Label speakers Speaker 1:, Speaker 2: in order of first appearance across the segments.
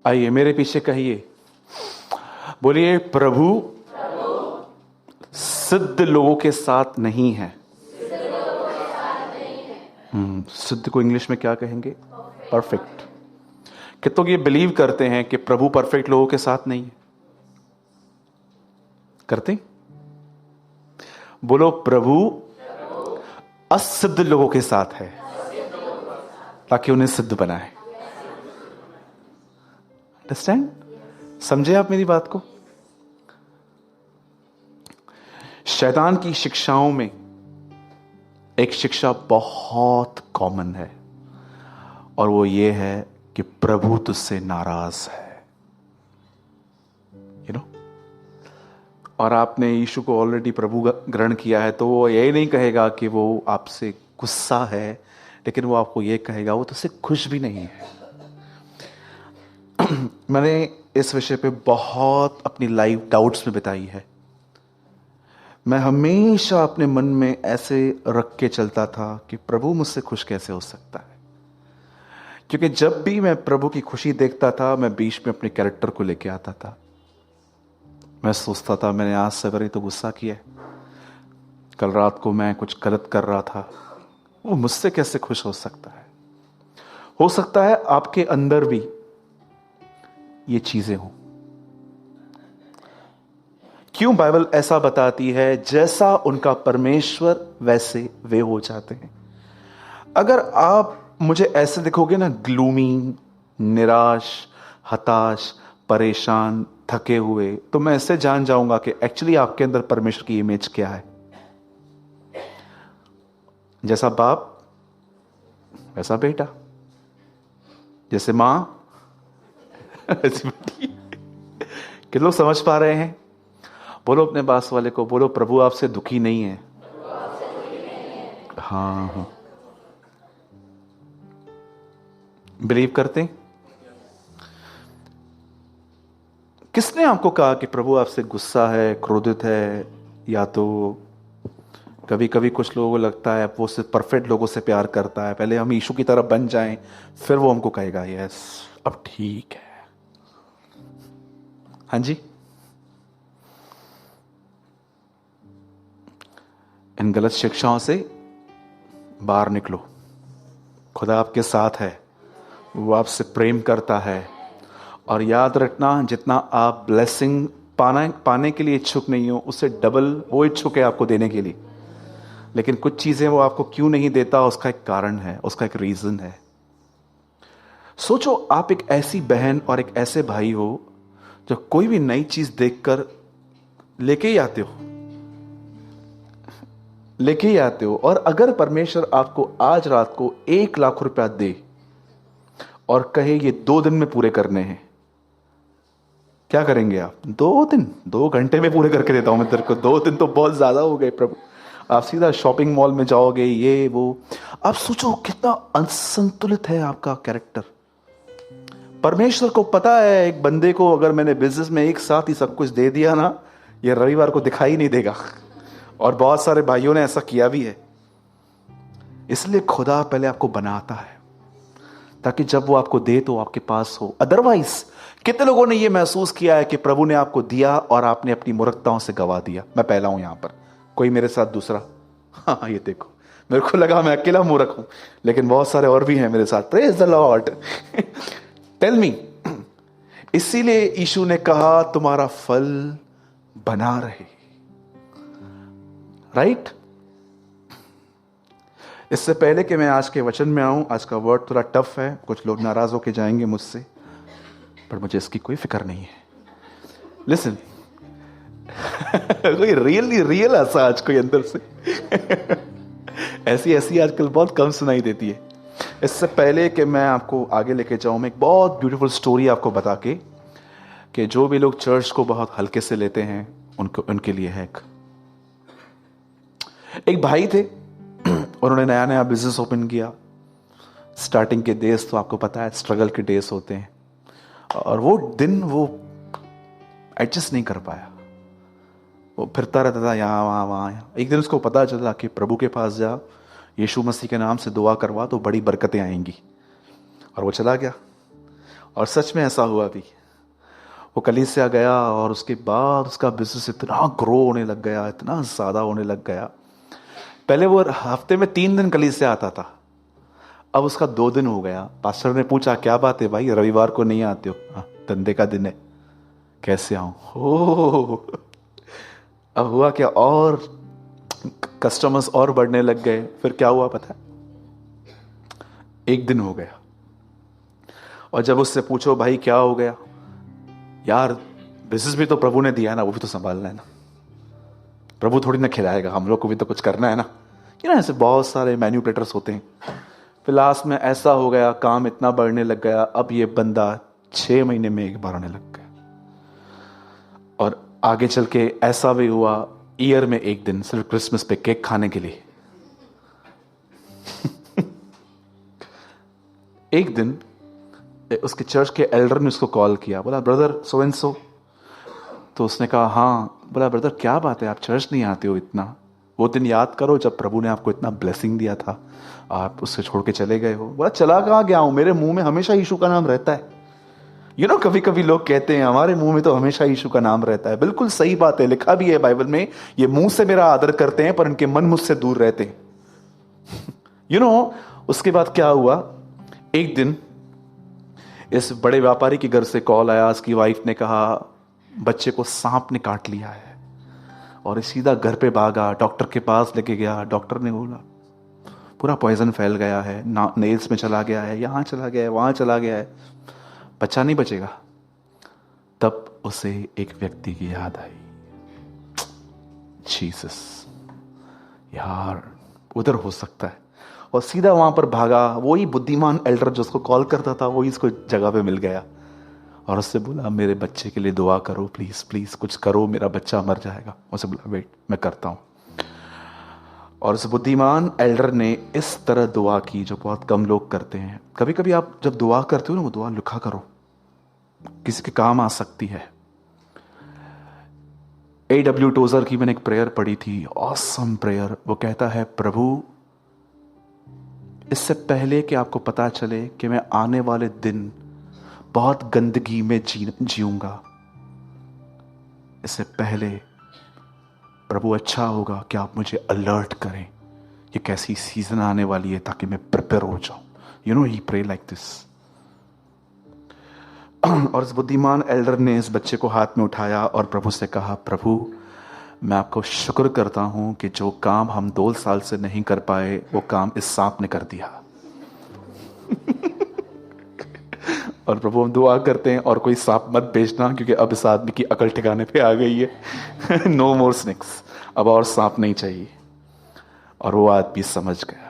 Speaker 1: आइए मेरे पीछे कहिए, बोलिए प्रभु सिद्ध लोगों के साथ नहीं है। सिद्ध को इंग्लिश में क्या कहेंगे? परफेक्ट। कितनों ये बिलीव करते हैं कि प्रभु परफेक्ट लोगों के साथ नहीं है? करते? बोलो प्रभु असिद्ध लोगों के साथ है ताकि उन्हें सिद्ध बनाए। अंडरस्टैंड? समझे आप मेरी बात को? शैतान की शिक्षाओं में एक शिक्षा बहुत कॉमन है और वो ये है कि प्रभु तुझसे नाराज है। यू नो, और आपने यीशु को ऑलरेडी प्रभु ग्रहण किया है तो वो यही नहीं कहेगा कि वो आपसे गुस्सा है, लेकिन वो आपको ये कहेगा वो तुझसे खुश भी नहीं है। मैंने इस विषय पे बहुत अपनी लाइफ डाउट्स में बिताई है। मैं हमेशा अपने मन में ऐसे रख के चलता था कि प्रभु मुझसे खुश कैसे हो सकता है, क्योंकि जब भी मैं प्रभु की खुशी देखता था मैं बीच में अपने कैरेक्टर को लेके आता था। मैं सोचता था मैंने आज सवेरे तो गुस्सा किया, कल रात को मैं कुछ गलत कर रहा था, वो मुझसे कैसे खुश हो सकता है? हो सकता है आपके अंदर भी ये चीजें हों। क्यों बाइबल ऐसा बताती है? जैसा उनका परमेश्वर वैसे वे हो जाते हैं। अगर आप मुझे ऐसे देखोगे ना, ग्लूमी, निराश, हताश, परेशान, थके हुए, तो मैं ऐसे जान जाऊंगा कि एक्चुअली आपके अंदर परमेश्वर की इमेज क्या है। जैसा बाप वैसा बेटा, जैसे मां ऐसी बेटी। कितने लोग समझ पा रहे हैं? बोलो अपने पास वाले को, बोलो प्रभु आपसे दुखी नहीं है। हाँ, बिलीव करते? किसने आपको कहा कि प्रभु आपसे गुस्सा है, क्रोधित है? या तो कभी कभी कुछ लोगों को लगता है वो सिर्फ परफेक्ट लोगों से प्यार करता है, पहले हम यीशु की तरह बन जाएं फिर वो हमको कहेगा यस अब ठीक है। हाँ जी, इन गलत शिक्षाओं से बाहर निकलो। खुदा आपके साथ है, वो आपसे प्रेम करता है। और याद रखना, जितना आप ब्लेसिंग पाने के लिए इच्छुक नहीं हो, उससे डबल वो इच्छुक है आपको देने के लिए। लेकिन कुछ चीजें वो आपको क्यों नहीं देता, उसका एक कारण है, उसका एक रीजन है। सोचो, आप एक ऐसी बहन और एक ऐसे भाई हो जो कोई भी नई चीज देखकर लेके ही आते हो, और अगर परमेश्वर आपको आज रात को 1,00,000 रुपया दे और कहे ये 2 दिन में पूरे करने हैं, क्या करेंगे आप? 2 दिन, 2 घंटे में पूरे करके देता हूं मैं तेरे को। 2 दिन तो बहुत ज्यादा हो गए प्रभु। आप सीधा शॉपिंग मॉल में जाओगे, ये वो। आप सोचो कितना असंतुलित है आपका कैरेक्टर। परमेश्वर को पता है एक बंदे को अगर मैंने बिजनेस में एक साथ ही सब कुछ दे दिया ना, ये रविवार को दिखाई नहीं देगा। और बहुत सारे भाइयों ने ऐसा किया भी है। इसलिए खुदा पहले आपको बनाता है ताकि जब वो आपको दे तो आपके पास हो। अदरवाइज कितने लोगों ने ये महसूस किया है कि प्रभु ने आपको दिया और आपने अपनी मूर्खताओं से गवा दिया। मैं पहला हूं यहां पर, कोई मेरे साथ दूसरा? हाँ, ये देखो, मेरे को लगा मैं अकेला मूर्ख हूं, लेकिन बहुत सारे और भी हैं मेरे साथ। Praise the Lord. Tell me, इसीलिए यीशु ने कहा तुम्हारा फल बना रहे। राइट? इससे पहले कि मैं आज के वचन में आऊं, आज का वर्ड थोड़ा टफ है, कुछ लोग नाराज होके जाएंगे मुझसे, पर मुझे इसकी कोई फिक्र नहीं है। लिसन, कोई रियल हंसा आज कोई अंदर से। ऐसी आजकल बहुत कम सुनाई देती है। इससे पहले कि मैं आपको आगे लेके जाऊं, मैं एक बहुत ब्यूटीफुल स्टोरी आपको बता के, कि जो भी लोग चर्च को बहुत हल्के से लेते हैं उनके लिए है। एक भाई थे, उन्होंने नया नया बिजनेस ओपन किया। स्टार्टिंग के डेज तो आपको पता है स्ट्रगल के डेज होते हैं, और वो दिन वो एडजस्ट नहीं कर पाया। वो फिरता रहता था यहाँ वहाँ। एक दिन उसको पता चला कि प्रभु के पास जा, यीशु मसीह के नाम से दुआ करवा तो बड़ी बरकतें आएंगी। और वो चला गया और सच में ऐसा हुआ भी। वो कलीसिया गया और उसके बाद उसका बिजनेस इतना ग्रो होने लग गया, इतना ज़्यादा होने लग गया। पहले वो हफ्ते में 3 दिन कलीसिया आता था, अब उसका 2 दिन हो गया। पास्टर ने पूछा क्या बात है भाई, रविवार को नहीं आते हो? हाँ, धंधे का दिन है। कैसे आऊं? हो अब हुआ क्या, और कस्टमर्स और बढ़ने लग गए। फिर क्या हुआ पता है? 1 दिन हो गया और जब उससे पूछो भाई क्या हो गया, यार बिजनेस भी तो प्रभु ने दिया है ना, वो भी तो संभालना है ना, प्रभु थोड़ी ना खिलाएगा, हम लोग को भी तो कुछ करना है ना। ये ना ऐसे बहुत सारे मैन्युपुलेटर्स होते हैं। फिर लास्ट में ऐसा हो गया, काम इतना बढ़ने लग गया, अब ये बंदा 6 महीने में 1 बार आने लग गया। और आगे चल के ऐसा भी हुआ, ईयर में 1 दिन सिर्फ क्रिसमस पे केक खाने के लिए। एक दिन उसके चर्च के एल्डर ने उसको कॉल किया, बोला ब्रदर सो एंड सो। तो उसने कहा हाँ। बोला ब्रदर क्या बात है, आप चर्च नहीं आते हो इतना? वो दिन याद करो जब प्रभु ने आपको इतना ब्लेसिंग दिया था, आप उससे छोड़ के चले गए हो। बोला चला कहाँ गया हूं, मेरे मुंह में हमेशा यीशु का नाम रहता है। कभी कभी लोग कहते हैं हमारे मुंह में तो हमेशा यीशु का नाम रहता है। बिल्कुल सही बात है, लिखा भी है बाइबल में, ये मुंह से मेरा आदर करते हैं पर इनके मन मुझसे दूर रहते हैं। उसके बाद क्या हुआ, एक दिन इस बड़े व्यापारी के घर से कॉल आया। उसकी वाइफ ने कहा बच्चे को सांप ने काट लिया है, और सीधा घर पे भागा, डॉक्टर के पास लेके गया। डॉक्टर ने बोला पूरा पॉइजन फैल गया है, नेल्स में चला गया है, यहां चला गया है, वहां चला गया है, बच्चा नहीं बचेगा। तब उसे एक व्यक्ति की याद आई, जीसस, यार उधर हो सकता है। और सीधा वहां पर भागा। वही बुद्धिमान एल्डर जो उसको कॉल करता था, वही इसको जगह पे मिल गया और उससे बोला मेरे बच्चे के लिए दुआ करो, प्लीज प्लीज कुछ करो, मेरा बच्चा मर जाएगा। उससे बोला वेट मैं करता हूं। और उस बुद्धिमान एल्डर ने इस तरह दुआ की जो बहुत कम लोग करते हैं। कभी कभी आप जब दुआ करते हो ना, वो दुआ लिखा करो, किसी के काम आ सकती है। A.W. टोजर की मैंने एक प्रेयर पढ़ी थी, ऑसम प्रेयर। वो कहता है प्रभु इससे पहले कि आपको पता चले कि मैं आने वाले दिन बहुत गंदगी में जीऊंगा, इससे पहले प्रभु अच्छा होगा कि आप मुझे अलर्ट करें, ये कैसी सीजन आने वाली है, ताकि मैं प्रिपेयर हो जाऊं। ही प्रे लाइक दिस। और इस बुद्धिमान एल्डर ने इस बच्चे को हाथ में उठाया और प्रभु से कहा प्रभु मैं आपको शुक्र करता हूं कि जो काम हम 2 साल से नहीं कर पाए वो काम इस सांप ने कर दिया। और प्रभु हम दुआ करते हैं और कोई सांप मत भेजना, क्योंकि अब इस आदमी की अकल ठिकाने पे आ गई है। नो मोर स्नेक्स, अब और सांप नहीं चाहिए। और वो आदमी समझ गया।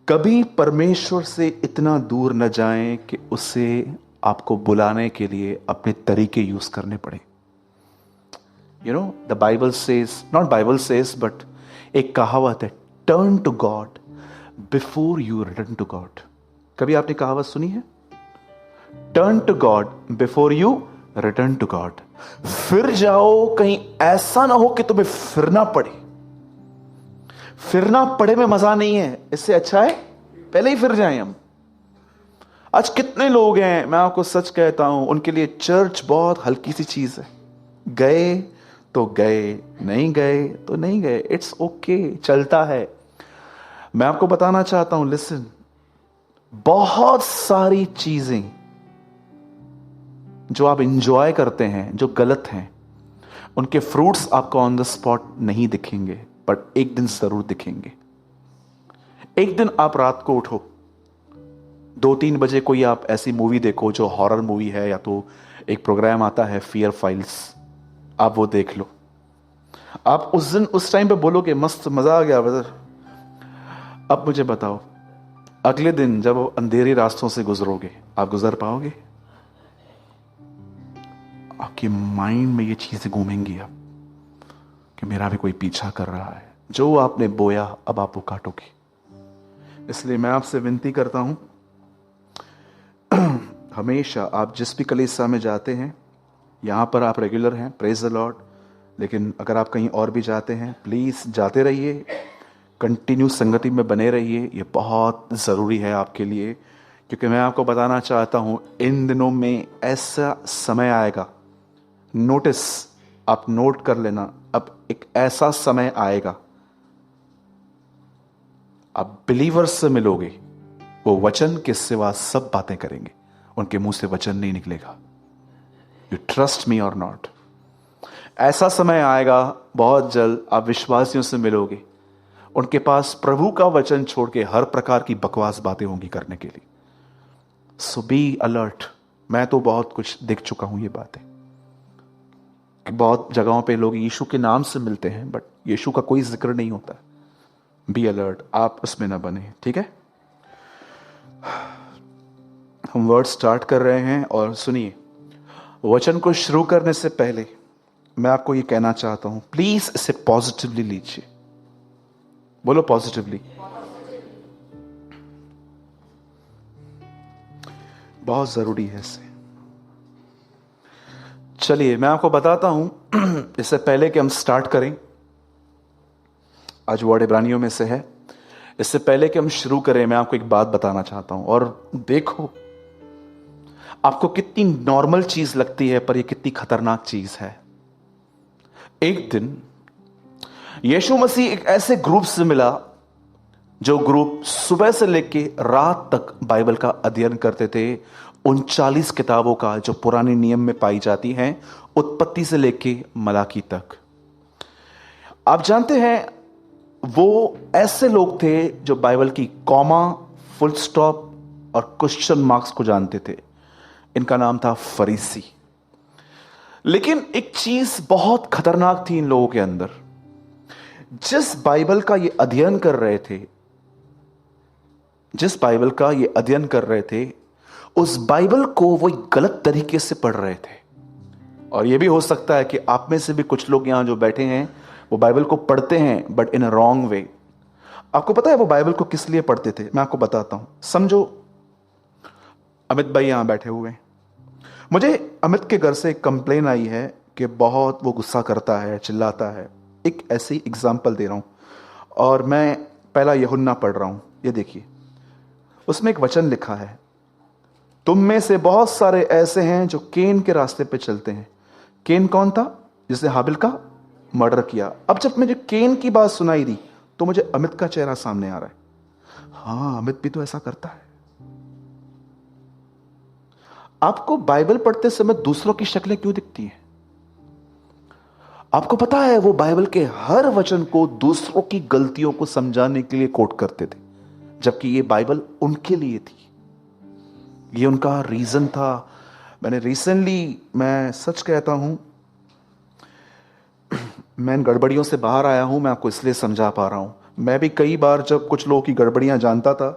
Speaker 1: कभी परमेश्वर से इतना दूर न जाएं कि उसे आपको बुलाने के लिए अपने तरीके यूज करने पड़े। The Bible says, not Bible says but एक कहावत है, turn to God before you return to God. कभी आपने कहावत सुनी है? Turn to God before you return to God. फिर जाओ, कहीं ऐसा ना हो कि तुम्हें फिरना पड़े। फिरना पड़े में मजा नहीं है, इससे अच्छा है पहले ही फिर जाएं हम। आज कितने लोग हैं, मैं आपको सच कहता हूं, उनके लिए चर्च बहुत हल्की सी चीज है। गए तो गए, नहीं गए तो नहीं गए, इट्स ओके, चलता है। मैं आपको बताना चाहता हूं, लिसन, बहुत सारी चीजें जो आप इंजॉय करते हैं जो गलत हैं, उनके फ्रूट्स आपको ऑन द स्पॉट नहीं दिखेंगे, बट एक दिन जरूर दिखेंगे। एक दिन आप रात को उठो, 2-3 बजे कोई आप ऐसी मूवी देखो जो हॉरर मूवी है, या तो एक प्रोग्राम आता है फियर फाइल्स, आप वो देख लो। आप उस दिन उस टाइम पे बोलोगे मस्त मजा आ गया ब्रदर। अब मुझे बताओ, अगले दिन जब अंधेरे रास्तों से गुजरोगे, आप गुजर पाओगे? आपके माइंड में ये चीजें घूमेंगी अब कि मेरा भी कोई पीछा कर रहा है। जो आपने बोया अब आप वो काटोगे। इसलिए मैं आपसे विनती करता हूं, हमेशा आप जिस भी कलीसिया में जाते हैं, यहां पर आप रेगुलर हैं, प्रेज द लॉर्ड, लेकिन अगर आप कहीं और भी जाते हैं, प्लीज जाते रहिए, कंटिन्यू संगति में बने रहिए। ये बहुत जरूरी है आपके लिए, क्योंकि मैं आपको बताना चाहता हूं, इन दिनों में ऐसा समय आएगा, नोटिस, आप नोट कर लेना, अब एक ऐसा समय आएगा, आप बिलीवर्स से मिलोगे, वो वचन के सिवा सब बातें करेंगे, उनके मुंह से वचन नहीं निकलेगा। यू ट्रस्ट मी और नॉट। ऐसा समय आएगा बहुत जल्द, आप विश्वासियों से मिलोगे, उनके पास प्रभु का वचन छोड़ के हर प्रकार की बकवास बातें होंगी करने के लिए। सो बी अलर्ट। मैं तो बहुत कुछ देख चुका हूं ये बातें, कि बहुत जगहों पे लोग यीशु के नाम से मिलते हैं बट यीशु का कोई जिक्र नहीं होता। बी अलर्ट, आप उसमें ना बने, ठीक है। हम वर्ड स्टार्ट कर रहे हैं और सुनिए, वचन को शुरू करने से पहले मैं आपको ये कहना चाहता हूं, प्लीज इसे पॉजिटिवली लीजिए। बोलो पॉजिटिवली। बहुत जरूरी है इसे। चलिए मैं आपको बताता हूं, इससे पहले कि हम स्टार्ट करें, आज वर्ड इब्रानियों में से है, इससे पहले कि हम शुरू करें मैं आपको एक बात बताना चाहता हूं। और देखो, आपको कितनी नॉर्मल चीज लगती है पर यह कितनी खतरनाक चीज है। एक दिन यीशु मसीह एक ऐसे ग्रुप से मिला जो ग्रुप सुबह से लेकर रात तक बाइबल का अध्ययन करते थे, 39 किताबों का जो पुराने नियम में पाई जाती हैं, उत्पत्ति से लेके मलाकी तक। आप जानते हैं वो ऐसे लोग थे जो बाइबल की कॉमा, फुल स्टॉप और क्वेश्चन मार्क्स को जानते थे। इनका नाम था फरीसी। लेकिन एक चीज बहुत खतरनाक थी इन लोगों के अंदर। जिस बाइबल का ये अध्ययन कर रहे थे, जिस बाइबल का ये अध्ययन कर रहे थे, उस बाइबल को वो गलत तरीके से पढ़ रहे थे। और ये भी हो सकता है कि आप में से भी कुछ लोग यहां जो बैठे हैं वो बाइबल को पढ़ते हैं बट इन अ रॉन्ग वे। आपको पता है वो बाइबल को किस लिए पढ़ते थे? मैं आपको बताता हूं। समझो अमित भाई यहां बैठे हुए हैं, मुझे अमित के घर से एक कंप्लेन आई है कि बहुत वो गुस्सा करता है, चिल्लाता है। एक ऐसी एग्जाम्पल दे रहा हूं, और मैं पहला यूहन्ना पढ़ रहा हूं। ये देखिए, उसमें एक वचन लिखा है, तुम में से बहुत सारे ऐसे हैं जो केन के रास्ते पे चलते हैं। केन कौन था? जिसने हाबिल का मर्डर किया। अब जब मुझे केन की बात सुनाई दी तो मुझे अमित का चेहरा सामने आ रहा है। हाँ, अमित भी तो ऐसा करता है। आपको बाइबल पढ़ते समय दूसरों की शक्लें क्यों दिखती हैं? आपको पता है वो बाइबल के हर वचन को दूसरों की गलतियों को समझाने के लिए कोट करते थे, जबकि ये बाइबल उनके लिए थी। ये उनका रीजन था। मैंने रिसेंटली, मैं सच कहता हूं, मैं इन गड़बड़ियों से बाहर आया हूं। मैं आपको इसलिए समझा पा रहा हूं। मैं भी कई बार जब कुछ लोगों की गड़बड़ियां जानता था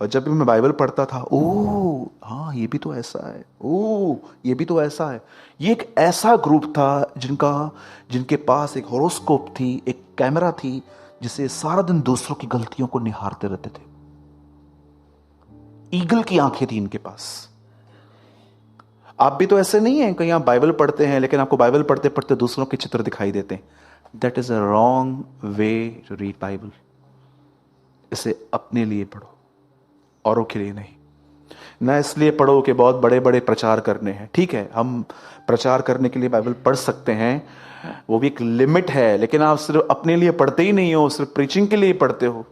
Speaker 1: और जब भी मैं बाइबल पढ़ता था, ओह हाँ ये भी तो ऐसा है, ओह ये भी तो ऐसा है। ये एक ऐसा ग्रुप था जिनके पास एक होरोस्कोप थी, एक कैमरा थी, जिसे सारा दिन दूसरों की गलतियों को निहारते रहते थे। ईगल की आंखें थी इनके पास। आप भी तो ऐसे नहीं हैं, कहीं आप बाइबल पढ़ते हैं लेकिन आपको बाइबल पढ़ते पढ़ते दूसरों के चित्र दिखाई देते हैं। That is a wrong way to read Bible. इसे अपने लिए पढ़ो, औरों के लिए नहीं। ना इसलिए पढ़ो कि बहुत बड़े बड़े प्रचार करने हैं। ठीक है, हम प्रचार करने के लिए बाइबल पढ़ सकते हैं, वो भी एक लिमिट है, लेकिन आप सिर्फ अपने लिए पढ़ते ही नहीं हो, सिर्फ प्रीचिंग के लिए पढ़ते हो,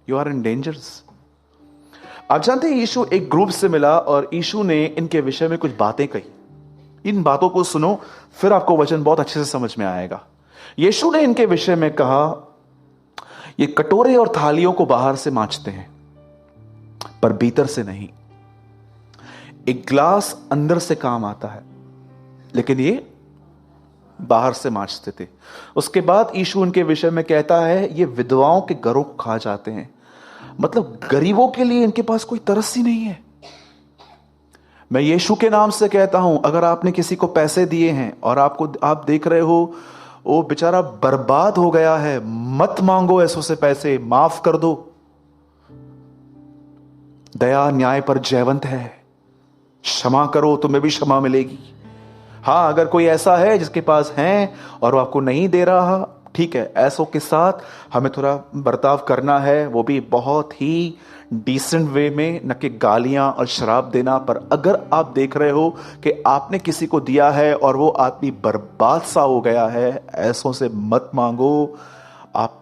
Speaker 1: यू आर इन डेंजर्स। आप जानते हैं यीशु एक ग्रुप से मिला और यीशु ने इनके विषय में कुछ बातें कही। इन बातों को सुनो, फिर आपको वचन बहुत अच्छे से समझ में आएगा। यीशु ने इनके विषय में कहा, ये कटोरे और थालियों को बाहर से मांजते हैं पर भीतर से नहीं। एक ग्लास अंदर से काम आता है लेकिन ये बाहर से मांजते थे। उसके बाद यीशु उनके विषय में कहता है, ये विधवाओं के घरों को खा जाते हैं। मतलब गरीबों के लिए इनके पास कोई तरस ही नहीं है। मैं यीशु के नाम से कहता हूं, अगर आपने किसी को पैसे दिए हैं और आप देख रहे हो वो बेचारा बर्बाद हो गया है, मत मांगो ऐसों से पैसे, माफ कर दो। दया न्याय पर जयवंत है, क्षमा करो तुम्हें भी क्षमा मिलेगी। हाँ, अगर कोई ऐसा है जिसके पास है और वो आपको नहीं दे रहा, ठीक है, ऐसों के साथ हमें थोड़ा बर्ताव करना है, वो भी बहुत ही डिसेंट वे में, न कि गालियां और शराब देना। पर अगर आप देख रहे हो कि आपने किसी को दिया है और वो आदमी बर्बाद सा हो गया है, ऐसों से मत मांगो, आप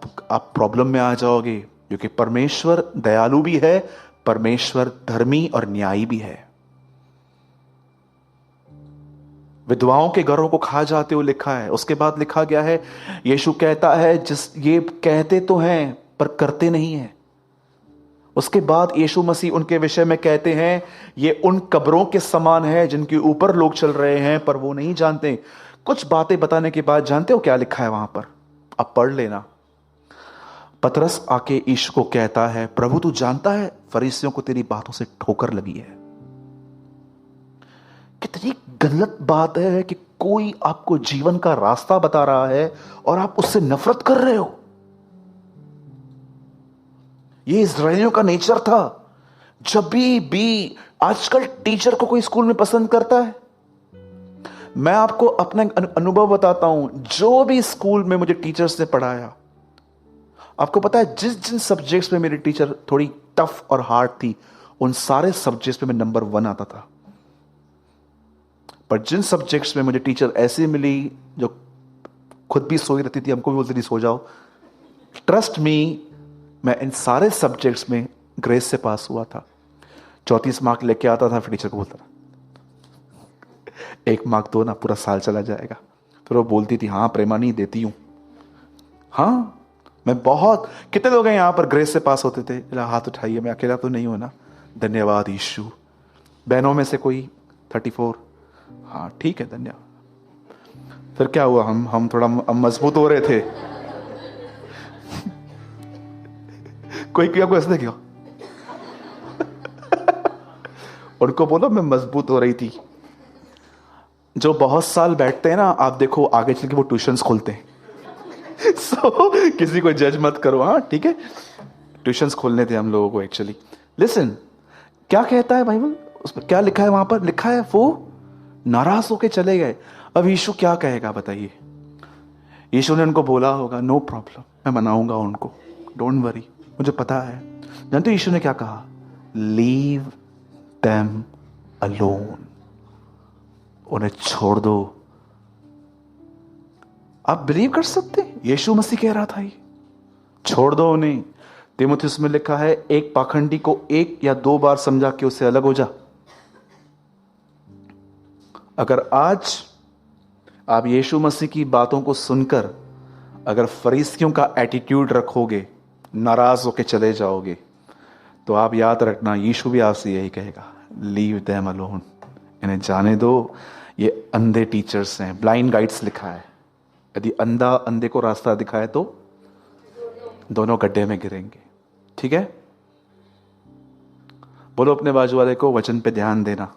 Speaker 1: प्रॉब्लम में आ जाओगे। क्योंकि परमेश्वर दयालु भी है, परमेश्वर धर्मी और न्यायी भी है। विधवाओं के घरों को खा जाते हुए लिखा है। उसके बाद लिखा गया है, यीशु कहता है, ये कहते तो हैं पर करते नहीं हैं। उसके बाद यीशु मसीह उनके विषय में कहते हैं, ये उन कब्रों के समान है जिनके ऊपर लोग चल रहे हैं पर वो नहीं जानते। कुछ बातें बताने के बाद जानते हो क्या लिखा है वहां पर? आप पढ़ लेना। पतरस आके यीशु को कहता है, प्रभु तू जानता है फरीसियों को तेरी बातों से ठोकर लगी है। कितनी गलत बात है कि कोई आपको जीवन का रास्ता बता रहा है और आप उससे नफरत कर रहे हो। ये इस्राएलियों का नेचर था। जब भी आजकल टीचर को कोई स्कूल में पसंद करता है। मैं आपको अपना अनुभव बताता हूं। जो भी स्कूल में मुझे टीचर्स ने पढ़ाया, आपको पता है जिन जिन सब्जेक्ट्स में मेरी टीचर थोड़ी टफ और हार्ड थी, उन सारे सब्जेक्ट्स में मैं नंबर 1 आता था। पर जिन सब्जेक्ट्स में मुझे टीचर ऐसी मिली जो खुद भी सोई रहती थी, हमको भी बोलती थी सो जाओ, ट्रस्ट मी, मैं इन सारे सब्जेक्ट्स में ग्रेस से पास हुआ था। 34 मार्क लेके आता था, फिर टीचर को बोलता था 1 मार्क दो ना, पूरा साल चला जाएगा। फिर वो बोलती थी, हाँ प्रेमा नहीं देती हूं। हाँ, मैं बहुत, कितने लोग हैं यहां पर ग्रेस से पास होते थे? हाथ उठाइए, मैं अकेला तो नहीं हूं ना। धन्यवाद यीशु। बहनों में से कोई? 34? हाँ ठीक है, धन्यवाद। फिर क्या हुआ? हम थोड़ा मजबूत हो रहे थे। कोई किया, कोई ऐसे किया। उनको बोलो मैं मजबूत हो रही थी। जो बहुत साल बैठते हैं ना, आप देखो आगे चल के वो ट्यूशंस खोलते हैं। किसी को जज मत करो, हाँ ठीक है। ट्यूशंस खोलने थे हम लोगों को एक्चुअली। लिसन, क्या कहता है बाइबल? उसमें क्या लिखा है? वहां पर लिखा है वो नाराज होके चले गए। अब यीशु क्या कहेगा बताइए? यीशु ने उनको बोला होगा, नो प्रॉब्लम, मैं मनाऊंगा उनको, डोंट वरी, मुझे पता है। जानते हो यीशु ने क्या कहा? लीव देम अलोन, उन्हें छोड़ दो। आप बिलीव कर सकते? यीशु मसीह कह रहा था ये, छोड़ दो उन्हें। तीमुथियुस में लिखा है, एक पाखंडी को 1 या 2 बार समझा के उससे अलग हो जा। अगर आज आप यीशु मसीह की बातों को सुनकर अगर फरीसियों का एटीट्यूड रखोगे, नाराज होके चले जाओगे, तो आप याद रखना यीशु भी आपसे यही कहेगा, लीव देम अलोन, इन्हें जाने दो। ये अंधे टीचर्स हैं, ब्लाइंड गाइड्स लिखा है। यदि अंधा अंधे को रास्ता दिखाए तो दोनों गड्ढे में गिरेंगे। ठीक है? बोलो अपने बाजू वाले को, वचन पे ध्यान देना।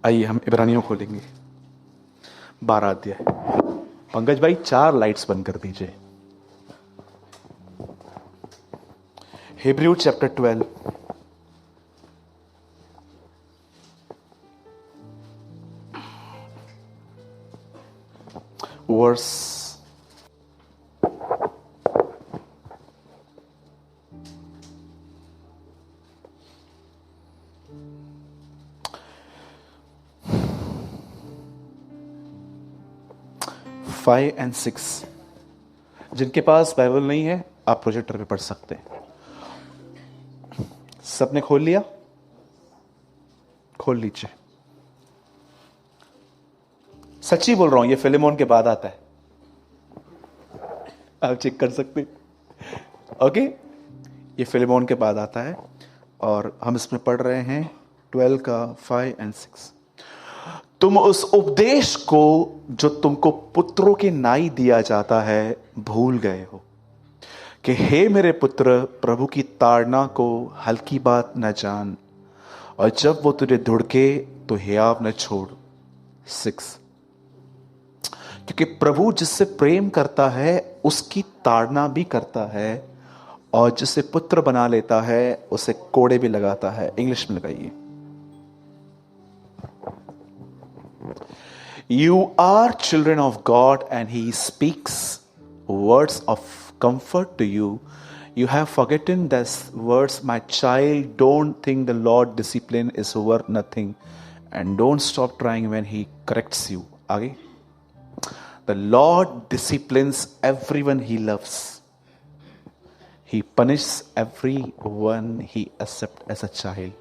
Speaker 1: आइए हम इब्रानियों खोलेंगे 12 अध्याय। पंकज भाई 4 लाइट्स बंद कर दीजिए। Hebrew chapter 12 verse 5 and 6। जिनके पास बाइबल नहीं है आप प्रोजेक्टर पे पढ़ सकते हैं। सबने खोल लिया? खोल लीजिए। सच्ची बोल रहा हूं, ये फिलेमोन के बाद आता है, आप चेक कर सकते हैं। ओके, ये फिलेमोन के बाद आता है और हम इसमें पढ़ रहे हैं 12 का 5 and 6। तुम उस उपदेश को जो तुमको पुत्रों के नाई दिया जाता है भूल गए हो कि हे मेरे पुत्र, प्रभु की ताड़ना को हल्की बात न जान, और जब वो तुझे धुड़के तो हियाव न छोड़। 6, क्योंकि प्रभु जिससे प्रेम करता है उसकी ताड़ना भी करता है, और जिसे पुत्र बना लेता है उसे कोड़े भी लगाता है। इंग्लिश में लगाइए। You are children of God and he speaks words of comfort to you, you have forgotten these words, my child, don't think the Lord discipline is worth nothing, and don't stop trying when he corrects you. आगे, the Lord disciplines everyone he loves. He punishes everyone he accepts as a child.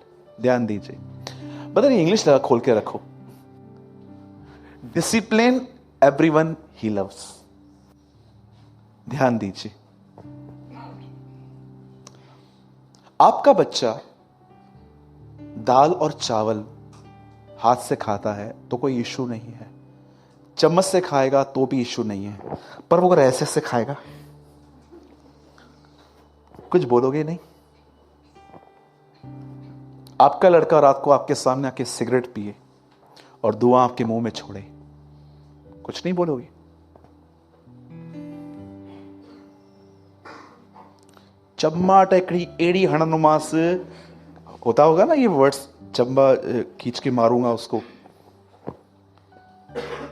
Speaker 1: ध्यान दीजिए, बता नहीं English लगा खोल के रखो. Discipline everyone he loves. ध्यान दीजिए, आपका बच्चा दाल और चावल हाथ से खाता है तो कोई इशू नहीं है, चम्मच से खाएगा तो भी इशू नहीं है, पर वो अगर ऐसे से खाएगा, कुछ बोलोगे नहीं? आपका लड़का रात को आपके सामने आके सिगरेट पिए और धुआं आपके मुंह में छोड़े, कुछ नहीं बोलोगे? चम्मा टेकड़ी एड़ी हणनुमास होता होगा ना ये वर्ड्स, चम्बा खींच के मारूंगा उसको.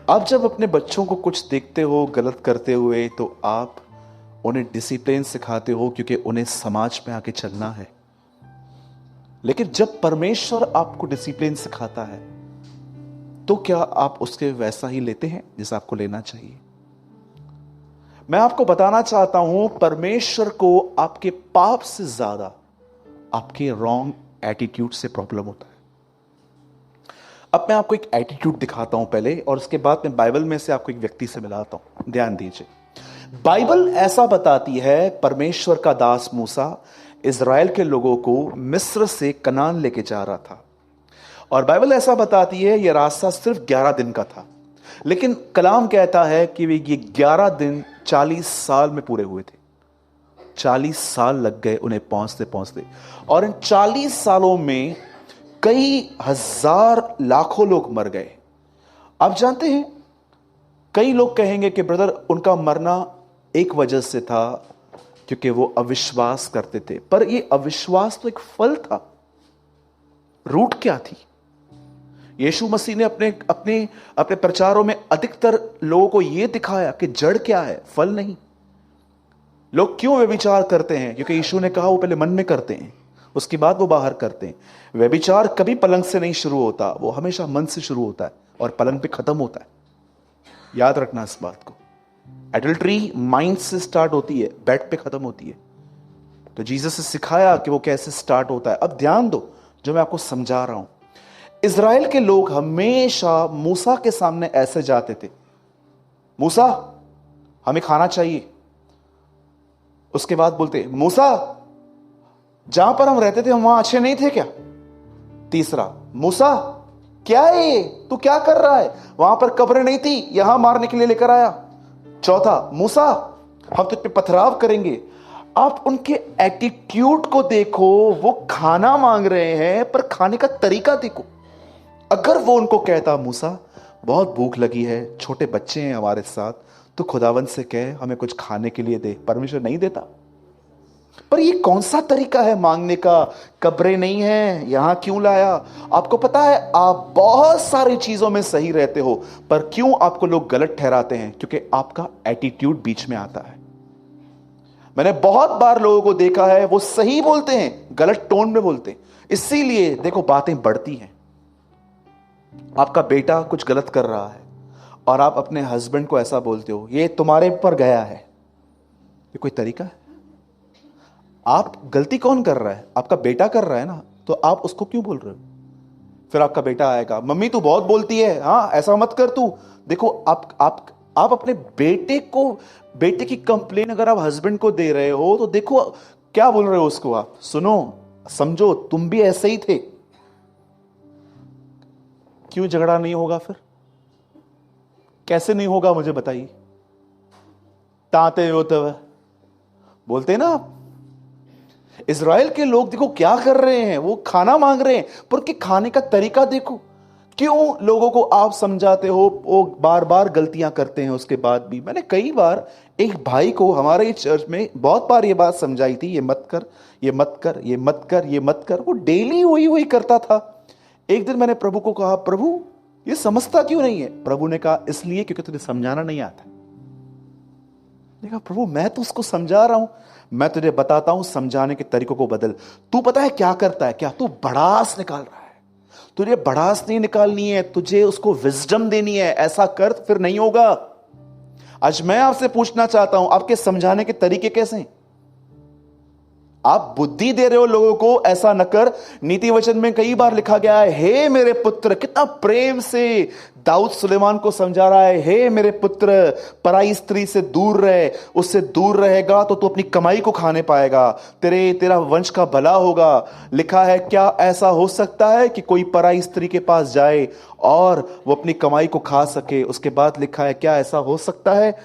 Speaker 1: आप जब अपने बच्चों को कुछ देखते हो गलत करते हुए तो आप उन्हें डिसिप्लिन सिखाते हो क्योंकि उन्हें समाज में आके चलना है. लेकिन जब परमेश्वर आपको डिसिप्लिन सिखाता है तो क्या आप उसके वैसा ही लेते हैं जैसा आपको लेना चाहिए? मैं आपको बताना चाहता हूं, परमेश्वर को आपके पाप से ज्यादा आपके रॉन्ग एटीट्यूड से प्रॉब्लम होता है. अब मैं आपको एक एटीट्यूड दिखाता हूं पहले, और उसके बाद मैं बाइबल में से आपको एक व्यक्ति से मिलाता हूं. ध्यान दीजिए, बाइबल ऐसा बताती है, परमेश्वर का दास मूसा इज़राइल के लोगों को मिस्र से कनान लेके जा रहा था, और बाइबल ऐसा बताती है यह रास्ता सिर्फ 11 दिन का था, लेकिन कलाम कहता है कि ये 11 दिन 40 साल में पूरे हुए थे. 40 साल लग गए उन्हें पहुंचते पहुंचते, और इन 40 सालों में कई हजार लाखों लोग मर गए. आप जानते हैं, कई लोग कहेंगे कि ब्रदर उनका मरना एक वजह से था क्योंकि वो अविश्वास करते थे, पर ये अविश्वास तो एक फल था. रूट क्या थी? यीशु मसीह ने अपने अपने अपने प्रचारों में अधिकतर लोगों को यह दिखाया कि जड़ क्या है, फल नहीं. लोग क्यों व्यभिचार करते हैं? क्योंकि यीशु ने कहा वो पहले मन में करते हैं, उसके बाद वो बाहर करते हैं. व्यभिचार कभी पलंग से नहीं शुरू होता, वो हमेशा मन से शुरू होता है और पलंग पे खत्म होता है. याद रखना इस बात को. एडल्ट्री माइंड से स्टार्ट होती है, बेड पे खत्म होती है. तो जीसस ने सिखाया कि वो कैसे स्टार्ट होता है. अब ध्यान दो जो मैं आपको समझा रहा हूं. इज़राइल के लोग हमेशा मूसा के सामने ऐसे जाते थे, मूसा हमें खाना चाहिए. उसके बाद बोलते, मूसा जहां पर हम रहते थे हम वहां अच्छे नहीं थे क्या? तीसरा, मूसा क्या है ये, तू क्या कर रहा है? वहां पर कब्रें नहीं थी, यहां मारने के लिए लेकर आया. चौथा, मूसा हम तुझ पे पथराव करेंगे. आप उनके एटीट्यूड को देखो, वो खाना मांग रहे हैं पर खाने का तरीका देखो. अगर वो उनको कहता, मूसा बहुत भूख लगी है, छोटे बच्चे हैं हमारे साथ, तो खुदावंद से कहे हमें कुछ खाने के लिए दे, परमेश्वर नहीं देता. पर ये कौन सा तरीका है मांगने का? कब्रें नहीं है, यहां क्यों लाया? आपको पता है आप बहुत सारी चीजों में सही रहते हो, पर क्यों आपको लोग गलत ठहराते हैं? क्योंकि आपका एटीट्यूड बीच में आता है. मैंने बहुत बार लोगों को देखा है वो सही बोलते हैं, गलत टोन में बोलते हैं, इसीलिए देखो बातें बढ़ती हैं. आपका बेटा कुछ गलत कर रहा है और आप अपने हस्बैंड को ऐसा बोलते हो, ये तुम्हारे पर गया है. ये कोई तरीका है? आप गलती कौन कर रहा है? आपका बेटा कर रहा है ना, तो आप उसको क्यों बोल रहे हो? फिर आपका बेटा आएगा, मम्मी तू बहुत बोलती है, हाँ ऐसा मत कर तू. देखो आप अपने बेटे की कंप्लेन अगर आप हस्बैंड को दे रहे हो तो देखो क्या बोल रहे हो उसको. आप सुनो, समझो तुम भी ऐसे ही थे. क्यों झगड़ा नहीं होगा? फिर कैसे नहीं होगा मुझे बताइए. ताते हो तब बोलते ना आप. इज़राइल के लोग देखो क्या कर रहे हैं, वो खाना मांग रहे हैं, पर उनके खाने का तरीका देखो. क्यों लोगों को आप समझाते हो, वो बार बार गलतियां करते हैं उसके बाद भी. मैंने कई बार एक भाई को हमारे चर्च में बहुत बार ये बात समझाई थी, ये मत कर, ये मत कर, ये मत कर, ये मत कर. वो डेली वही करता था. एक दिन मैंने प्रभु को कहा, प्रभु ये समझता क्यों नहीं है? प्रभु ने कहा, इसलिए क्योंकि तुझे समझाना नहीं आता. देखा प्रभु मैं तो उसको समझा रहा हूं, मैं तुझे बताता हूं समझाने के तरीकों को बदल। तू पता है क्या करता है? क्या तू भड़ास निकाल रहा है। तुझे भड़ास नहीं निकालनी है, तुझे उसको विजडम देनी है। ऐसा कर फिर नहीं होगा। आज मैं आपसे पूछना चाहता हूं, आपके समझाने के तरीके कैसे हैं? आप बुद्धि दे रहे हो लोगों को, ऐसा न कर। नीति वचन में कई बार लिखा गया है, हे मेरे पुत्र। कितना प्रेम से दाऊद सुलेमान को समझा रहा है, हे मेरे पुत्र पराई स्त्री से दूर रहे, उससे दूर रहेगा तो तू अपनी कमाई को खाने पाएगा, तेरा वंश का भला होगा। लिखा है, क्या ऐसा हो सकता है कि कोई पराई स्त्री के पास जाए और वो अपनी कमाई को खा सके? उसके बाद लिखा है, क्या ऐसा हो सकता है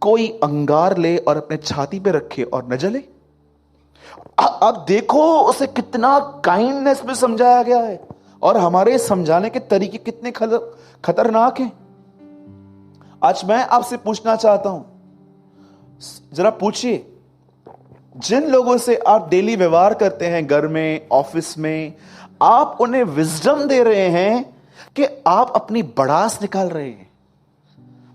Speaker 1: कोई अंगार ले और अपने छाती पे रखे और न जले? अब देखो उसे कितना काइंडनेस में समझाया गया है, और हमारे समझाने के तरीके कितने खतरनाक हैं। आज मैं आपसे पूछना चाहता हूं, जरा पूछिए, जिन लोगों से आप डेली व्यवहार करते हैं, घर में, ऑफिस में, आप उन्हें विजडम दे रहे हैं कि आप अपनी भड़ास निकाल रहे हैं?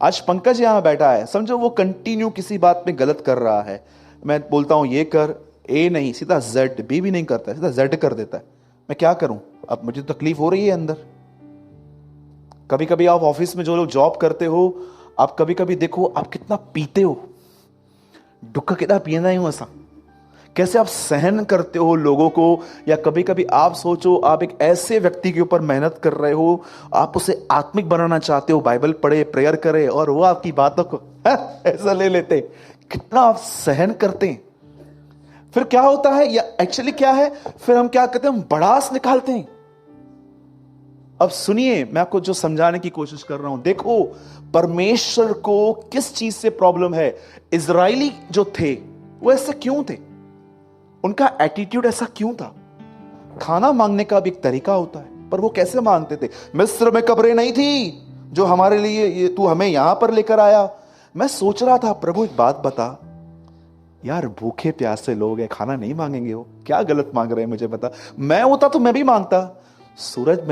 Speaker 1: आज पंकज यहां बैठा है, समझो वो कंटिन्यू किसी बात में गलत कर रहा है। मैं बोलता हूं ये कर, ए नहीं, सीधा जेड, बी भी नहीं करता, सीधा जेड कर देता है। मैं क्या करूं? अब मुझे तो तकलीफ हो रही है अंदर। कभी कभी आप ऑफिस में जो लोग जॉब करते हो, आप कभी कभी देखो आप कितना पीते हो, दुख कितना पीना ही ऐसा, कैसे आप सहन करते हो लोगों को। या कभी कभी आप सोचो, आप एक ऐसे व्यक्ति के ऊपर मेहनत कर रहे हो, आप उसे आत्मिक बनाना चाहते हो, बाइबल पढ़े, प्रेयर करे, और वो आपकी बातों को ऐसा ले लेते। कितना आप सहन करते हैं। फिर क्या होता है, या एक्चुअली क्या है, फिर हम क्या करते हैं, हम भड़ास निकालते हैं। अब सुनिए, मैं आपको जो समझाने की कोशिश कर रहा हूं, देखो परमेश्वर को किस चीज से प्रॉब्लम है। इजरायली जो थे वो ऐसे क्यों थे? उनका एटीट्यूड ऐसा क्यों था? खाना मांगने का भी एक तरीका होता है, पर वो कैसे मांगते थे? मिस्र में कब्रें नहीं थी जो हमारे लिए तू हमें यहां पर लेकर आया। मैं सोच रहा था, प्रभु एक बात बता यार, भूखे प्यासे लोग हैं, खाना नहीं मांगेंगे? वो क्या गलत मांग रहे हैं मुझे बता। मैं होता तो मैं भी मांगता, सूरज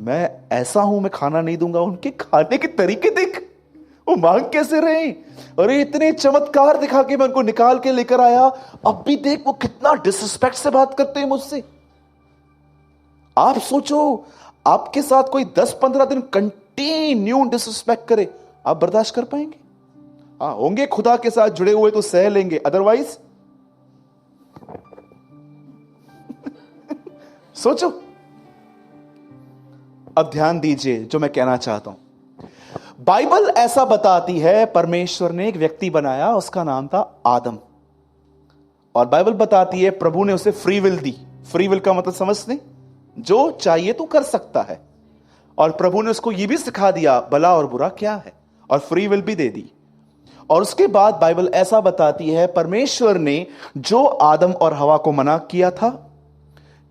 Speaker 1: मैं ऐसा हूं, मैं खाना नहीं दूंगा। उनके खाने के तरीके देख, वो मांग कैसे रहे। अरे इतने चमत्कार दिखा के मैं उनको निकाल के लेकर आया, अब भी देख वो कितना डिसरिस्पेक्ट से बात करते हैं मुझसे। आप सोचो, आपके साथ कोई 10-15 दिन कंटिन्यू डिसरिस्पेक्ट करे, आप बर्दाश्त कर पाएंगे? होंगे खुदा के साथ जुड़े हुए तो सह लेंगे, अदरवाइज सोचो। अब ध्यान दीजिए जो मैं कहना चाहता हूं। बाइबल ऐसा बताती है, परमेश्वर ने एक व्यक्ति बनाया, उसका नाम था आदम। और बाइबल बताती है प्रभु ने उसे free will the. Free will का मतलब समझते, जो चाहिए तो कर सकता है। और प्रभु ने उसको यह भी सिखा दिया भला और बुरा क्या है, और फ्री विल भी दे दी। और उसके बाद बाइबल ऐसा बताती है, परमेश्वर ने जो आदम और हवा को मना किया था,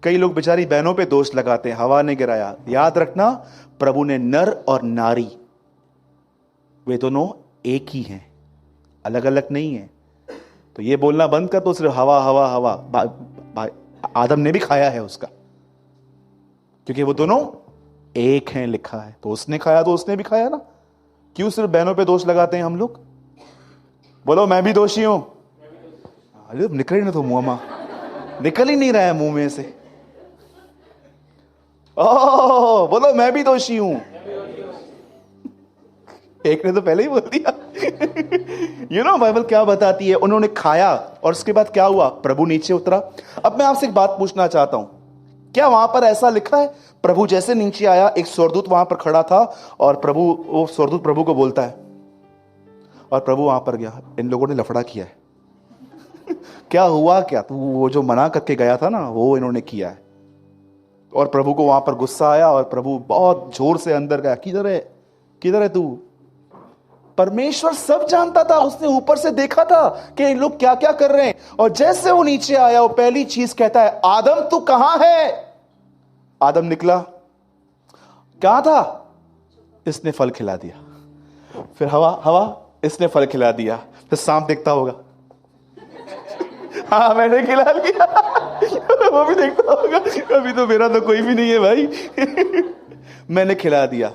Speaker 1: कई लोग बेचारी बहनों पे दोष लगाते हैं, हवा ने गिराया। याद रखना, प्रभु ने नर और नारी, वे दोनों एक ही हैं, अलग अलग नहीं है। तो ये बोलना बंद कर, तो सिर्फ हवा हवा हवा, आदम ने भी खाया है उसका, क्योंकि वो दोनों एक हैं लिखा है। तो उसने खाया तो उसने भी खाया ना। क्यों सिर्फ बहनों पे दोष लगाते हैं हम लोग? बोलो मैं भी दोषी हूं। अरे निकल ही नहीं, तो मुंह निकल ही नहीं रहा है मुंह में से। ओह बोलो मैं भी दोषी हूं। एक ने तो पहले ही बोल दिया। यू नो बाइबल क्या बताती है, उन्होंने खाया और उसके बाद क्या हुआ, प्रभु नीचे उतरा। अब मैं आपसे एक बात पूछना चाहता हूं, क्या वहां पर ऐसा लिखा है, प्रभु जैसे नीचे आया, एक स्वर्गदूत वहां पर खड़ा था, और वो स्वर्गदूत प्रभु को बोलता है, और प्रभु वहां पर गया, इन लोगों ने लफड़ा किया है। क्या हुआ, क्या तो वो जो मना करके गया था ना, वो इन्होंने किया है। और प्रभु को वहां पर गुस्सा आया, और प्रभु बहुत जोर से अंदर गया, किधर है तू? परमेश्वर सब जानता था, उसने ऊपर से देखा था कि इन लोग क्या क्या कर रहे हैं। और जैसे वो नीचे आया, वो पहली चीज कहता है, आदम तू कहां है? आदम निकला, कहां था? इसने फल खिला दिया। फिर हवा इसने फल खिला दिया। फिर सांप देखता होगा, हाँ मैंने खिला लिया। वो भी देखता होगा, अभी तो मेरा तो कोई भी नहीं है भाई। मैंने खिला दिया।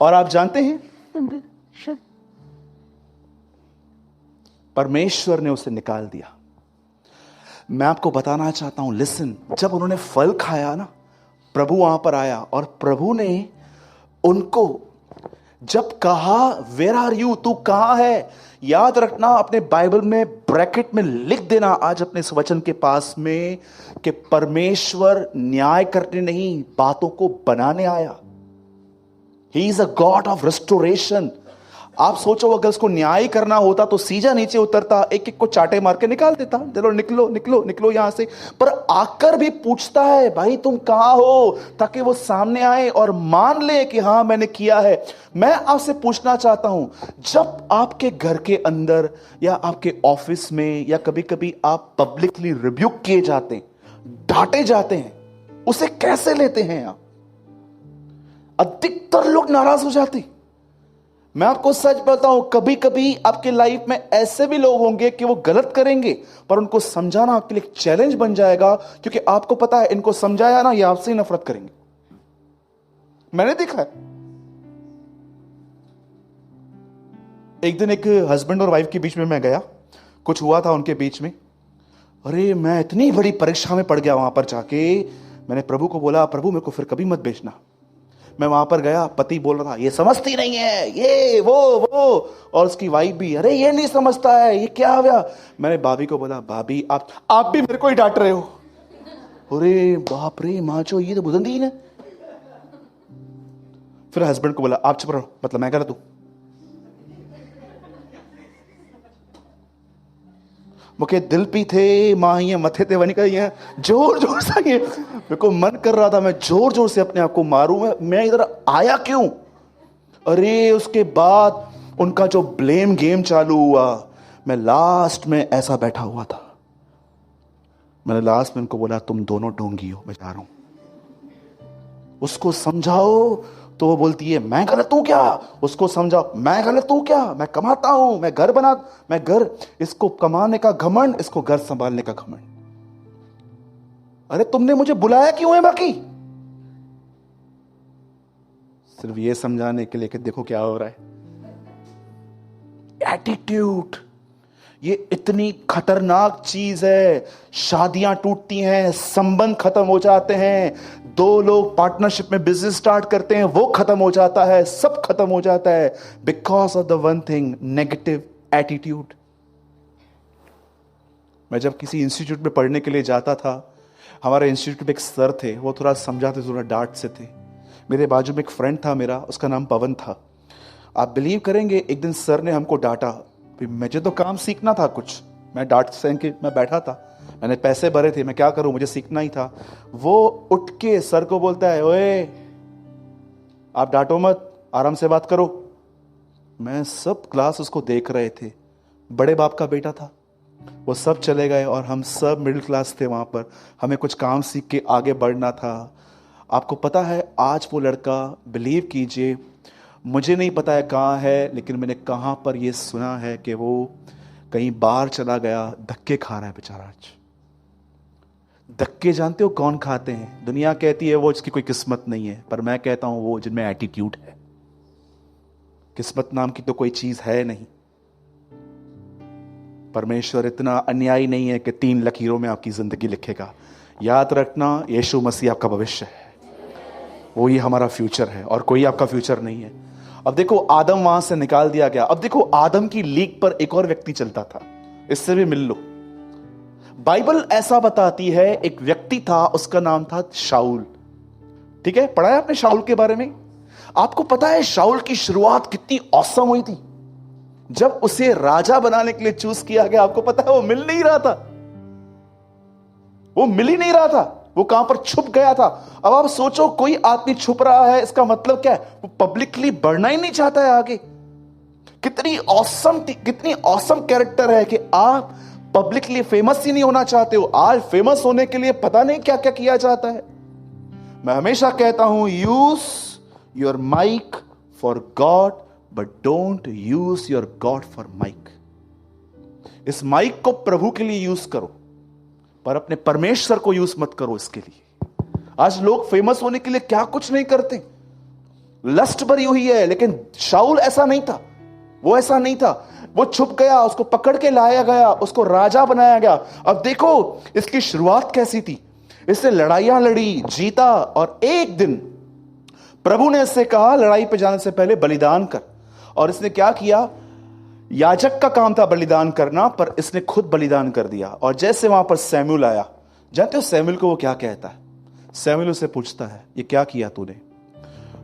Speaker 1: और आप जानते हैं, परमेश्वर ने उसे निकाल दिया। मैं आपको बताना चाहता हूं, लिसन, जब उन्होंने फल खाया ना, प्रभु वहां पर आया और प्रभु ने उनको जब कहा वेयर आर यू, तू कहां है, याद रखना, अपने बाइबल में ब्रैकेट में लिख देना आज अपने इस वचन के पास में कि परमेश्वर न्याय करने नहीं, बातों को बनाने आया। He is a God of restoration. आप सोचो अगर उसको न्याय करना होता तो सीधा नीचे उतरता, एक एक को चाटे मार के निकाल देता, चलो निकलो निकलो निकलो यहां से। पर आकर भी पूछता है भाई तुम कहां हो, ताकि वो सामने आए और मान ले कि हां मैंने किया है। मैं आपसे पूछना चाहता हूं, जब आपके घर के अंदर या आपके ऑफिस में या कभी कभी आप पब्लिकली रिब्यूक किए जाते हैं, डांटे जाते हैं, उसे कैसे लेते हैं आप? अधिकतर लोग नाराज हो जाते हैं। मैं आपको सच बताऊं, कभी कभी आपके लाइफ में ऐसे भी लोग होंगे कि वो गलत करेंगे, पर उनको समझाना आपके लिए एक चैलेंज बन जाएगा, क्योंकि आपको पता है इनको समझाया ना, ये आपसे ही नफरत करेंगे। मैंने देखा है, एक दिन एक हस्बैंड और वाइफ के बीच में मैं गया, कुछ हुआ था उनके बीच में। अरे मैं इतनी बड़ी परीक्षा में पड़ गया, वहां पर जाके मैंने प्रभु को बोला, प्रभु मेरे को फिर कभी मत भेजना। मैं वहां पर गया, पति बोल रहा था ये समझती नहीं है, ये वो, और उसकी वाइफ भी, अरे ये नहीं समझता है, ये क्या हो गया। मैंने भाभी को बोला, भाभी आप भी मेरे को ही डांट रहे हो। अरे बाप रे माचो, ये तो बुजंदी है। फिर हस्बैंड को बोला, आप चुप रहो, मतलब मैं गलत हूं। मुखे दिल पी थे मां, ये मथे ते वनी कर, ये जोर जोर से, ये मेरे को मन कर रहा था मैं जोर जोर से अपने आप को मारूं। मैं इधर आया क्यों? अरे उसके बाद उनका जो ब्लेम गेम चालू हुआ, मैं लास्ट में ऐसा बैठा हुआ था। मैंने लास्ट में उनको बोला, तुम दोनों ढोंगी हो, मैं जा रहा हूं। उसको समझाओ तो वो बोलती है मैं गलत हूं क्या? उसको समझाओ, मैं गलत हूं क्या? मैं कमाता हूं, मैं घर, इसको कमाने का घमंड, इसको घर संभालने का घमंड। अरे तुमने मुझे बुलाया क्यों है? बाकी सिर्फ ये समझाने के लिए कि देखो क्या हो रहा है। एटीट्यूड, ये इतनी खतरनाक चीज है। शादियां टूटती हैं, संबंध खत्म हो जाते हैं, दो लोग पार्टनरशिप में बिजनेस स्टार्ट करते हैं, वो खत्म हो जाता है, सब खत्म हो जाता है, because of the one thing, negative attitude. मैं जब किसी इंस्टीट्यूट में पढ़ने के लिए जाता था, हमारे इंस्टीट्यूट में एक सर थे, वो थोड़ा समझाते, थोड़ा डांट से थे। मेरे बाजू में एक फ्रेंड था मेरा, उसका नाम पवन था। आप बिलीव करेंगे, एक दिन सर ने हमको डांटा। मुझे तो काम सीखना था कुछ, मैं डांट सहन के मैं बैठा था, मैंने पैसे भरे थे, मैं क्या करूं, मुझे सीखना ही था। वो उठ के सर को बोलता है, ओए आप डांटो मत, आराम से बात करो। मैं सब क्लास उसको देख रहे थे, बड़े बाप का बेटा था। वो सब चले गए और हम सब मिडिल क्लास थे वहां पर, हमें कुछ काम सीख के आगे बढ़ना था। आपको पता है, आज वो लड़का, बिलीव कीजिए, मुझे नहीं पता है कहाँ है, लेकिन मैंने कहाँ पर ये सुना है कि वो कहीं बाहर चला गया, धक्के खा रहा है बेचारा आज। धक्के जानते हो कौन खाते हैं? दुनिया कहती है वो जिसकी कोई किस्मत नहीं है, पर मैं कहता हूं वो जिनमें एटीट्यूड है। किस्मत नाम की तो कोई चीज है नहीं। परमेश्वर इतना अन्यायी नहीं है कि 3 लकीरों में आपकी जिंदगी लिखेगा। याद रखना, यीशु मसीह आपका भविष्य है, वो ही हमारा फ्यूचर है और कोई आपका फ्यूचर नहीं है। अब देखो, आदम वहां से निकाल दिया गया। अब देखो, आदम की लीग पर एक और व्यक्ति चलता था, इससे भी मिल लो। बाइबल ऐसा बताती है, एक व्यक्ति था, उसका नाम था शाऊल। ठीक है, पढ़ा है आपने शाऊल के बारे में? आपको पता है शाऊल की शुरुआत कितनी औसम हुई थी? जब उसे राजा बनाने के लिए चूज किया गया, आपको पता है वो मिल नहीं रहा था, वो मिल ही नहीं रहा था, वो कहां पर छुप गया था। अब आप सोचो, कोई आदमी छुप रहा है, इसका मतलब क्या है? वो पब्लिकली बढ़ना ही नहीं चाहता है आगे। कितनी ऑसम कैरेक्टर है कि आप पब्लिकली फेमस ही नहीं होना चाहते हो। आज फेमस होने के लिए पता नहीं क्या क्या किया जाता है। मैं हमेशा कहता हूं, use your mic for God, but don't use your God for mic. इस माइक को प्रभु के लिए यूज करो, पर अपने परमेश्वर को यूज मत करो इसके लिए। आज लोग फेमस होने के लिए क्या कुछ नहीं करते, लस्ट भरी हुई है, लेकिन शाऊल ऐसा नहीं था, वो ऐसा नहीं था। वो छुप गया, उसको पकड़ के लाया गया, उसको राजा बनाया गया। अब देखो इसकी शुरुआत कैसी थी। इसने लड़ाइयां लड़ी, जीता, और एक दिन प्रभु ने इससे कहा लड़ाई पे जाने से पहले बलिदान कर। और इसने क्या किया? याजक का काम था बलिदान करना, पर इसने खुद बलिदान कर दिया। और जैसे वहां पर सैमुअल आया, जानते हो सैमुअल को वो क्या कहता है? सैमुअल उसे पूछता है, ये क्या किया तूने?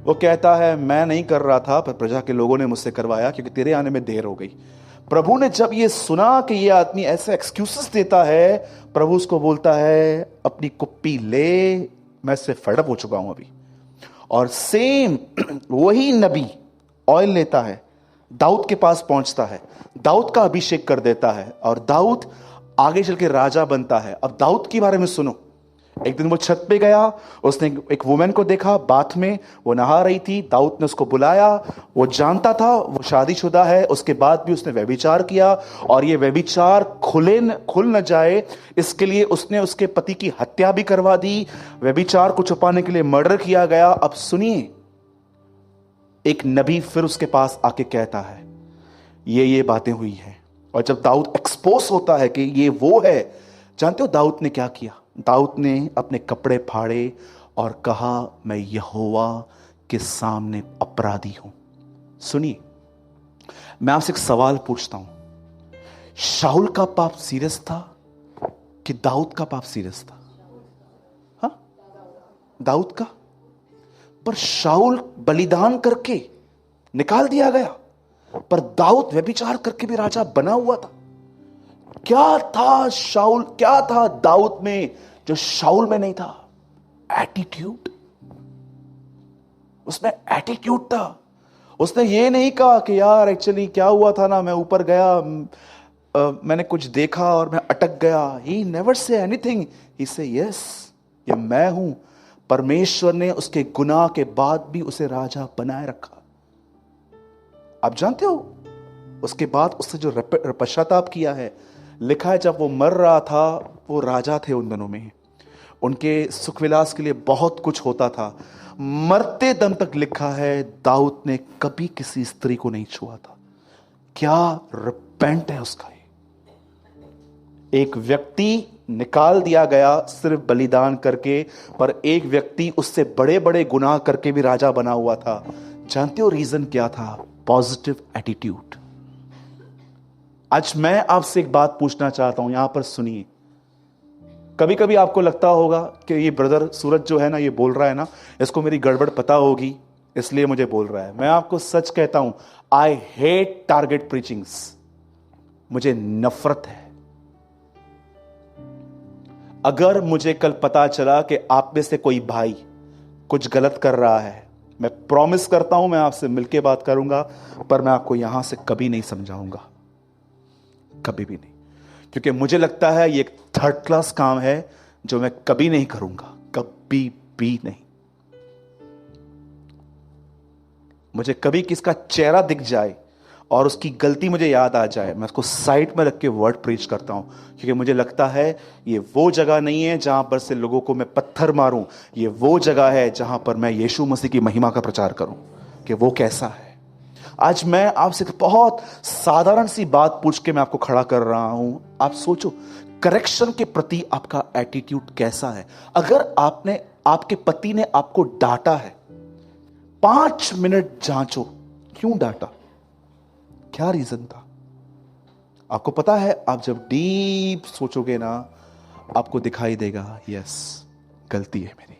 Speaker 1: वो कहता है, मैं नहीं कर रहा था, पर प्रजा के लोगों ने मुझसे करवाया, क्योंकि तेरे आने में देर हो गई। प्रभु ने जब ये सुना कि ये आदमी ऐसे एक्सक्यूजेस देता है, प्रभु उसको बोलता है, अपनी कुप्पी ले, मैं इससे फेडअप हो चुका हूं अभी। और सेम वही नबी ऑयल लेता है, दाऊद के पास पहुंचता है, दाऊद का अभिषेक कर देता है, और दाऊद आगे चल के राजा बनता है। अब दाऊद के बारे में सुनो। एक दिन वो छत पे गया, उसने एक वुमेन को देखा बाथ में, वो नहा रही थी। दाऊद ने उसको बुलाया। वो जानता था वो शादीशुदा है, उसके बाद भी उसने व्यभिचार किया, और ये व्यभिचार खुल न जाए इसके लिए उसने उसके पति की हत्या भी करवा दी। व्यभिचार को छुपाने के लिए मर्डर किया गया। अब सुनिए, एक नबी फिर उसके पास आके कहता है ये बातें हुई हैं। और जब दाऊद एक्सपोज होता है कि ये वो है, जानते हो दाऊद ने क्या किया? दाऊद ने अपने कपड़े फाड़े और कहा, मैं यहोवा के सामने अपराधी हूं। सुनिए, मैं आपसे एक सवाल पूछता हूं, शाऊल का पाप सीरियस था कि दाऊद का पाप सीरियस था? हाँ, दाऊद का। पर शाऊल बलिदान करके निकाल दिया गया, पर दाऊद व्यभिचार करके भी राजा बना हुआ था। क्या था शाऊल, क्या था दाऊद में जो शाऊल में नहीं था? एटीट्यूड। उसमें एटीट्यूड था। उसने ये नहीं कहा कि यार एक्चुअली क्या हुआ था ना, मैं ऊपर गया, मैंने कुछ देखा और मैं अटक गया। ही नेवर से एनीथिंग, ही से यस, ये मैं हूं। परमेश्वर ने उसके गुनाह के बाद भी उसे राजा बनाए रखा। आप जानते हो उसके बाद उसने जो पश्चाताप किया है, लिखा है जब वो मर रहा था, वो राजा थे उन दिनों में, उनके सुखविलास के लिए बहुत कुछ होता था। मरते दम तक लिखा है दाऊद ने कभी किसी स्त्री को नहीं छुआ था। क्या रिपेंट है उसका। एक व्यक्ति निकाल दिया गया सिर्फ बलिदान करके, पर एक व्यक्ति उससे बड़े बड़े गुनाह करके भी राजा बना हुआ था। जानते हो रीजन क्या था? Positive attitude. आज मैं आपसे एक बात पूछना चाहता हूं, यहां पर सुनिए। कभी कभी आपको लगता होगा कि ये ब्रदर सूरज जो है ना, ये बोल रहा है ना, इसको मेरी गड़बड़ पता होगी इसलिए मुझे बोल रहा है। मैं आपको सच कहता हूं, आई हेट टारगेट प्रीचिंग्स। मुझे नफरत है। अगर मुझे कल पता चला कि आप में से कोई भाई कुछ गलत कर रहा है, मैं प्रॉमिस करता हूं मैं आपसे मिलके बात करूंगा, पर मैं आपको यहां से कभी नहीं समझाऊंगा, कभी भी नहीं। क्योंकि मुझे लगता है ये एक थर्ड क्लास काम है जो मैं कभी नहीं करूंगा, कभी भी नहीं। मुझे कभी किसका चेहरा दिख जाए और उसकी गलती मुझे याद आ जाए, मैं उसको साइड में रख के वर्ड प्रीच करता हूं। क्योंकि मुझे लगता है ये वो जगह नहीं है जहां पर से लोगों को मैं पत्थर मारूं। ये वो जगह है जहां पर मैं यीशु मसीह की महिमा का प्रचार करूं कि वो कैसा है। आज मैं आपसे बहुत साधारण सी बात पूछ के मैं आपको खड़ा कर रहा हूं। आप सोचो, करेक्शन के प्रति आपका एटीट्यूड कैसा है? अगर आपके पति ने आपको डांटा है, 5 मिनट जांचो, क्यों डांटा, क्या रीजन था? आपको पता है, आप जब डीप सोचोगे ना, आपको दिखाई देगा, यस, गलती है मेरी।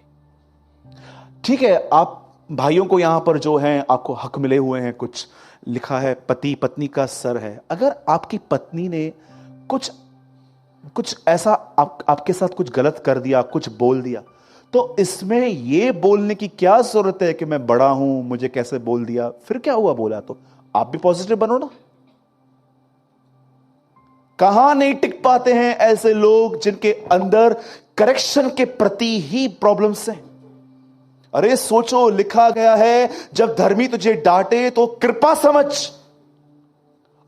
Speaker 1: ठीक है, आप भाइयों को यहां पर जो हैं आपको हक मिले हुए हैं, कुछ लिखा है पति पत्नी का सर है। अगर आपकी पत्नी ने कुछ ऐसा आपके साथ कुछ गलत कर दिया, कुछ बोल दिया, तो इसमें यह बोलने की क्या जरूरत है कि मैं बड़ा हूं, मुझे कैसे बोल दिया? फिर क्या हुआ, बोला तो आप भी पॉजिटिव बनो ना। कहां नहीं टिक पाते हैं ऐसे लोग जिनके अंदर करेक्शन के प्रति ही प्रॉब्लम्स हैं। अरे सोचो, लिखा गया है जब धर्मी तुझे डांटे तो कृपा समझ,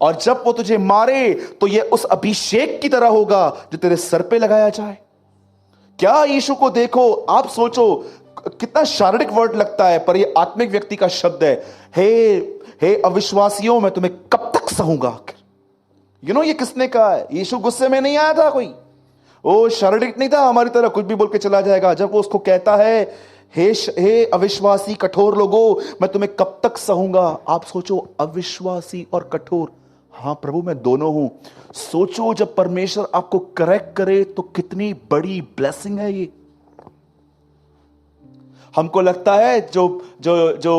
Speaker 1: और जब वो तुझे मारे तो यह उस अभिषेक की तरह होगा जो तेरे सर पे लगाया जाए। क्या यीशु को देखो, आप सोचो कितना शारीरिक वर्ड लगता है, पर यह आत्मिक व्यक्ति का शब्द है। हे अविश्वासियों, मैं तुम्हें कब तक सहूंगा? ये किसने कहा है? यीशु गुस्से में नहीं आया था कोई, वो शारीरिक नहीं था हमारी तरह कुछ भी बोल के चला जाएगा। जब वो उसको कहता है, हे अविश्वासी कठोर लोगों, मैं तुम्हें कब तक सहूंगा। आप सोचो, अविश्वासी और कठोर, हाँ प्रभु मैं दोनों हूं। सोचो जब परमेश्वर आपको करेक्ट करे तो कितनी बड़ी ब्लेसिंग है ये। हमको लगता है जो जो जो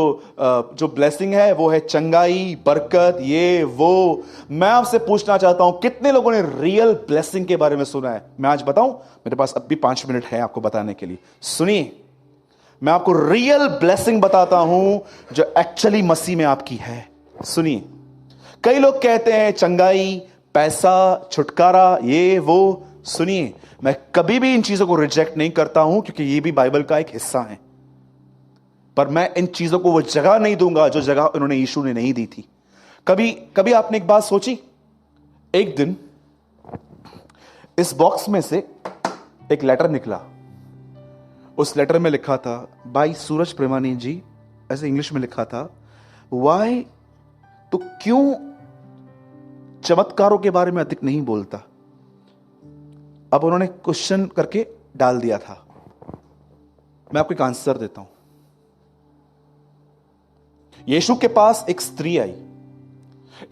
Speaker 1: जो ब्लेसिंग है वो है चंगाई, बरकत, ये वो। मैं आपसे पूछना चाहता हूं, कितने लोगों ने रियल ब्लेसिंग के बारे में सुना है? मैं आज बताऊं, मेरे पास अब भी 5 मिनट है आपको बताने के लिए। सुनिए, मैं आपको रियल ब्लेसिंग बताता हूं जो एक्चुअली मसीह में आपकी है। सुनिए, कई लोग कहते हैं चंगाई, पैसा, छुटकारा, ये वो। सुनिए, मैं कभी भी इन चीजों को रिजेक्ट नहीं करता हूं क्योंकि ये भी बाइबल का एक हिस्सा है, पर मैं इन चीजों को वो जगह नहीं दूंगा जो जगह उन्होंने यीशु ने नहीं दी थी। कभी कभी आपने एक बात सोची, एक दिन इस बॉक्स में से एक लेटर निकला। उस लेटर में लिखा था, बाई सूरज प्रेमानी जी, ऐसे इंग्लिश में लिखा था, वाई, तो क्यों चमत्कारों के बारे में अधिक नहीं बोलता। अब उन्होंने क्वेश्चन करके डाल दिया था। मैं आपको एक आंसर देता हूं। यीशु के पास एक स्त्री आई,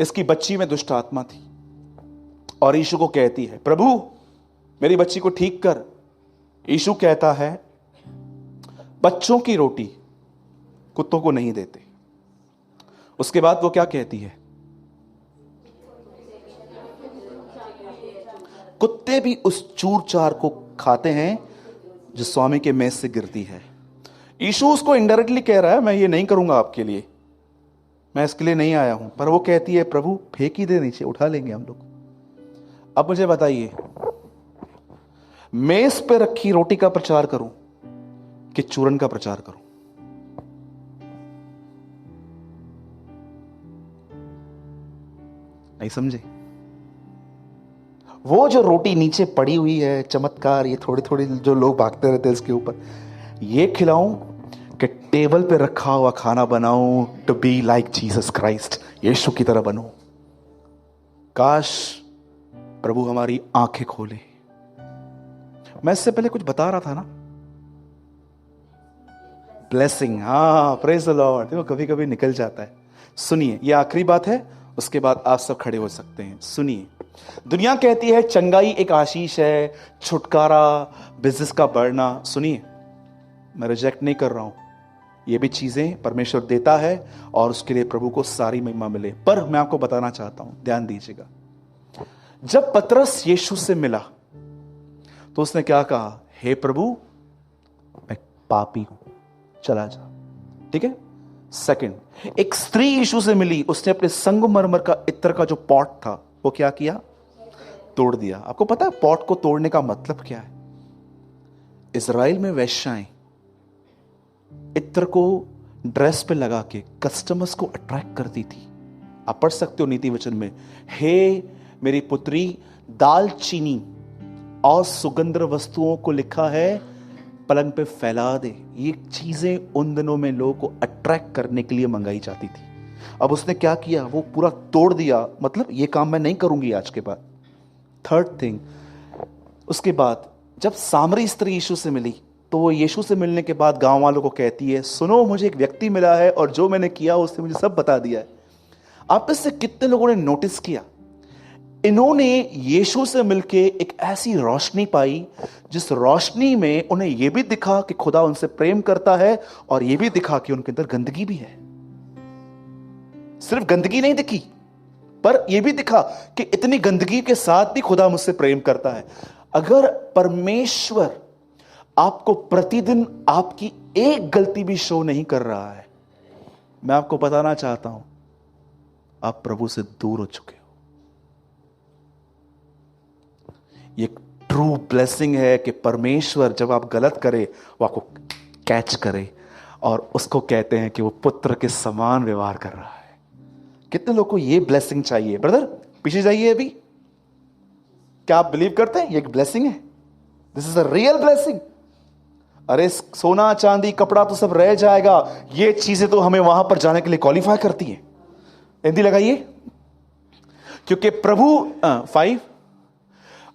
Speaker 1: इसकी बच्ची में दुष्ट आत्मा थी और यीशु को कहती है, प्रभु मेरी बच्ची को ठीक कर। यीशु कहता है, बच्चों की रोटी कुत्तों को नहीं देते। उसके बाद वो क्या कहती है, कुत्ते भी उस चूर चार को खाते हैं जो स्वामी के मेज से गिरती है। यीशु उसको इनडायरेक्टली कह रहा है, मैं ये नहीं करूंगा आपके लिए, मैं इसके लिए नहीं आया हूं। पर वो कहती है, प्रभु फेंक ही दे नीचे, उठा लेंगे हम लोग। अब मुझे बताइए, मेज पे रखी रोटी का प्रचार करूं कि चूरन का प्रचार करूं? नहीं समझे? वो जो रोटी नीचे पड़ी हुई है, चमत्कार, ये थोड़ी थोड़ी जो लोग भागते रहते हैं इसके ऊपर, ये खिलाऊं कि टेबल पे रखा हुआ खाना बनाऊं to be like Jesus Christ, यीशु की तरह बनूं? काश प्रभु हमारी आंखें खोले। मैं इससे पहले कुछ बता रहा था ना, ब्लेसिंग, हाँ प्रेज द लॉर्ड, देखो कभी कभी निकल जाता है। सुनिए, ये आखिरी बात है, उसके बाद आप सब खड़े हो सकते हैं। सुनिए, दुनिया कहती है चंगाई एक आशीष है, छुटकारा, बिजनेस का बढ़ना। सुनिए, मैं रिजेक्ट नहीं कर रहा हूं, ये भी चीजें परमेश्वर देता है और उसके लिए प्रभु को सारी महिमा मिले। पर मैं आपको बताना चाहता हूं, ध्यान दीजिएगा, जब पतरस यीशु से मिला तो उसने क्या कहा, हे प्रभु मैं पापी हूं, चला जा। ठीक है। सेकंड, एक स्त्री यीशु से मिली, उसने अपने संगमरमर का इत्र का जो पॉट था वो क्या किया, तोड़ दिया। आपको पता है पॉट को तोड़ने का मतलब क्या है? इजराइल में वेश्याएं इत्र को ड्रेस पे लगा के कस्टमर्स को अट्रैक्ट करती थी। आप पढ़ सकते हो नीति वचन में, हे मेरी पुत्री दालचीनी और सुगंध वस्तुओं को लिखा है पलंग पे फैला दे। ये चीजें उन दिनों में लोगों को अट्रैक्ट करने के लिए मंगाई जाती थी। अब उसने क्या किया, वो पूरा तोड़ दिया, मतलब ये काम मैं नहीं करूंगी आज के बाद। थर्ड थिंग, उसके बाद जब सामरी स्त्री यीशु से मिली तो वो यीशु से मिलने के बाद गांव वालों को कहती है, सुनो मुझे एक व्यक्ति मिला है और जो मैंने किया उसने मुझे सब बता दिया है। आप इससे कितने लोगों ने नोटिस किया, इन्होंने यीशु से मिलके एक ऐसी रोशनी पाई जिस रोशनी में उन्हें यह भी दिखा कि खुदा उनसे प्रेम करता है और यह भी दिखा कि उनके अंदर गंदगी भी है। सिर्फ गंदगी नहीं दिखी, पर यह भी दिखा कि इतनी गंदगी के साथ भी खुदा मुझसे प्रेम करता है। अगर परमेश्वर आपको प्रतिदिन आपकी एक गलती भी शो नहीं कर रहा है, मैं आपको बताना चाहता हूं आप प्रभु से दूर हो चुके हो। ये ट्रू ब्लेसिंग है कि परमेश्वर जब आप गलत करें वो आपको कैच करे और उसको कहते हैं कि वो पुत्र के समान व्यवहार कर रहा है। कितने लोगों को ये ब्लेसिंग चाहिए? ब्रदर पीछे जाइए अभी। क्या आप बिलीव करते हैं ये एक ब्लेसिंग है? This is a real blessing. अरे सोना चांदी कपड़ा तो सब रह जाएगा, ये चीजें तो हमें वहां पर जाने के लिए क्वालिफाई करती है। हिंदी लगाइए। क्योंकि प्रभु 5,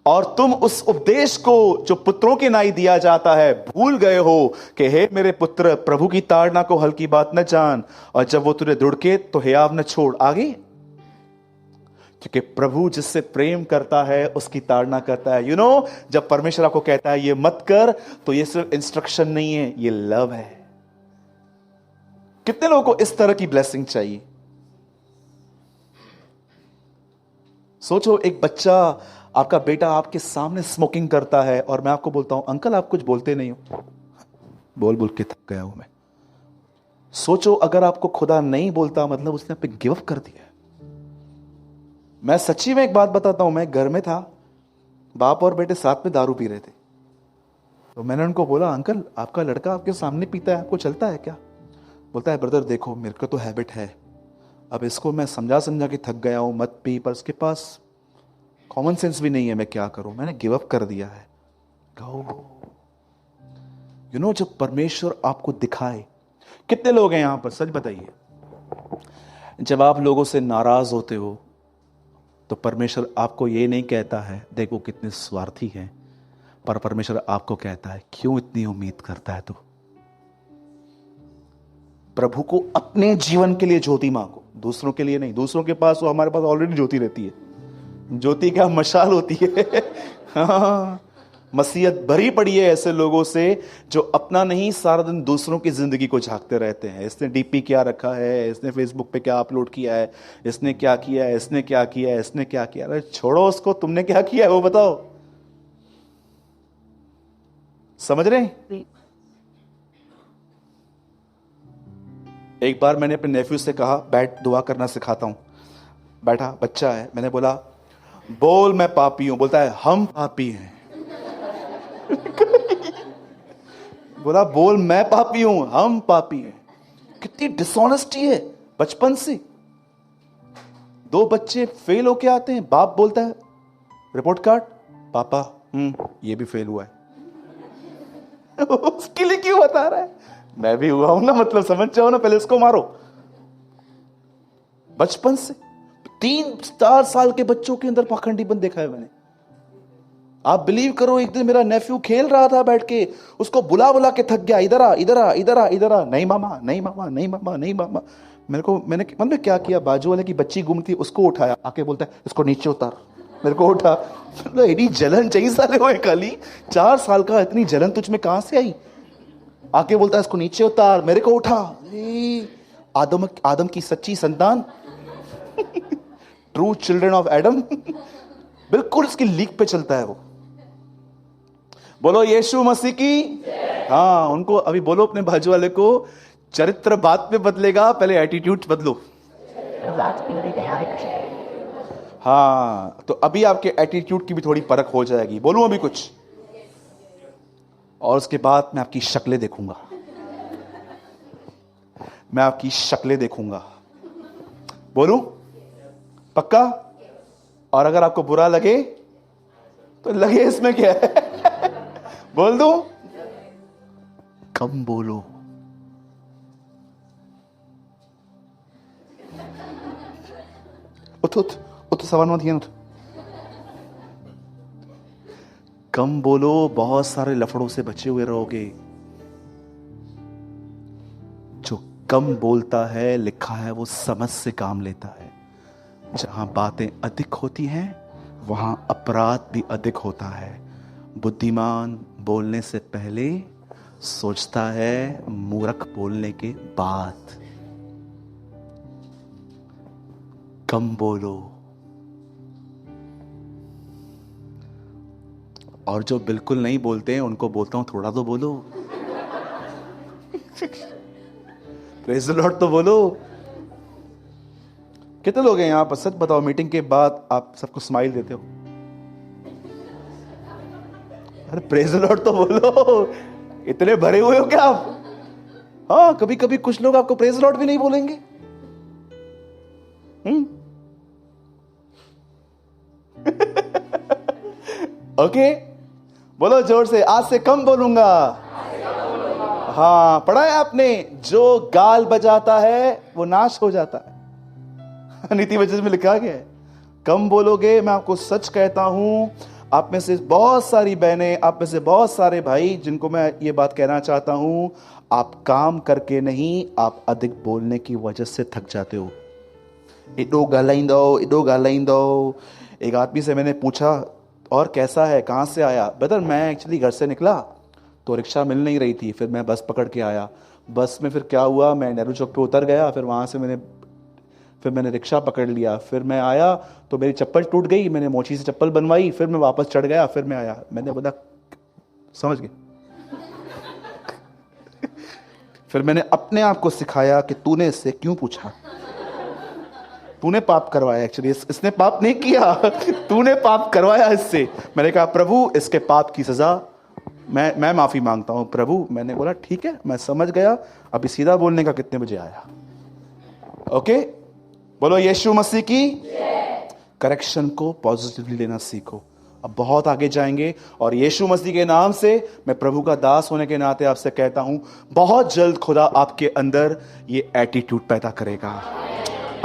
Speaker 1: और तुम उस उपदेश को जो पुत्रों के नाई दिया जाता है भूल गए हो कि हे मेरे पुत्र, प्रभु की ताड़ना को हल्की बात न जान, और जब वो तुझे दुड़के तो हियाव न छोड़। आगे, क्योंकि प्रभु जिससे प्रेम करता है उसकी ताड़ना करता है। जब परमेश्वर आपको कहता है ये मत कर, तो ये सिर्फ इंस्ट्रक्शन नहीं है, ये लव है। कितने लोगों को इस तरह की ब्लेसिंग चाहिए? सोचो, एक बच्चा, आपका बेटा आपके सामने स्मोकिंग करता है, और मैं आपको बोलता हूं अंकल आप कुछ बोलते नहीं हो। बोल बोल के थक गया हूं मैं। सोचो, अगर आपको खुदा नहीं बोलता, मतलब उसने आप पे गिव अप कर दिया। मैं सच्ची में एक बात बताता हूं, मैं घर में था, बाप और बेटे साथ में दारू पी रहे थे, तो मैंने उनको बोला अंकल आपका लड़का आपके सामने पीता है, आपको चलता है क्या? बोलता है ब्रदर देखो मेरे को तो हैबिट है, अब इसको मैं समझा समझा के थक गया हूं, मत पी, पर उसके पास कॉमन सेंस भी नहीं है, मैं क्या करूं, मैंने गिव अप कर दिया है। जब परमेश्वर आपको दिखाए, कितने लोग हैं यहां पर, सच बताइए, जब आप लोगों से नाराज होते हो तो परमेश्वर आपको ये नहीं कहता है देखो कितने स्वार्थी हैं, पर परमेश्वर आपको कहता है क्यों इतनी उम्मीद करता है तू? प्रभु को अपने जीवन के लिए ज्योति मांगो, दूसरों के लिए नहीं। दूसरों के पास तो हमारे पास ऑलरेडी ज्योति रहती है, ज्योति क्या मशाल होती है। हाँ, मसीहत भरी पड़ी है ऐसे लोगों से जो अपना नहीं, सारा दिन दूसरों की जिंदगी को झांकते रहते हैं। इसने डीपी क्या रखा है, इसने फेसबुक पे क्या अपलोड किया है, इसने क्या किया है, इसने क्या किया है, इसने क्या किया। अरे छोड़ो उसको, तुमने क्या किया है वो बताओ। समझ रहे हैं? एक बार मैंने अपने नेफ्यू से कहा बैठ दुआ करना सिखाता हूं। बैठा बच्चा है, मैंने बोला बोल मैं पापी हूं, बोलता है हम पापी हैं। बोला बोल मैं पापी हूं, हम पापी हैं। कितनी डिसऑनेस्टी है बचपन से। 2 बच्चे फेल होके आते हैं, बाप बोलता है रिपोर्ट कार्ड, पापा ये भी फेल हुआ है। उसके लिए क्यों बता रहा है? मैं भी हुआ हूं ना, मतलब समझ जाओ ना, पहले उसको मारो। बचपन से 3-4 साल के बच्चों के अंदर पाखंडीपन देखा है मैंने। आप बिलीव करो, एक दिन मेरा नेफ्यू खेल रहा था बैठ के, उसको बुला बुला के थक गया, इधर आ इधर आ इधर आ इधर आ, नहीं मामा नहीं मामा नहीं मामा नहीं मामा। मैंने मन में क्या किया, बाजू वाले की बच्ची गुम थी, उसको उठाया, आके बोलता है इसको नीचे उतार, मेरे को उठा। मतलब इतनी जलन चाहिए साले हुए खाली, 4 साल का, इतनी जलन तुझ में कहां से आई? आके बोलता है इसको नीचे उतार, मेरे को उठा। आदम की सच्ची संतान, ट्रू चिल्ड्रन ऑफ एडम, बिल्कुल इसकी लीक पे चलता है वो। बोलो यीशु मसीह की। हाँ, उनको अभी बोलो अपने बाजू वाले को, चरित्र बात में बदलेगा, पहले एटीट्यूड बदलो। हाँ, तो अभी आपके एटीट्यूड की भी थोड़ी परख हो जाएगी। बोलूं अभी कुछ, और उसके बाद मैं आपकी शक्लें देखूंगा, मैं आपकी शक्लें देखूंगा। बोलूं पक्का? और अगर आपको बुरा लगे तो लगे, इसमें क्या है? बोल दो, कम बोलो। उठ सवाल मत किया। कम बोलो, बहुत सारे लफड़ों से बचे हुए रहोगे। जो कम बोलता है, लिखा है वो समझ से काम लेता है। जहां बातें अधिक होती हैं वहां अपराध भी अधिक होता है। बुद्धिमान बोलने से पहले सोचता है, मूर्ख बोलने के बाद। कम बोलो। और जो बिल्कुल नहीं बोलते हैं उनको बोलता हूं थोड़ा तो बोलो। प्रेज़ द लॉर्ड तो बोलो। कितने लोग हैं यहां पर, सच बताओ, मीटिंग के बाद आप सबको स्माइल देते हो? अरे प्रेज़ द लॉर्ड तो बोलो, इतने भरे हुए हो क्या आप? हाँ, कभी कभी कुछ लोग आपको प्रेज़ द लॉर्ड भी नहीं बोलेंगे। ओके, बोलो जोर से, आज से कम बोलूंगा। हाँ, पढ़ा है आपने, जो गाल बजाता है वो नाश हो जाता है। नीति वचन में लिखा गया है, कम बोलोगे। मैं आपको सच कहता हूं, आप में से बहुत सारी बहनें, आप में से बहुत सारे भाई जिनको मैं ये बात कहना चाहता हूं, आप काम करके नहीं, आप अधिक बोलने की वजह से थक जाते हो। एडो गालाइंदो। एक आदमी से मैंने पूछा, और कैसा है, कहाँ से आया? बदर मैं एक्चुअली घर से निकला तो रिक्शा मिल नहीं रही थी, फिर मैं बस पकड़ के आया। बस में फिर क्या हुआ, मैं नेहरू चौक पे उतर गया, फिर वहाँ से मैंने रिक्शा पकड़ लिया, फिर मैं आया तो मेरी चप्पल टूट गई, मैंने मोची से चप्पल बनवाई, फिर मैं वापस चढ़ गया, फिर मैं आया। मैंने बोला, समझ गए? फिर मैंने अपने आप को सिखाया कि तूने इससे क्यों पूछा, तूने पाप करवाया। एक्चुअली इसने पाप नहीं किया, तूने पाप करवाया इससे। मैंने कहा, प्रभु इसके पाप की सजा मैं माफी मांगता हूं प्रभु। मैंने बोला ठीक है, मैं समझ गया। अभी सीधा बोलने का कितने बजे आया? ओके, बोलो यीशु मसीह की। करेक्शन को पॉजिटिवली लेना सीखो। अब बहुत आगे जाएंगे, और यीशु मसीह के नाम से मैं प्रभु का दास होने के नाते आपसे कहता हूं, बहुत जल्द खुदा आपके अंदर ये एटीट्यूड पैदा करेगा।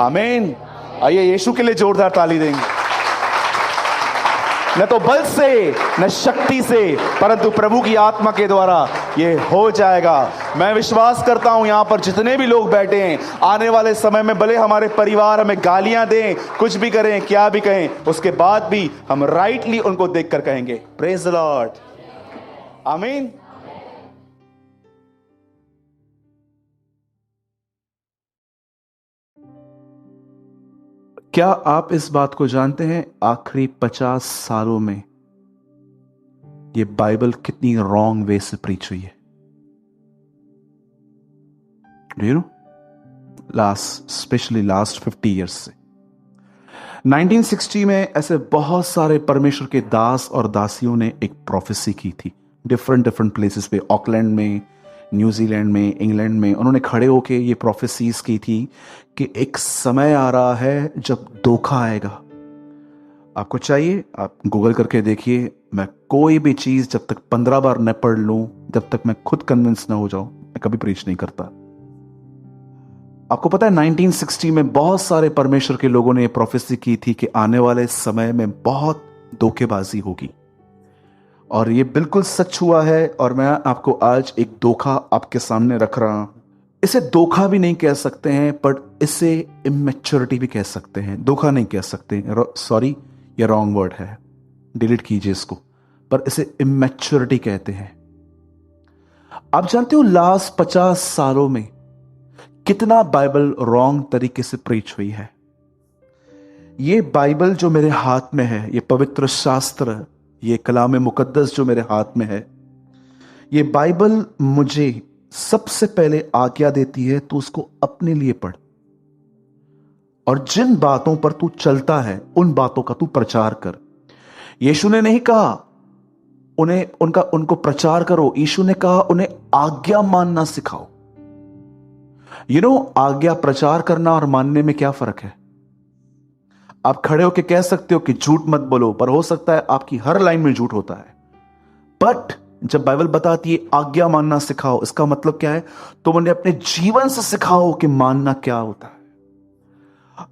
Speaker 1: आमीन। आइए यीशु के लिए जोरदार ताली देंगे। न तो बल से न शक्ति से, परंतु प्रभु की आत्मा के द्वारा ये हो जाएगा। मैं विश्वास करता हूं यहां पर जितने भी लोग बैठे हैं, आने वाले समय में भले हमारे परिवार हमें गालियां दें, कुछ भी करें, क्या भी कहें, उसके बाद भी हम राइटली उनको देखकर कहेंगे प्रेज द लॉर्ड। आमीन। क्या आप इस बात को जानते हैं, आखिरी 50 सालों में ये बाइबल कितनी रॉन्ग वे से प्रीच हुई है? Do you know? Specially last 50 years से। 1960 में ऐसे बहुत सारे परमेश्वर के दास और दासियों ने एक प्रोफेसी की थी, डिफरेंट प्लेसेस पे, ऑकलैंड में, न्यूजीलैंड में, इंग्लैंड में। उन्होंने खड़े होके ये प्रोफेसीज की थी कि एक समय आ रहा है जब धोखा आएगा। आपको चाहिए, आप गूगल करके देखिए। मैं कोई भी चीज जब तक 15 बार न पढ़ लूं, जब तक मैं खुद कन्विंस ना हो जाऊं, मैं कभी प्रीच नहीं करता। आपको पता है 1960 में बहुत सारे परमेश्वर के लोगों ने ये प्रोफेसी की थी कि आने वाले समय में बहुत धोखेबाजी होगी, और ये बिल्कुल सच हुआ है। और मैं आपको आज एक धोखा आपके सामने रख रहा हूं। इसे धोखा भी नहीं कह सकते हैं, बट इसे इमेच्योरिटी भी कह सकते हैं। धोखा नहीं कह सकते, सॉरी, ये रॉन्ग वर्ड है, डिलीट कीजिए इसको। पर इसे इमेच्योरिटी कहते हैं। आप जानते हो लास्ट 50 सालों में कितना बाइबल रॉन्ग तरीके से प्रीच हुई है? ये बाइबल जो मेरे हाथ में है, ये पवित्र शास्त्र, ये कलाम मुकद्दस जो मेरे हाथ में है, ये बाइबल मुझे सबसे पहले आज्ञा देती है, तू उसको अपने लिए पढ़, और जिन बातों पर तू चलता है उन बातों का तू प्रचार कर। यीशु ने नहीं कहा उनको प्रचार करो, यीशु ने कहा उन्हें आज्ञा मानना सिखाओ। आज्ञा प्रचार करना और मानने में क्या फर्क है? आप खड़े होकर कह सकते हो कि झूठ मत बोलो, पर हो सकता है आपकी हर लाइन में झूठ होता है। बट जब बाइबल बताती है आज्ञा मानना सिखाओ, इसका मतलब क्या है? तुम उन्हें अपने जीवन से सिखाओ कि मानना क्या होता है।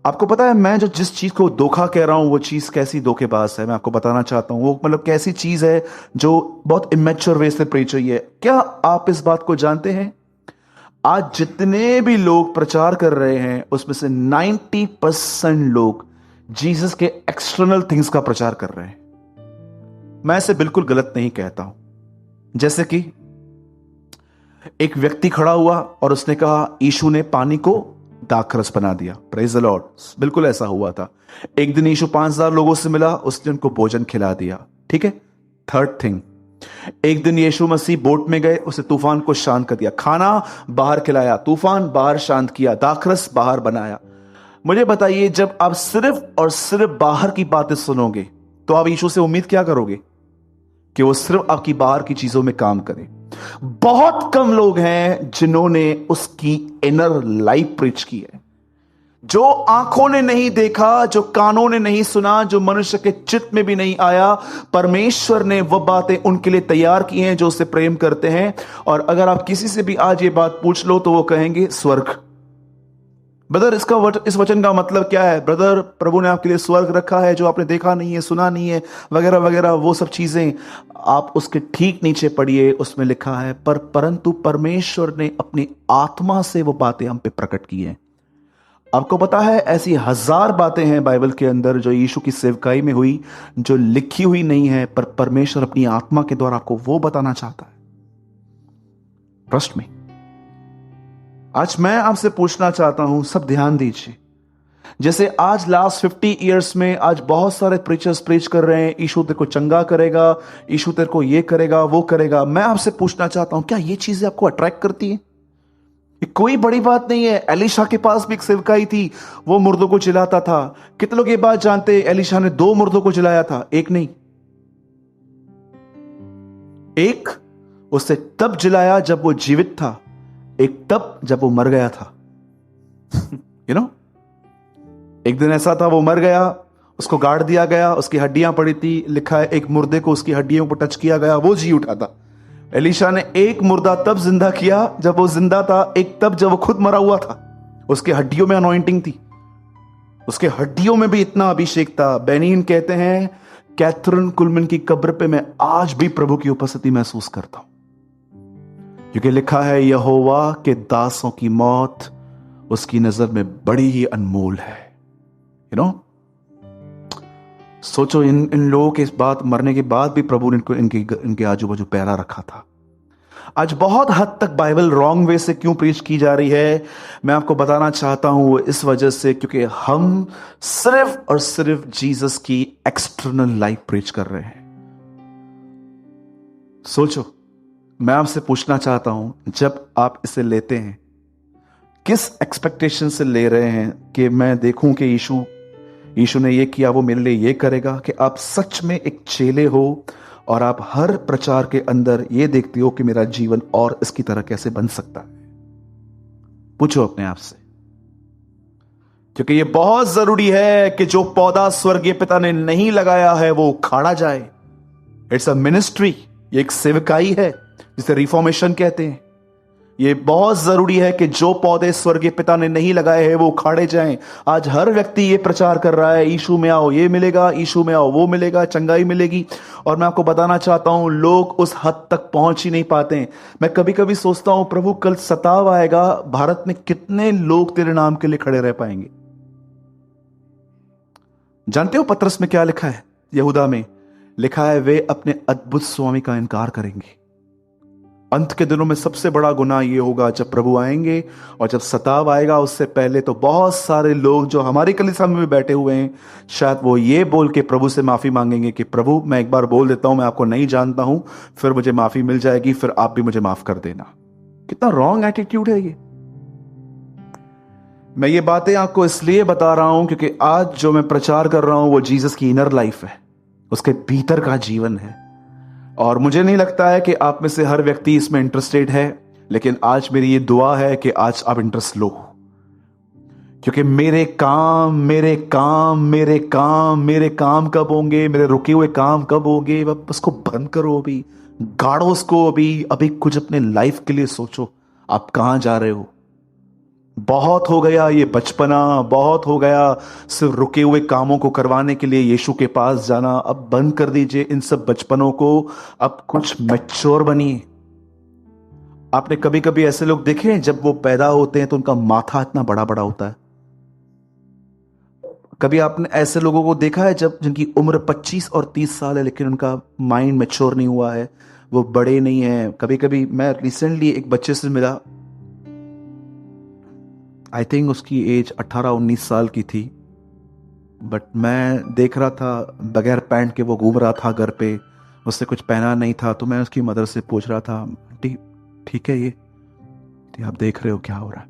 Speaker 1: आपको पता है, मैं जिस चीज को धोखा कह रहा हूं, वो चीज कैसी धोखेबाज है, मैं आपको बताना चाहता हूं। वो मतलब कैसी चीज है जो बहुत इमेच्योर वे से प्रीच हुई है। क्या आप इस बात को जानते हैं? आज जितने भी लोग प्रचार कर रहे हैं, उसमें से 90% लोग जीसस के एक्सटर्नल थिंग्स का प्रचार कर रहे हैं। मैं इसे बिल्कुल गलत नहीं कहता हूं। जैसे कि एक व्यक्ति खड़ा हुआ और उसने कहा यीशु ने पानी को दाखरस बना दिया। Praise the Lord. बिल्कुल ऐसा हुआ था। एक दिन यीशु 5000 लोगों से मिला, उसने उनको भोजन खिला दिया। ठीक है। थर्ड थिंग, एक दिन यीशु मसीह बोट में गए, उसे तूफान को शांत कर दिया। खाना बाहर खिलाया, तूफान बाहर शांत किया, दाखरस बाहर बनाया। मुझे बताइए, जब आप सिर्फ और सिर्फ बाहर की बातें सुनोगे तो आप यीशु से उम्मीद क्या करोगे? कि वो सिर्फ आपकी बाहर की चीजों में काम करे। बहुत कम लोग हैं जिन्होंने उसकी इनर लाइफ प्रीच की है। जो आंखों ने नहीं देखा, जो कानों ने नहीं सुना, जो मनुष्य के चित्त में भी नहीं आया, परमेश्वर ने वह बातें उनके लिए तैयार की हैं जो उससे प्रेम करते हैं। और अगर आप किसी से भी आज ये बात पूछ लो तो वो कहेंगे स्वर्ग। ब्रदर इस वचन का मतलब क्या है? ब्रदर, प्रभु ने आपके लिए स्वर्ग रखा है जो आपने देखा नहीं है, सुना नहीं है, वगैरह वगैरह, वो सब चीजें। आप उसके ठीक नीचे पढ़िए, उसमें लिखा है परंतु परमेश्वर ने अपनी आत्मा से वो बातें हम पे प्रकट की हैं। आपको पता है ऐसी 1000 बातें हैं बाइबल के अंदर जो यीशु की सेवकाई में हुई, जो लिखी हुई नहीं है, पर परमेश्वर अपनी आत्मा के द्वारा आपको वो बताना चाहता है। ट्रस्ट में। आज मैं आपसे पूछना चाहता हूं, सब ध्यान दीजिए। जैसे आज लास्ट 50 इयर्स में आज बहुत सारे प्रीचर्स प्रीच कर रहे हैं, यीशु तेरे को चंगा करेगा, यीशु तेरे को ये करेगा, वो करेगा। मैं आपसे पूछना चाहता हूं, क्या ये चीजें आपको अट्रैक्ट करती है? ये कोई बड़ी बात नहीं है। एलिशा के पास भी एक सेवकाई थी, वो मुर्दों को जिलाता था। कितने लोग ये बात जानते हैं? एलिशा ने 2 मुर्दों को जिलाया था, एक नहीं। एक उससे तब जिलाया जब वो जीवित था, एक तब जब वो मर गया था। यू नो, एक दिन ऐसा था वो मर गया, उसको गाड़ दिया गया, उसकी हड्डियां पड़ी थी। लिखा है एक मुर्दे को उसकी हड्डियों पर टच किया गया, वो जी उठा था। एलिशा ने एक मुर्दा तब जिंदा किया जब वो जिंदा था, एक तब जब वो खुद मरा हुआ था। उसके हड्डियों में अनॉइंटिंग थी, उसके हड्डियों में भी इतना अभिषेक था। बेनिन कहते हैं कैथरीन कुलमन की कब्र पे मैं आज भी प्रभु की उपस्थिति महसूस करता हूं, क्योंकि लिखा है यहोवा के दासों की मौत उसकी नजर में बड़ी ही अनमोल है। यू नो, सोचो इन लोगों के इस बात मरने के बाद भी प्रभु ने इनको इनके आजू बाजू पैरा रखा था। आज बहुत हद तक बाइबल रॉन्ग वे से क्यों प्रीच की जा रही है, मैं आपको बताना चाहता हूं। वो इस वजह से क्योंकि हम सिर्फ और सिर्फ जीसस की एक्सटर्नल लाइफ प्रीच कर रहे हैं। सोचो, मैं आपसे पूछना चाहता हूं, जब आप इसे लेते हैं किस एक्सपेक्टेशन से ले रहे हैं? कि मैं देखूं कि यीशु ने ये किया, वो मेरे लिए ये करेगा? कि आप सच में एक चेले हो और आप हर प्रचार के अंदर ये देखते हो कि मेरा जीवन और इसकी तरह कैसे बन सकता है? पूछो अपने आप से, क्योंकि ये बहुत जरूरी है कि जो पौधा स्वर्गीय पिता ने नहीं लगाया है वो उखाड़ा जाए। इट्स अ मिनिस्ट्री, ये एक सेवकाई है जिसे रिफॉर्मेशन कहते हैं। ये बहुत जरूरी है कि जो पौधे स्वर्गीय पिता ने नहीं लगाए हैं वो उखाड़े जाएं। आज हर व्यक्ति ये प्रचार कर रहा है, यीशु में आओ ये मिलेगा, यीशु में आओ वो मिलेगा, चंगाई मिलेगी। और मैं आपको बताना चाहता हूं, लोग उस हद तक पहुंच ही नहीं पाते हैं। मैं कभी कभी सोचता हूं, प्रभु कल सताव आएगा, भारत में कितने लोग तेरे नाम के लिए खड़े रह पाएंगे? जानते हो पतरस में क्या लिखा है? यहूदा में लिखा है वे अपने अद्भुत स्वामी का इनकार करेंगे। अंत के दिनों में सबसे बड़ा गुनाह यह होगा जब प्रभु आएंगे, और जब सताव आएगा उससे पहले तो बहुत सारे लोग जो हमारी कलीसिया में भी बैठे हुए हैं, शायद वो ये बोल के प्रभु से माफी मांगेंगे कि प्रभु मैं एक बार बोल देता हूं, मैं आपको नहीं जानता हूं, फिर मुझे माफी मिल जाएगी, फिर आप भी मुझे माफ कर देना। कितना रॉन्ग एटीट्यूड है ये। मैं ये बातें आपको इसलिए बता रहा हूं क्योंकि आज जो मैं प्रचार कर रहा हूं वो जीसस की इनर लाइफ है, उसके भीतर का जीवन है। और मुझे नहीं लगता है कि आप में से हर व्यक्ति इसमें इंटरेस्टेड है, लेकिन आज मेरी ये दुआ है कि आज आप इंटरेस्ट लो, क्योंकि मेरे काम कब होंगे, मेरे रुके हुए काम कब होंगे? उसको बंद करो, अभी गाड़ो उसको, अभी कुछ अपने लाइफ के लिए सोचो। आप कहां जा रहे हो? बहुत हो गया ये बचपना, बहुत हो गया सिर्फ रुके हुए कामों को करवाने के लिए यीशु के पास जाना। अब बंद कर दीजिए इन सब बचपनों को, अब कुछ मैच्योर बनिए। आपने कभी कभी ऐसे लोग देखे हैं जब वो पैदा होते हैं तो उनका माथा इतना बड़ा बड़ा होता है? कभी आपने ऐसे लोगों को देखा है जब जिनकी उम्र 25 और 30 साल है लेकिन उनका माइंड मैच्योर नहीं हुआ है, वो बड़े नहीं है? कभी कभी मैं रिसेंटली एक बच्चे से मिला, आई थिंक उसकी एज 18-19 साल की थी, बट मैं देख रहा था बगैर पैंट के वो घूम रहा था घर पे, उससे कुछ पहना नहीं था। तो मैं उसकी मदर से पूछ रहा था, आंटी ठीक है ये आप देख रहे हो क्या हो रहा है?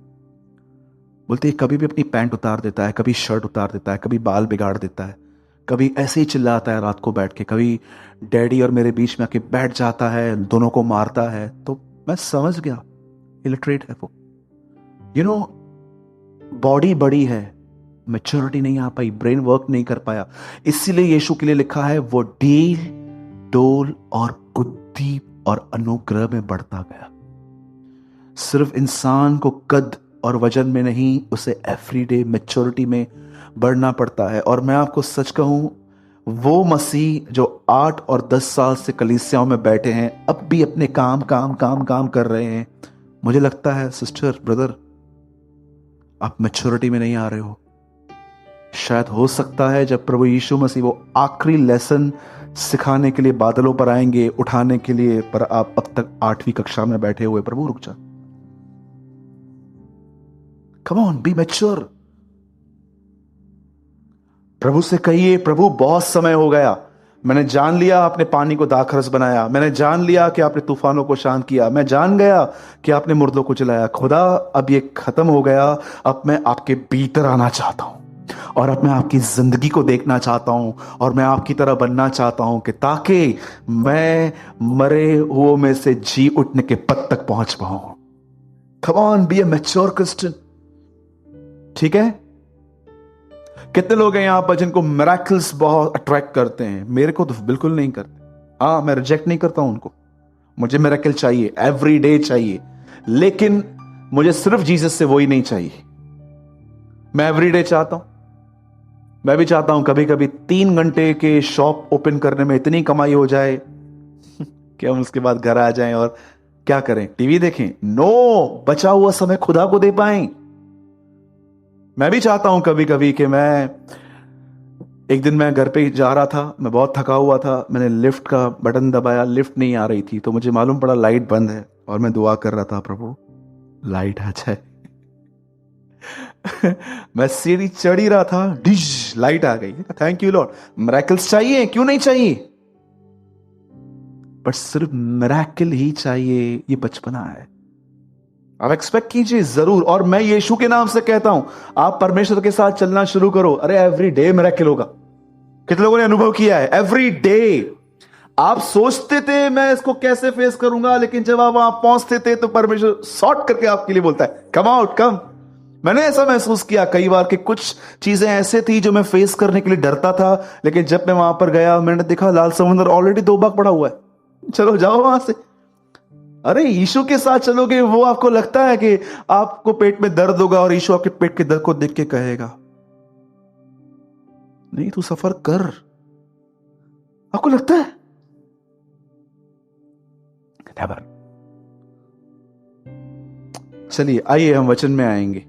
Speaker 1: बोलते कभी भी अपनी पैंट उतार देता है, कभी शर्ट उतार देता है, कभी बाल बिगाड़ देता है, कभी ऐसे ही चिल्लाता है रात को बैठ के, कभी डैडी और मेरे बीच में आके बैठ जाता है, दोनों को मारता है। तो मैं समझ गया इलिटरेट है वो। यू नो, बॉडी बड़ी है, मैच्योरिटी नहीं आ पाई, ब्रेन वर्क नहीं कर पाया। इसीलिए यीशु के लिए लिखा है वो डील डोल और बुद्धि और अनुग्रह में बढ़ता गया। सिर्फ इंसान को कद और वजन में नहीं, उसे एवरीडे मैच्योरिटी में बढ़ना पड़ता है। और मैं आपको सच कहूं, वो मसीह जो 8 और 10 साल से कलीसियाओं में बैठे हैं, अब भी अपने काम काम काम काम कर रहे हैं। मुझे लगता है सिस्टर, ब्रदर, आप मैच्योरिटी में नहीं आ रहे हो। शायद हो सकता है जब प्रभु यीशु मसीह वो आखिरी लेसन सिखाने के लिए बादलों पर आएंगे, उठाने के लिए, पर आप अब तक 8वीं कक्षा में बैठे हुए। प्रभु रुक जा, कम ऑन, बी मैच्योर। प्रभु से कहिए, प्रभु बहुत समय हो गया, मैंने जान लिया आपने पानी को दाखरस बनाया, मैंने जान लिया कि आपने तूफानों को शांत किया, मैं जान गया कि आपने मुर्दों को जलाया। खुदा, अब ये खत्म हो गया, अब मैं आपके भीतर आना चाहता हूं और अब मैं आपकी जिंदगी को देखना चाहता हूं और मैं आपकी तरह बनना चाहता हूं कि ताकि मैं मरे हुओं में से जी उठने के पद तक पहुंच पाऊं। Come on, be a mature Christian. ठीक है? कितने लोग हैं यहां पर जिनको मिरेकल्स बहुत अट्रैक्ट करते हैं? मेरे को तो बिल्कुल नहीं करते। हाँ, मैं रिजेक्ट नहीं करता हूं उनको, मुझे मिरेकल चाहिए, एवरी डे चाहिए, लेकिन मुझे सिर्फ जीसस से वही नहीं चाहिए। मैं एवरी डे चाहता हूं। मैं भी चाहता हूं कभी कभी 3 घंटे के शॉप ओपन करने में इतनी कमाई हो जाए कि हम उसके बाद घर आ जाएं और क्या करें? टीवी देखें? नो, बचा हुआ समय खुदा को दे पाएं। मैं भी चाहता हूं कभी कभी कि एक दिन मैं घर पे जा रहा था, मैं बहुत थका हुआ था, मैंने लिफ्ट का बटन दबाया, लिफ्ट नहीं आ रही थी, तो मुझे मालूम पड़ा लाइट बंद है, और मैं दुआ कर रहा था, प्रभु लाइट आ जाए। मैं सीढ़ी चढ़ ही रहा था, डिश, लाइट आ गई। Thank you Lord. मिरेकल्स चाहिए, क्यों नहीं चाहिए? पर सिर्फ मिरेकल ही चाहिए, ये बचपना है। आप एक्सपेक्ट कीजिए जरूर। और मैं यीशु के नाम से कहता हूं, आप परमेश्वर के साथ चलना शुरू करो। अरे एवरी डे मिरेकल होगा। कितने लोगों ने अनुभव किया है? Every day. आप सोचते थे मैं इसको कैसे फेस करूंगा, लेकिन जब आप वहां पहुंचते थे तो परमेश्वर सॉर्ट करके आपके लिए बोलता है, कम आउट, कम। मैंने ऐसा महसूस किया कई बार कि कुछ चीजें ऐसे थी जो मैं फेस करने के लिए डरता था, लेकिन जब मैं वहां पर गया, मैंने देखा लाल समुद्र ऑलरेडी 2 बाग पड़ा हुआ है, चलो जाओ वहां से। अरे यीशु के साथ चलोगे, वो आपको लगता है कि आपको पेट में दर्द होगा और यीशु आपके पेट के दर्द को देख के कहेगा, नहीं तू सफर कर। आपको लगता है? नेवर। चलिए आइए हम वचन में आएंगे।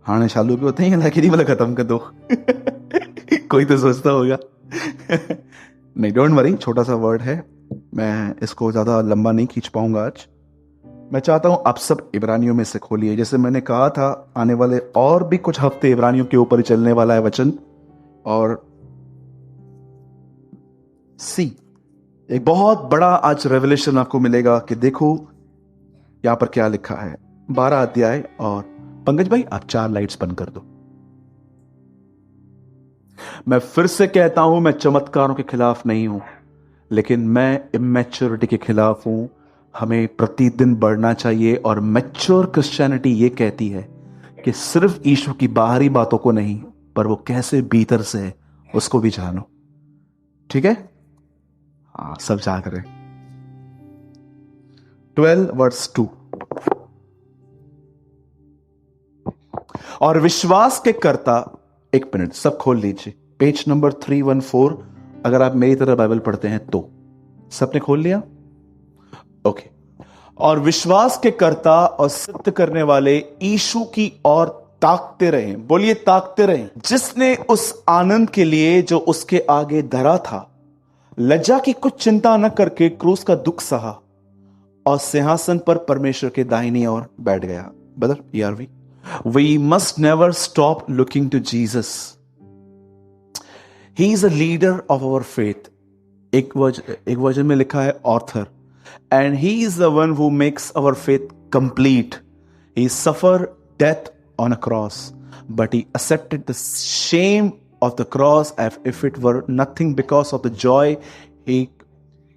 Speaker 1: हाँ चालू भी होते हैं लेकिन मतलब खत्म कर दो। कोई तो सोचता होगा। नहीं, डोंट वरी, छोटा सा वर्ड है, मैं इसको ज्यादा लंबा नहीं खींच पाऊंगा आज। मैं चाहता हूं आप सब इब्रानियों में से खोलिए। जैसे मैंने कहा था, आने वाले और भी कुछ हफ्ते इब्रानियों के ऊपर ही चलने वाला है वचन। और सी, एक बहुत बड़ा आज रेवलेशन आपको मिलेगा कि देखो यहां पर क्या लिखा है। 12 अध्याय। और पंकज भाई आप 4 लाइट्स बंद कर दो। मैं फिर से कहता हूं, मैं चमत्कारों के खिलाफ नहीं हूं, लेकिन मैं इमेच्योरिटी के खिलाफ हूं। हमें प्रतिदिन बढ़ना चाहिए। और मैच्योर क्रिश्चियनिटी ये कहती है कि सिर्फ यीशु की बाहरी बातों को नहीं, पर वो कैसे भीतर से है उसको भी जानो। ठीक है? हाँ, सब जाग रहे। 12:2। और विश्वास के कर्ता, 1 मिनट सब खोल लीजिए, पेज नंबर 314। अगर आप मेरी तरह बाइबल पढ़ते हैं तो सबने खोल लिया? ओके। और विश्वास के कर्ता और सिद्ध करने वाले यीशु की ओर ताकते रहे। बोलिए ताकते रहे। जिसने उस आनंद के लिए जो उसके आगे धरा था, लज्जा की कुछ चिंता न करके क्रूस का दुख सहा और सिंहासन पर परमेश्वर के दाहिनी ओर बैठ गया। ब्रदर, यार we must never stop looking to Jesus. He is a leader of our faith. एक वर्जन में लिखा है author. And he is the one who makes our faith complete. He suffered death on a cross, but he accepted the shame of the cross as if it were nothing because of the joy he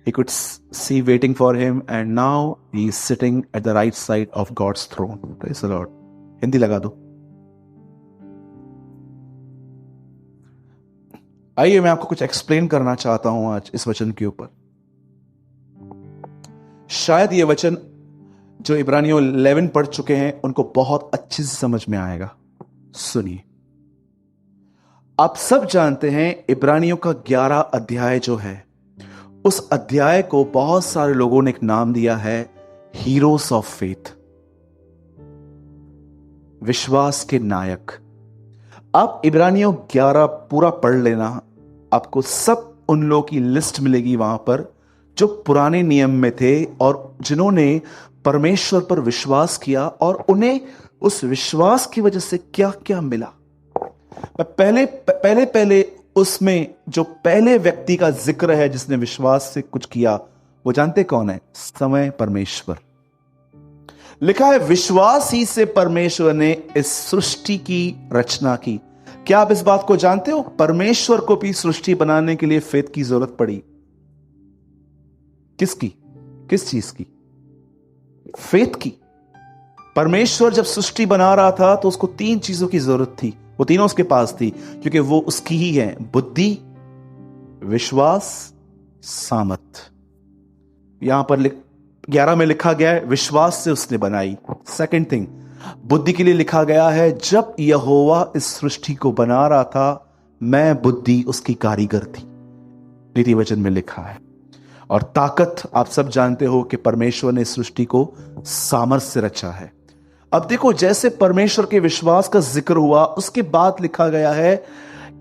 Speaker 1: could see waiting for him, and now he is sitting at the right side of God's throne. Praise the Lord. Hindi लगा दो। आइए मैं आपको कुछ explain करना चाहता हूं आज इस वचन के ऊपर। शायद यह वचन जो इब्रानियों 11 पढ़ चुके हैं उनको बहुत अच्छे से समझ में आएगा। सुनिए, आप सब जानते हैं इब्रानियों का 11 अध्याय जो है, उस अध्याय को बहुत सारे लोगों ने एक नाम दिया है हीरोज ऑफ फेथ, विश्वास के नायक। आप इब्रानियों 11 पूरा पढ़ लेना, आपको सब उन लोगों की लिस्ट मिलेगी वहां पर जो पुराने नियम में थे और जिन्होंने परमेश्वर पर विश्वास किया और उन्हें उस विश्वास की वजह से क्या क्या मिला। पहले उसमें जो पहले व्यक्ति का जिक्र है जिसने विश्वास से कुछ किया, वो जानते कौन है? समय परमेश्वर। लिखा है विश्वास ही से परमेश्वर ने इस सृष्टि की रचना की। क्या आप इस बात को जानते हो? परमेश्वर को भी सृष्टि बनाने के लिए फेथ की जरूरत पड़ी। किसकी? किस चीज की? फेथ की। परमेश्वर जब सृष्टि बना रहा था तो उसको 3 चीजों की जरूरत थी, वो तीनों उसके पास थी क्योंकि वो उसकी ही है। बुद्धि, विश्वास, सामर्थ। यहां पर 11 में लिखा गया है विश्वास से उसने बनाई। सेकंड थिंग, बुद्धि के लिए लिखा गया है जब यहोवा इस सृष्टि को बना रहा था, मैं बुद्धि उसकी कारीगर थी, नीति वचन में लिखा है। और ताकत, आप सब जानते हो कि परमेश्वर ने सृष्टि को सामर्थ से रचा है। अब देखो, जैसे परमेश्वर के विश्वास का जिक्र हुआ, उसके बाद लिखा गया है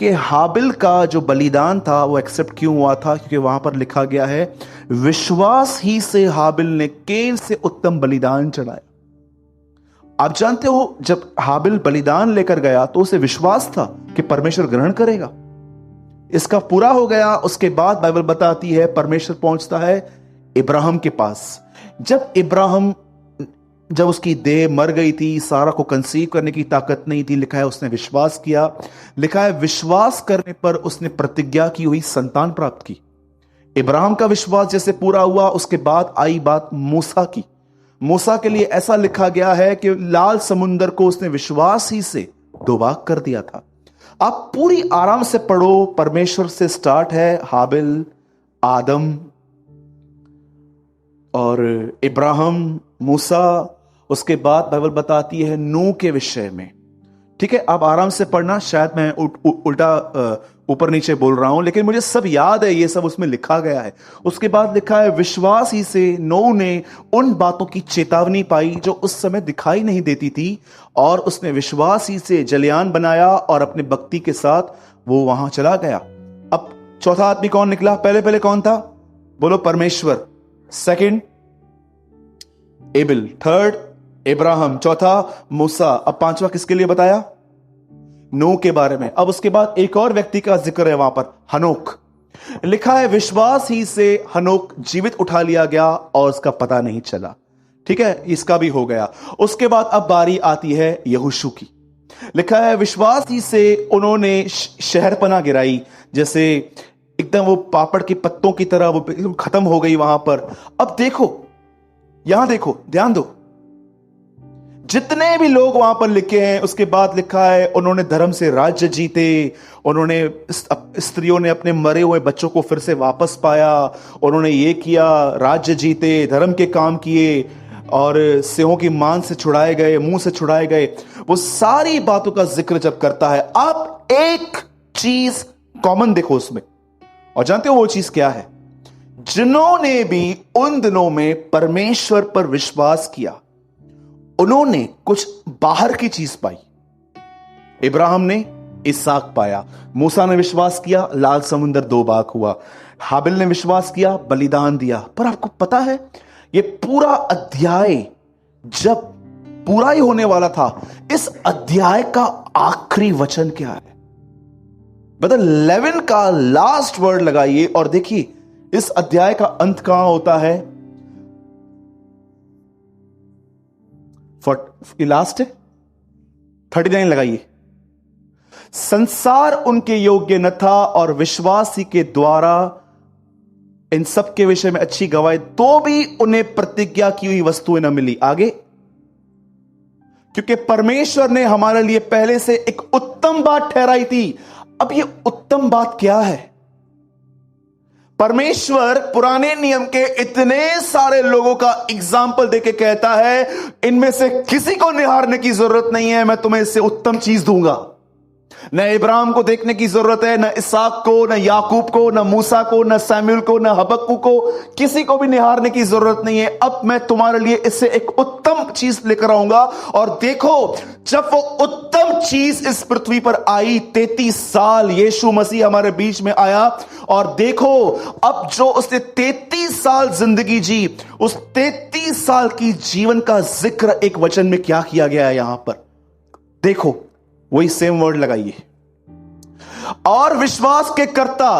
Speaker 1: कि हाबिल का जो बलिदान था वो एक्सेप्ट क्यों हुआ था? क्योंकि वहां पर लिखा गया है विश्वास ही से हाबिल ने कैन से उत्तम बलिदान चढ़ाया। आप जानते हो जब हाबिल बलिदान लेकर गया तो उसे विश्वास था कि परमेश्वर ग्रहण करेगा। इसका पूरा हो गया, उसके बाद बाइबल बताती है परमेश्वर पहुंचता है इब्राहिम के पास। जब उसकी देह मर गई थी, सारा को कंसीव करने की ताकत नहीं थी, लिखा है उसने विश्वास किया। लिखा है विश्वास करने पर उसने प्रतिज्ञा की हुई संतान प्राप्त की। इब्राहिम का विश्वास जैसे पूरा हुआ, उसके बाद आई बात मूसा की। मूसा के लिए ऐसा लिखा गया है कि लाल समुंदर को उसने विश्वास ही से दोबाग कर दिया था। आप पूरी आराम से पढ़ो, परमेश्वर से स्टार्ट है, हाबिल, आदम और इब्राहिम, मूसा, उसके बाद बाइबल बताती है नूह के विषय में। ठीक है, आप आराम से पढ़ना, शायद मैं उल्टा ऊपर नीचे बोल रहा हूं, लेकिन मुझे सब याद है, ये सब उसमें लिखा गया है। उसके बाद लिखा है विश्वास ही से नूह ने उन बातों की चेतावनी पाई जो उस समय दिखाई नहीं देती थी, और उसने विश्वास ही से जलयान बनाया और अपने भक्ति के साथ वो वहां चला गया। अब चौथा आदमी कौन निकला? पहले कौन था? बोलो परमेश्वर। सेकंड एबिल, थर्ड इब्राहिम, चौथा मूसा। अब पांचवा किसके लिए बताया? नूह के बारे में। अब उसके बाद एक और व्यक्ति का जिक्र है वहां पर, हनोक। लिखा है विश्वास ही से हनोक जीवित उठा लिया गया और उसका पता नहीं चला। ठीक है, इसका भी हो गया। उसके बाद अब बारी आती है यहोशू की। लिखा है विश्वास ही से उन्होंने शहरपनाह गिराई, जैसे एकदम वो पापड़ के पत्तों की तरह वो खत्म हो गई वहां पर। अब देखो, यहां देखो, ध्यान दो, जितने भी लोग वहां पर लिखे हैं, उसके बाद लिखा है उन्होंने धर्म से राज्य जीते, उन्होंने स्त्रियों ने अपने मरे हुए बच्चों को फिर से वापस पाया, उन्होंने ये किया, राज्य जीते, धर्म के काम किए, और सिंहों की मान से छुड़ाए गए, मुंह से छुड़ाए गए। वो सारी बातों का जिक्र जब करता है, आप एक चीज कॉमन देखो उसमें, और जानते हो वो चीज क्या है? जिन्होंने भी उन दिनों में परमेश्वर पर विश्वास किया, उन्होंने कुछ बाहर की चीज पाई। इब्राहिम ने इसहाक पाया, मूसा ने विश्वास किया, लाल समुंदर 2 भाग हुआ, हाबिल ने विश्वास किया, बलिदान दिया। पर आपको पता है ये पूरा अध्याय जब पूरा ही होने वाला था, इस अध्याय का आखिरी वचन क्या है? मतलब 11 का लास्ट वर्ड लगाइए और देखिए इस अध्याय का अंत कहां होता है? लास्ट है 39 लगाइए। संसार उनके योग्य न था और विश्वास ही के द्वारा इन सब के विषय में अच्छी गवाही, तो भी उन्हें प्रतिज्ञा की हुई वस्तुएं न मिली। आगे, क्योंकि परमेश्वर ने हमारे लिए पहले से एक उत्तम बात ठहराई थी। अब ये उत्तम बात क्या है? परमेश्वर पुराने नियम के इतने सारे लोगों का एग्जाम्पल देके कहता है, इनमें से किसी को निहारने की जरूरत नहीं है, मैं तुम्हें इससे उत्तम चीज दूंगा। न इब्राहिम को देखने की जरूरत है, न इसहाक को, न याकूब को, न मूसा को, न सैमुएल को, न हबक्कू को, किसी को भी निहारने की जरूरत नहीं है। अब मैं तुम्हारे लिए इससे एक उत्तम चीज लेकर आऊंगा। और देखो, जब वो उत्तम चीज इस पृथ्वी पर आई, 33 साल यीशु मसीह हमारे बीच में आया, और देखो अब जो उसने 33 साल जिंदगी जी, उस 33 साल की जीवन का जिक्र एक वचन में क्या किया गया है यहां पर। देखो, वही सेम वर्ड लगाइए। और विश्वास के कर्ता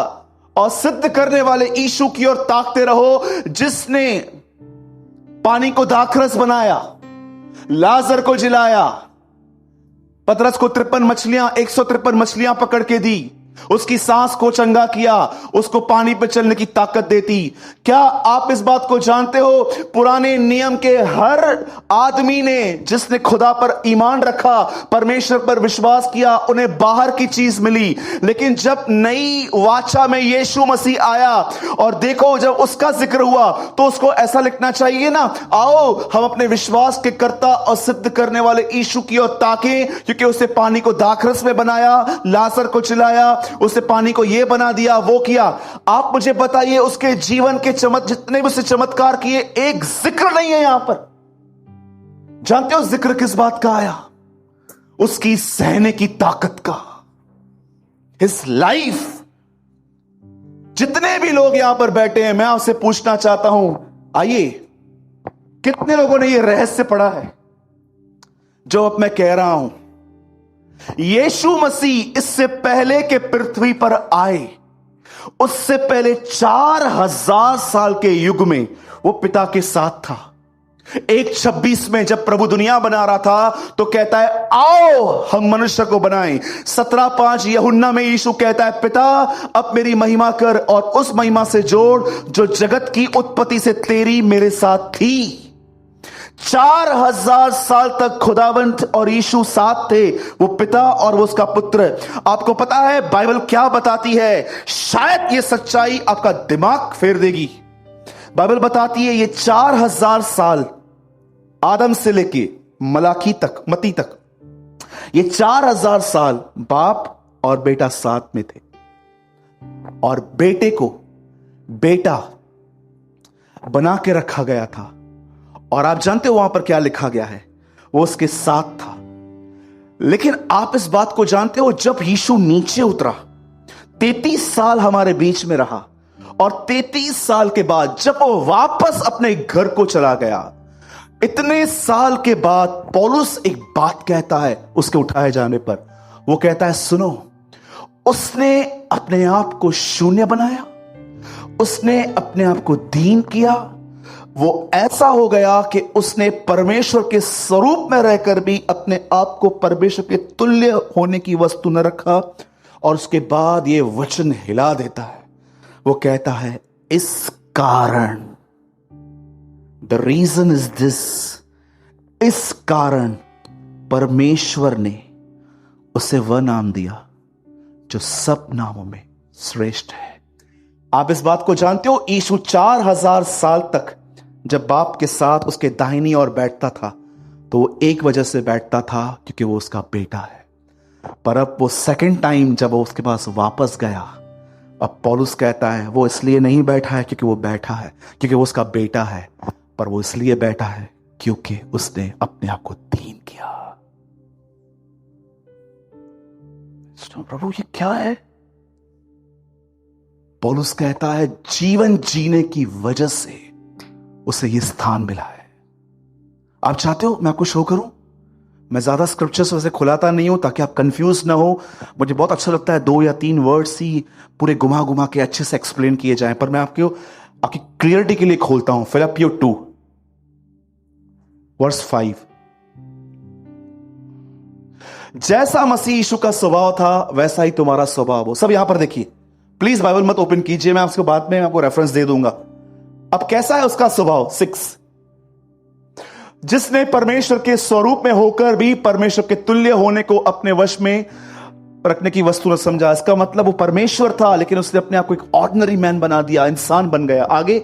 Speaker 1: और सिद्ध करने वाले यीशु की ओर ताकते रहो, जिसने पानी को दाखरस बनाया, लाजर को जिलाया, पतरस को 153 मछलियां पकड़ के दी, उसकी सांस को चंगा किया, उसको पानी पर चलने की ताकत देती। क्या आप इस बात को जानते हो, पुराने नियम के हर आदमी ने जिसने खुदा पर ईमान रखा, परमेश्वर पर विश्वास किया, उन्हें बाहर की चीज मिली। लेकिन जब नई वाचा में यीशु मसीह आया, और देखो जब उसका जिक्र हुआ, तो उसको ऐसा लिखना चाहिए ना, आओ हम अपने विश्वास के कर्ता और सिद्ध करने वाले यीशु की ओर ताकें, क्योंकि उसने पानी को दाखरस में बनाया, लाजर को चिल्लाया, उसने पानी को यह बना दिया, वो किया। आप मुझे बताइए, उसके जीवन के जितने भी उसने चमत्कार किए, एक जिक्र नहीं है यहां पर। जानते हो जिक्र किस बात का आया? उसकी सहने की ताकत का, हिज लाइफ। जितने भी लोग यहां पर बैठे हैं, मैं आपसे पूछना चाहता हूं, आइए, कितने लोगों ने यह रहस्य पढ़ा है जो अब मैं कह रहा हूं? यीशु मसीह इससे पहले के पृथ्वी पर आए, उससे पहले 4000 साल के युग में वो पिता के साथ था। 1:26 में जब प्रभु दुनिया बना रहा था, तो कहता है आओ हम मनुष्य को बनाएं। 17:5 यूहन्ना में यीशु कहता है, पिता अब मेरी महिमा कर और उस महिमा से जोड़ जो जगत की उत्पत्ति से तेरी मेरे साथ थी। 4000 साल तक खुदावंत और यीशु साथ थे, वो पिता और वो उसका पुत्र। आपको पता है बाइबल क्या बताती है? शायद ये सच्चाई आपका दिमाग फेर देगी। बाइबल बताती है ये 4000 साल आदम से लेके मती तक, ये 4000 साल बाप और बेटा साथ में थे, और बेटे को बेटा बना के रखा गया था। और आप जानते हो वहां पर क्या लिखा गया है? वो उसके साथ था। लेकिन आप इस बात को जानते हो, जब यीशु नीचे उतरा, 33 साल हमारे बीच में रहा, और 33 साल के बाद जब वो वापस अपने घर को चला गया, इतने साल के बाद पौलुस एक बात कहता है उसके उठाए जाने पर। वो कहता है, सुनो, उसने अपने आप को शून्य बनाया, उसने अपने आप को दीन किया, वो ऐसा हो गया कि उसने परमेश्वर के स्वरूप में रहकर भी अपने आप को परमेश्वर के तुल्य होने की वस्तु न रखा। और उसके बाद ये वचन हिला देता है, वो कहता है, इस कारण, द रीजन इज दिस, इस कारण परमेश्वर ने उसे वह नाम दिया जो सब नामों में श्रेष्ठ है। आप इस बात को जानते हो, यीशु 4000 साल तक जब बाप के साथ उसके दाहिनी ओर बैठता था, तो वो एक वजह से बैठता था, क्योंकि वो उसका बेटा है। पर अब वो सेकंड टाइम जब वो उसके पास वापस गया, अब पौलुस कहता है वो इसलिए नहीं बैठा है क्योंकि वो बैठा है, क्योंकि वो उसका बेटा है, पर वो इसलिए बैठा है क्योंकि उसने अपने आप को दीन किया। प्रभु ये क्या है? पौलुस कहता है जीवन जीने की वजह से उसे यह स्थान मिला है। आप चाहते हो मैं आपको शो करूं? मैं ज्यादा स्क्रिप्चर्स वैसे खुलाता नहीं हूं ताकि आप कंफ्यूज ना हो। मुझे बहुत अच्छा लगता है 2 या 3 वर्ड्स ही पूरे घुमा घुमा के अच्छे से एक्सप्लेन किए जाएं, पर मैं आपकी क्लियरिटी के लिए खोलता हूं। फिलिपियों 2 वर्स 5, जैसा मसीह यीशु का स्वभाव था वैसा ही तुम्हारा स्वभाव हो। सब यहां पर देखिए, प्लीज बाइबल मत ओपन कीजिए, मैं आपको बाद में आपको रेफरेंस दे दूंगा। अब कैसा है उसका स्वभाव? 6, जिसने परमेश्वर के स्वरूप में होकर भी परमेश्वर के तुल्य होने को अपने वश में
Speaker 2: परखने की वस्तु न समझा। इसका मतलब वो परमेश्वर था, लेकिन उसने अपने आप को एक ऑर्डिनरी मैन बना दिया, इंसान बन गया। आगे,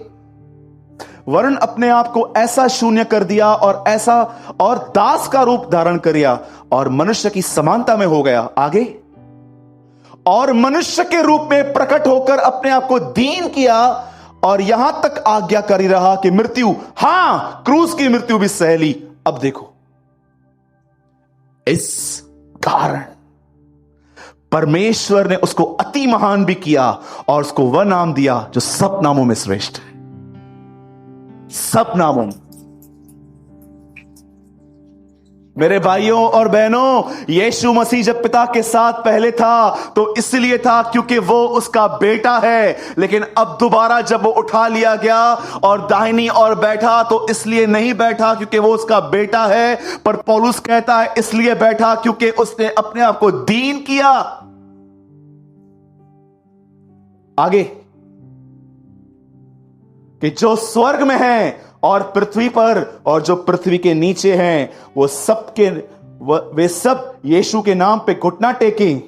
Speaker 2: वरन अपने आप को ऐसा शून्य कर दिया और दास का रूप धारण किया और मनुष्य की समानता में हो गया। आगे, और मनुष्य के रूप में प्रकट होकर अपने आप को दीन किया और यहां तक आज्ञाकारी रहा कि मृत्यु, हां, क्रूस की मृत्यु भी सह ली। अब देखो, इस कारण परमेश्वर ने उसको अति महान भी किया और उसको वह नाम दिया जो सब नामों में श्रेष्ठ है। सब नामों में। मेरे भाइयों और बहनों, यीशु मसीह जब पिता के साथ पहले था तो इसलिए था क्योंकि वो उसका बेटा है, लेकिन अब दोबारा जब वो उठा लिया गया और दाहिनी ओर बैठा तो इसलिए नहीं बैठा क्योंकि वो उसका बेटा है, पर पौलुस कहता है इसलिए बैठा क्योंकि उसने अपने आप को दीन किया। आगे, कि जो स्वर्ग में है और पृथ्वी पर और जो पृथ्वी के नीचे हैं, वे सब यीशु के नाम पे घुटना टेकें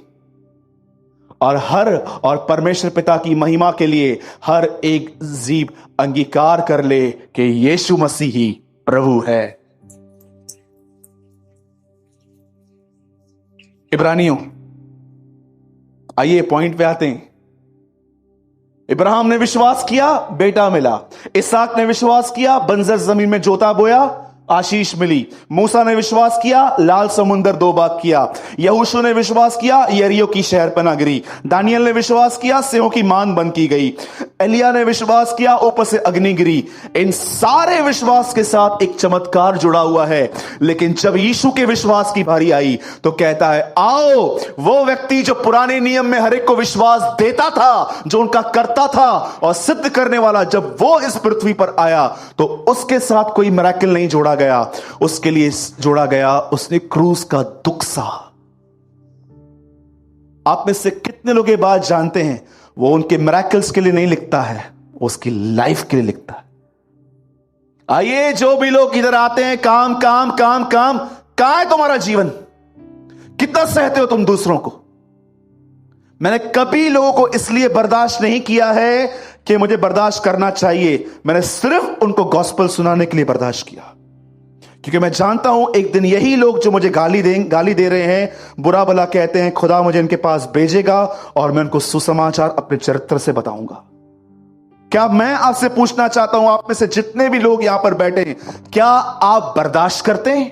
Speaker 2: और परमेश्वर पिता की महिमा के लिए हर एक जीभ अंगीकार कर ले कि यीशु मसीह ही प्रभु है। इब्रानियों, आइए पॉइंट पे आते हैं। इब्राहिम ने विश्वास किया, बेटा मिला। इसहाक ने विश्वास किया, बंजर जमीन में जोता बोया, आशीष मिली। मूसा ने विश्वास किया, लाल समुंदर 2 भाग किया। यहोशू ने विश्वास किया, यरीहो की शहरपनाह गिरी। दानियल ने विश्वास किया, सिंहों की मान बंद की गई। एलिया ने विश्वास किया, ऊपर से अग्नि गिरी। इन सारे विश्वास के साथ एक चमत्कार जुड़ा हुआ है, लेकिन जब यीशु के विश्वास की बारी आई तो कहता है, आओ, वो व्यक्ति जो पुराने नियम में हर एक को विश्वास देता था, जो उनका करता था और सिद्ध करने वाला, जब वो इस पृथ्वी पर आया तो उसके साथ कोई मिरेकल नहीं जोड़ा गया, उसके लिए जोड़ा गया, उसने क्रूस का दुख सहा। आप में से कितने लोग ये बात जानते हैं, वो उनके मिरेकल्स के लिए नहीं लिखता है, उसकी लाइफ के लिए लिखता है। आइए, जो भी लोग इधर आते हैं, काम काम काम काम, कहां है तुम्हारा जीवन? कितना सहते हो तुम दूसरों को? मैंने कभी लोगों को इसलिए बर्दाश्त नहीं किया है कि मुझे बर्दाश्त करना चाहिए, मैंने सिर्फ उनको गॉस्पेल सुनाने के लिए बर्दाश्त किया, क्योंकि मैं जानता हूं एक दिन यही लोग जो मुझे गाली दे रहे हैं, बुरा भला कहते हैं, खुदा मुझे इनके पास भेजेगा और मैं उनको सुसमाचार अपने चरित्र से बताऊंगा। क्या मैं आपसे पूछना चाहता हूं, आप में से जितने भी लोग यहां पर बैठे हैं, क्या आप बर्दाश्त करते हैं?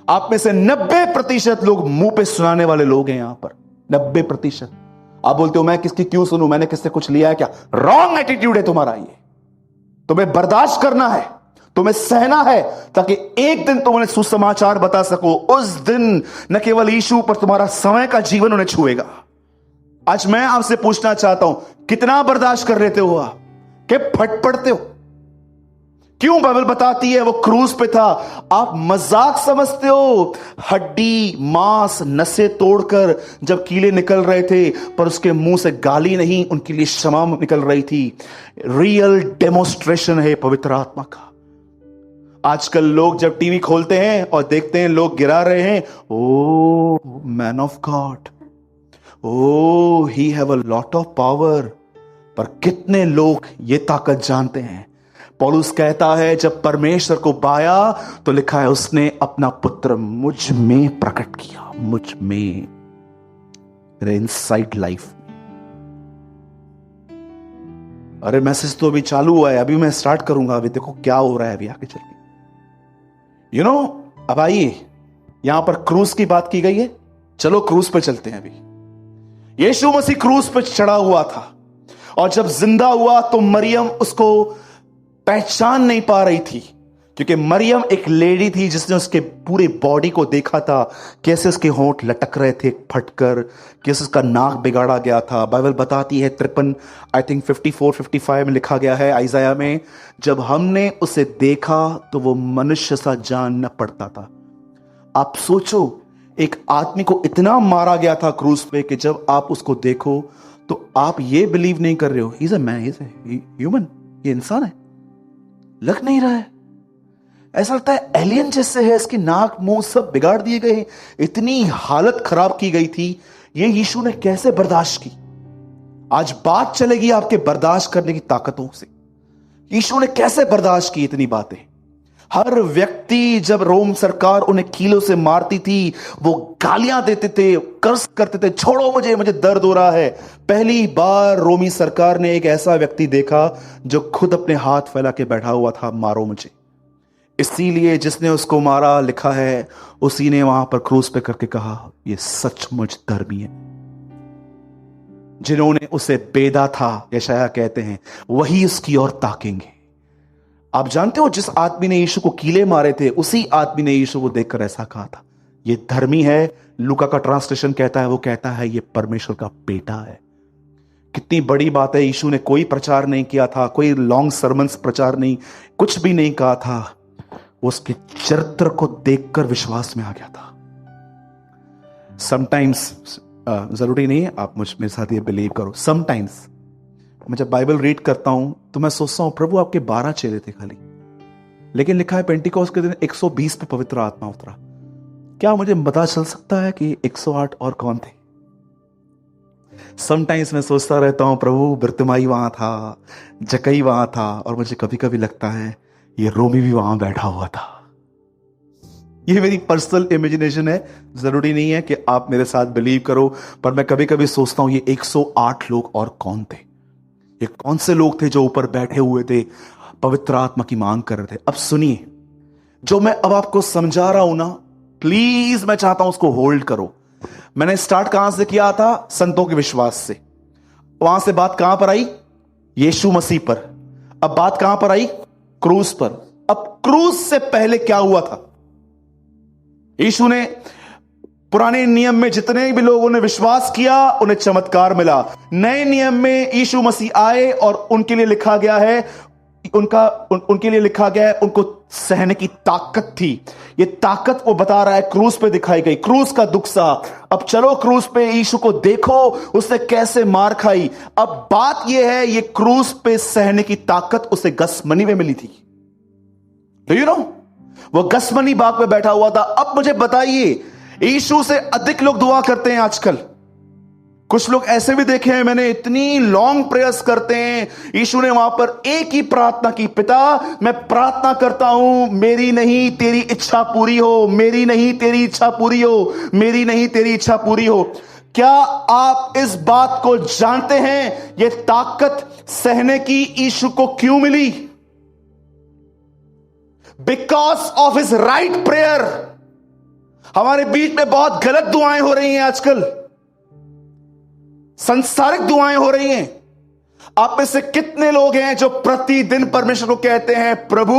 Speaker 2: आप में से 90% लोग मुंह पे सुनाने वाले लोग हैं यहां पर, 90%। आप बोलते हो मैं किसकी क्यों सुनूं, मैंने किससे कुछ लिया है क्या? रॉन्ग एटीट्यूड है तुम्हारा ये। तुम्हें बर्दाश्त करना है, तुम्हें सहना है, ताकि एक दिन तुम उन्हें सुसमाचार बता सको। उस दिन न केवल यीशु पर तुम्हारा समय का जीवन उन्हें छुएगा। आज मैं आपसे पूछना चाहता हूं, कितना बर्दाश्त कर लेते हो आप? कि फट पड़ते हो? क्यों? बाइबल बताती है वो क्रूस पे था। आप मजाक समझते हो? हड्डी मांस नसें तोड़कर जब कीले निकल रहे थे, पर उसके मुंह से गाली नहीं, उनके लिए क्षमा निकल रही थी। रियल डेमोस्ट्रेशन है पवित्र आत्मा का। आजकल लोग जब टीवी खोलते हैं और देखते हैं लोग गिरा रहे हैं, O man of God, O he have a lot of power, पर कितने लोग ये ताकत जानते हैं? पौलुस कहता है जब परमेश्वर को पाया तो लिखा है उसने अपना पुत्र मुझ में प्रकट किया, मुझ में, मेरे इनसाइड लाइफ। अरे मैसेज तो अभी चालू हुआ है, अभी मैं स्टार्ट करूंगा, अभी देखो क्या हो रहा है अभी आगे चल के। अब आइए, यहां पर क्रूस की बात की गई है, चलो क्रूस पे चलते हैं। अभी यीशु मसीह क्रूस पे चढ़ा हुआ था और जब जिंदा हुआ तो मरियम उसको पहचान नहीं पा रही थी, क्योंकि मरियम एक लेडी थी जिसने उसके पूरे बॉडी को देखा था, कैसे उसके होंठ लटक रहे थे फटकर, कैसे उसका नाक बिगाड़ा गया था। बाइबल बताती है 53 आई थिंक 54-55 में लिखा गया है आइजाया में, जब हमने उसे देखा तो वो मनुष्य सा जानना पड़ता था। आप सोचो, एक आदमी को इतना मारा गया था क्रूस पे कि जब आप उसको देखो तो आप ये बिलीव नहीं कर रहे हो, is a man, is a human, ये इंसान है, लग नहीं रहा है। ऐसा लगता है एलियन जैसे है, इसकी नाक मुंह सब बिगाड़ दिए गए हैं, इतनी हालत खराब की गई थी। ये यीशु ने कैसे बर्दाश्त की? आज बात चलेगी आपके बर्दाश्त करने की ताकतों से। यीशु ने कैसे बर्दाश्त की इतनी बातें? हर व्यक्ति, जब रोम सरकार उन्हें कीलों से मारती थी, वो गालियां देते थे, कर्ज करते थे, छोड़ो मुझे, मुझे दर्द हो रहा है। पहली बार रोमी सरकार ने एक ऐसा व्यक्ति देखा जो खुद अपने हाथ फैला के बैठा हुआ था, मारो मुझे। इसीलिए जिसने उसको मारा, लिखा है, उसी ने वहां पर क्रूस पे करके कहा, ये सचमुच धर्मी है। जिन्होंने उसे बेदा था, यशायाह कहते हैं, वही उसकी ओर ताकेंगे। आप जानते हो, जिस आदमी ने यीशु को कीले मारे थे, उसी आदमी ने यीशु को देखकर ऐसा कहा था, ये धर्मी है। लूका का ट्रांसलेशन कहता है, वो कहता है, ये परमेश्वर का बेटा है। कितनी बड़ी बात है। यीशु ने कोई प्रचार नहीं किया था, कोई लॉन्ग सरमन्स प्रचार नहीं, कुछ भी नहीं कहा था। उसके चरित्र को देखकर विश्वास में आ गया था। समटाइम्स, जरूरी नहीं है आप मेरे साथ ये बिलीव करो, समटाइम्स मैं जब बाइबल रीड करता हूं तो मैं सोचता हूं, प्रभु आपके 12 चेले थे खाली, लेकिन लिखा है पेंटिकोस्ट के दिन 120 पे पवित्र आत्मा उतरा। क्या मुझे पता चल सकता है कि 108 और कौन थे? समटाइम्स मैं सोचता रहता हूं, प्रभु बिरतिमाई वहां था, जकई वहां था, और मुझे कभी कभी लगता है ये रोमी भी वहां बैठा हुआ था। ये मेरी पर्सनल इमेजिनेशन है, जरूरी नहीं है कि आप मेरे साथ बिलीव करो, पर मैं कभी कभी सोचता हूं ये 108 लोग और कौन थे? ये कौन से लोग थे जो ऊपर बैठे हुए थे, पवित्र आत्मा की मांग कर रहे थे? अब सुनिए, जो मैं अब आपको समझा रहा हूं ना, प्लीज मैं चाहता हूं उसको होल्ड करो। मैंने स्टार्ट कहां से किया था? संतों के विश्वास से। वहां से बात कहां पर आई? यीशु मसीह पर। अब बात कहां पर आई? क्रूस पर। अब क्रूस से पहले क्या हुआ था? यीशु ने, पुराने नियम में जितने भी लोगों ने विश्वास किया उन्हें चमत्कार मिला। नए नियम में यीशु मसीह आए और उनके लिए लिखा गया है, उनके लिए लिखा गया है, उनको सहने की ताकत थी। ये ताकत वो बता रहा है क्रूस पे दिखाई गई, क्रूस का दुख सा। अब चलो क्रूस पे यीशु को देखो, उसने कैसे मार खाई। अब बात यह है, ये क्रूस पे सहने की ताकत उसे गसमनी में मिली थी। Do you know? वो गसमनी बाग में बैठा हुआ था। अब मुझे बताइए, यीशु से अधिक लोग दुआ करते हैं आजकल। कुछ लोग ऐसे भी देखे हैं मैंने, इतनी लॉन्ग प्रेयर्स करते हैं। यीशु ने वहां पर एक ही प्रार्थना की, पिता मैं प्रार्थना करता हूं, मेरी नहीं तेरी इच्छा पूरी हो, मेरी नहीं तेरी इच्छा पूरी हो, मेरी नहीं तेरी इच्छा पूरी हो। क्या आप इस बात को जानते हैं, यह ताकत सहने की यीशु को क्यों मिली? Because of his right prayer. हमारे बीच में बहुत गलत दुआएं हो रही हैं आजकल, संसारिक दुआएं हो रही हैं। आप में से कितने लोग हैं जो प्रतिदिन परमेश्वर को कहते हैं, प्रभु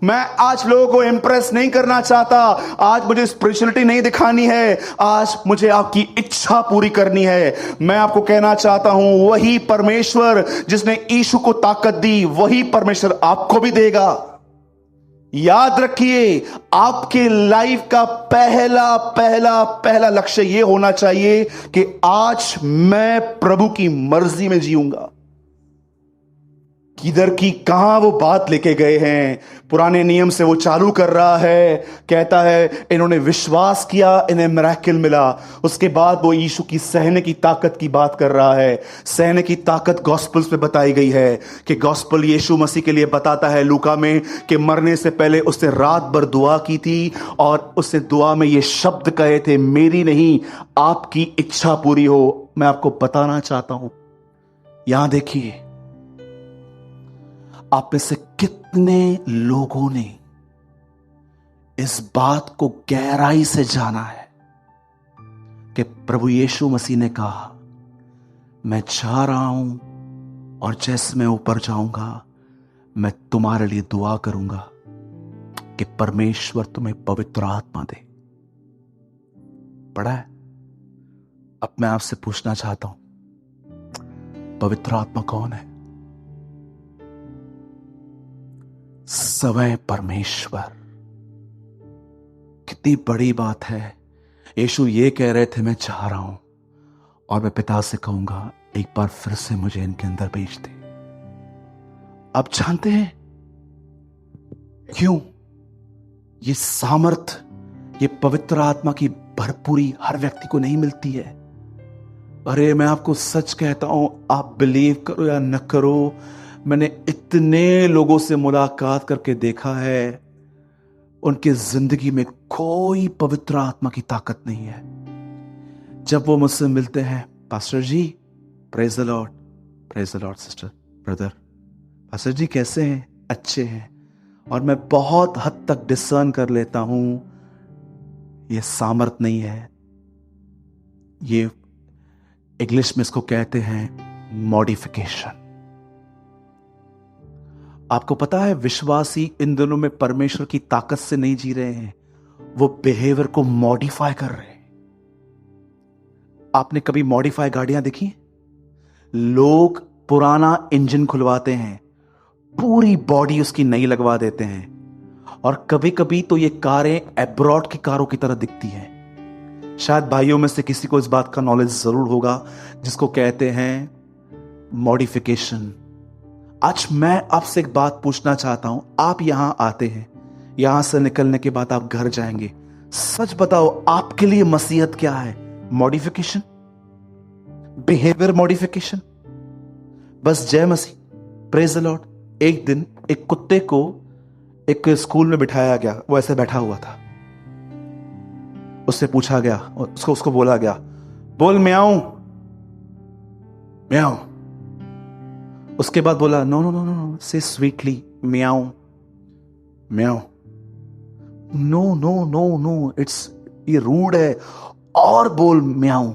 Speaker 2: मैं आज लोगों को इंप्रेस नहीं करना चाहता, आज मुझे स्पिरिचुअलिटी नहीं दिखानी है, आज मुझे आपकी इच्छा पूरी करनी है। मैं आपको कहना चाहता हूं, वही परमेश्वर जिसने यीशु को ताकत दी, वही परमेश्वर आपको भी देगा। याद रखिए, आपके लाइफ का पहला पहला पहला लक्ष्य यह होना चाहिए कि आज मैं प्रभु की मर्जी में जीऊंगा। किधर की कहां वो बात लेके गए हैं, पुराने नियम से वो चालू कर रहा है, कहता है इन्होंने विश्वास किया, इन्हें मिरेकल मिला। उसके बाद वो यीशु की सहने की ताकत की बात कर रहा है। सहने की ताकत गॉस्पल्स में बताई गई है कि गॉस्पल यीशु मसीह के लिए बताता है लूका में कि मरने से पहले उसने रात भर दुआ की थी और उसने दुआ में ये शब्द कहे थे, मेरी नहीं आपकी इच्छा पूरी हो। मैं आपको बताना चाहता हूं, यहां देखिए, आप में से कितने लोगों ने इस बात को गहराई से जाना है कि प्रभु यीशु मसीह ने कहा, मैं जा रहा हूं और जैसे मैं ऊपर जाऊंगा मैं तुम्हारे लिए दुआ करूंगा कि परमेश्वर तुम्हें पवित्र आत्मा दे। पढ़ा है? अब मैं आपसे पूछना चाहता हूं, पवित्र आत्मा कौन है? समय परमेश्वर। कितनी बड़ी बात है। यीशु ये कह रहे थे, मैं चाह रहा हूं और मैं पिता से कहूंगा एक बार फिर से मुझे इनके अंदर भेज दे। आप जानते हैं क्यों? ये सामर्थ, ये पवित्र आत्मा की भरपूरी हर व्यक्ति को नहीं मिलती है। अरे मैं आपको सच कहता हूं, आप बिलीव करो या न करो, मैंने इतने लोगों से मुलाकात करके देखा है, उनकी जिंदगी में कोई पवित्र आत्मा की ताकत नहीं है। जब वो मुझसे मिलते हैं, pastor ji praise the Lord, praise the Lord sister, brother, pastor ji कैसे हैं? अच्छे हैं। और मैं बहुत हद तक डिसर्न कर लेता हूं, ये सामर्थ नहीं है, ये इंग्लिश में इसको कहते हैं मॉडिफिकेशन। आपको पता है विश्वासी इन दिनों में परमेश्वर की ताकत से नहीं जी रहे हैं, वो बिहेवियर को मॉडिफाई कर रहे हैं। आपने कभी मॉडिफाई गाड़ियां देखी? लोग पुराना इंजन खुलवाते हैं, पूरी बॉडी उसकी नई लगवा देते हैं, और कभी कभी तो ये कारें एब्रॉड की कारों की तरह दिखती हैं। शायद भाइयों में से किसी को इस बात का नॉलेज जरूर होगा, जिसको कहते हैं मॉडिफिकेशन। आज मैं आपसे एक बात पूछना चाहता हूं। आप यहां आते हैं, यहां से निकलने के बाद आप घर जाएंगे, सच बताओ आपके लिए मसीहत क्या है? मॉडिफिकेशन, बिहेवियर मॉडिफिकेशन, बस जय मसीह, प्रेज द लॉर्ड। एक दिन एक कुत्ते को एक स्कूल में बिठाया गया, वो ऐसे बैठा हुआ था। उससे पूछा गया, उसको बोला गया, बोल म्याऊं म्याऊं। उसके बाद बोला no no no no no, say sweetly म्याऊं म्याऊं। No no no no, it's, ये रूड है, और बोल म्याऊं।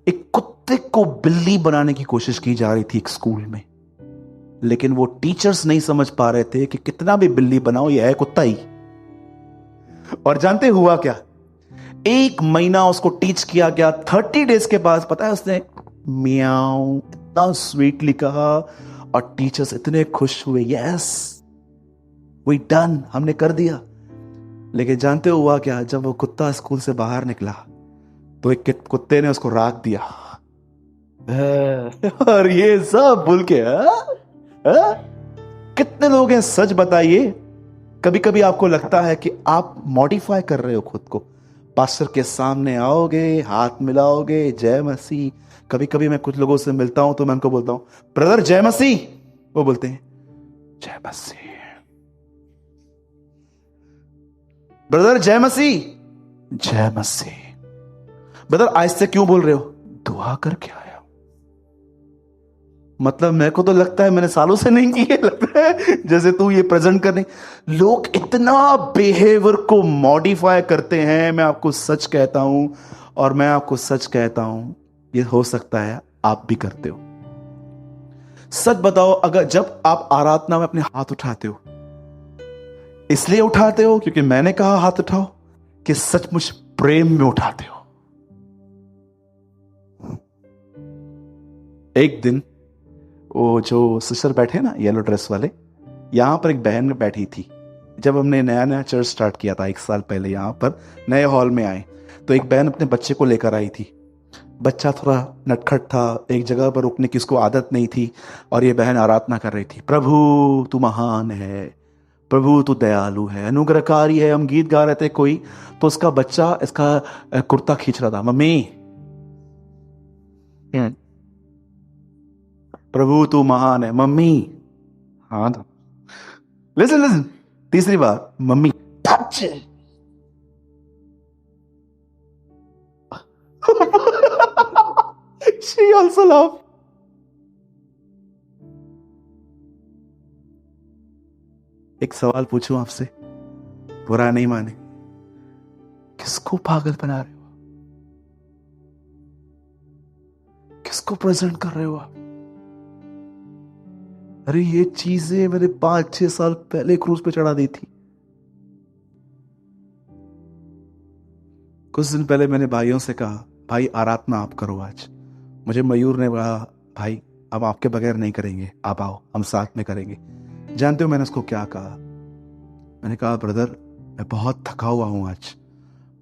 Speaker 2: एक कुत्ते को बिल्ली बनाने की कोशिश की जा रही थी एक स्कूल में, लेकिन वो टीचर्स नहीं समझ पा रहे थे कि कितना भी बिल्ली बनाओ, ये है कुत्ता ही। और जानते हुआ क्या, 1 महीना उसको टीच किया गया। 30 डेज के बाद पता है उसने म्याऊं इतना स्वीटली कहा, और टीचर्स इतने खुश हुए, यस वी डन, हमने कर दिया। लेकिन जानते हुआ क्या, जब वो कुत्ता स्कूल से बाहर निकला तो एक कुत्ते ने उसको राख दिया। और ये सब भूल के कितने लोग हैं, सच बताइए, कभी कभी आपको लगता है कि आप मॉडिफाई कर रहे हो खुद को। पास्टर के सामने आओगे, हाथ मिलाओगे, जय मसीह। कभी कभी मैं कुछ लोगों से मिलता हूं तो मैं उनको बोलता हूं, ब्रदर जय मसीह, वो बोलते हैं जय मसीह। ब्रदर जय मसीह, जय मसीह। ब्रदर आहिस्ते क्यों बोल रहे हो? दुआ करके आया। मतलब मेरे को तो लगता है मैंने सालों से नहीं किए, लगता है जैसे तू ये प्रेजेंट करने। लोग इतना बिहेवियर को मॉडिफाई करते हैं, मैं आपको सच कहता हूं, और मैं आपको सच कहता हूं, ये हो सकता है आप भी करते हो। सच बताओ, अगर जब आप आराधना में अपने हाथ उठाते हो, इसलिए उठाते हो क्योंकि मैंने कहा हाथ उठाओ, कि सचमुच प्रेम में उठाते हो? एक दिन वो जो सिस्टर बैठे ना येलो ड्रेस वाले, यहां पर एक बहन बैठी थी। जब हमने नया नया चर्च स्टार्ट किया था 1 साल पहले, यहां पर नए हॉल में आए, तो एक बहन अपने बच्चे को लेकर आई थी। बच्चा थोड़ा नटखट था, एक जगह पर रुकने की उसको आदत नहीं थी, और ये बहन आराधना कर रही थी, प्रभु तू महान है, प्रभु तू दयालु है, अनुग्रहकारी है। हम गीत गा रहे थे कोई, तो उसका बच्चा इसका कुर्ता खींच रहा था, मम्मी प्रभु तू महान है, मम्मी हाँ तो लिसन लिसन, तीसरी बार mummy touch. She also laughed. एक सवाल पूछूं आपसे, बुरा नहीं माने, किसको पागल बना रहे हो? किसको प्रेजेंट कर रहे हो आप? अरे ये चीजें मैंने 5-6 साल पहले क्रूज पे चढ़ा दी थी। कुछ दिन पहले मैंने भाइयों से कहा, भाई आराधना आप करो आज। मुझे मयूर ने कहा, भाई अब आपके बगैर नहीं करेंगे, आप आओ हम साथ में करेंगे। जानते हो मैंने उसको क्या कहा? मैंने कहा, ब्रदर मैं बहुत थका हुआ हूं आज,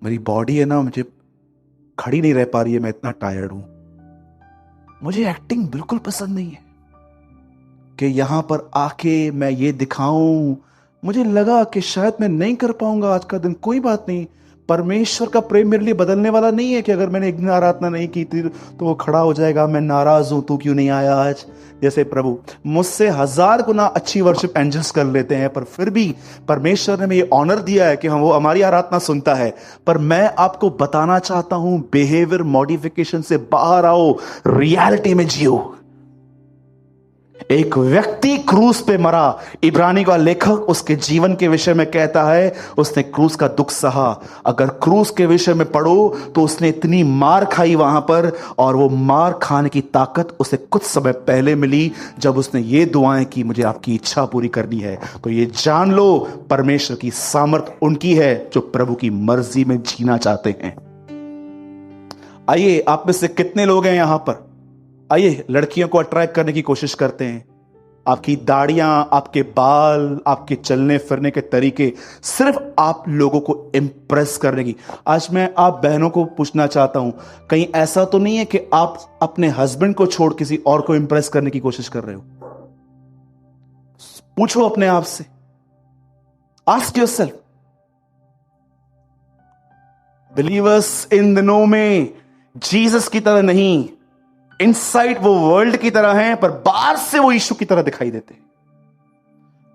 Speaker 2: मेरी बॉडी है ना, मुझे खड़ी नहीं रह पा रही है, मैं इतना टायर्ड हूं। मुझे एक्टिंग बिल्कुल पसंद नहीं है कि यहां पर आके मैं ये दिखाऊं मुझे लगा कि शायद मैं नहीं कर पाऊंगा आज का दिन, कोई बात नहीं, परमेश्वर का प्रेम मेरे लिए बदलने वाला नहीं है कि अगर मैंने एक दिन आराधना नहीं की थी तो वो खड़ा हो जाएगा, मैं नाराज हूं, तू क्यों नहीं आया आज। जैसे प्रभु मुझसे 1000 गुना अच्छी वर्शिप एंजल्स कर लेते हैं, पर फिर भी परमेश्वर ने हमें ये ऑनर दिया है कि वो हमारी आराधना सुनता है। पर मैं आपको बताना चाहता हूं, बिहेवियर मॉडिफिकेशन से बाहर आओ, रियलिटी में जियो। एक व्यक्ति क्रूस पे मरा, इब्रानी का लेखक उसके जीवन के विषय में कहता है उसने क्रूस का दुख सहा। अगर क्रूस के विषय में पढ़ो तो उसने इतनी मार खाई वहां पर, और वो मार खाने की ताकत उसे कुछ समय पहले मिली जब उसने ये दुआएं की, मुझे आपकी इच्छा पूरी करनी है। तो ये जान लो, परमेश्वर की सामर्थ उनकी है जो प्रभु की मर्जी में जीना चाहते हैं। आइए, आप में से कितने लोग हैं यहां पर, आइए लड़कियों को अट्रैक्ट करने की कोशिश करते हैं। आपकी दाढ़ियां, आपके बाल, आपके चलने फिरने के तरीके, सिर्फ आप लोगों को इंप्रेस करने की। आज मैं आप बहनों को पूछना चाहता हूं, कहीं ऐसा तो नहीं है कि आप अपने हस्बैंड को छोड़ किसी और को इंप्रेस करने की कोशिश कर रहे हो? पूछो अपने आप से, आस्क योरसेल्फ। बिलीवर्स इन दिनों में जीसस की तरह नहीं, इनसाइड वो वर्ल्ड की तरह हैं, पर बाहर से वो यीशु की तरह दिखाई देते हैं।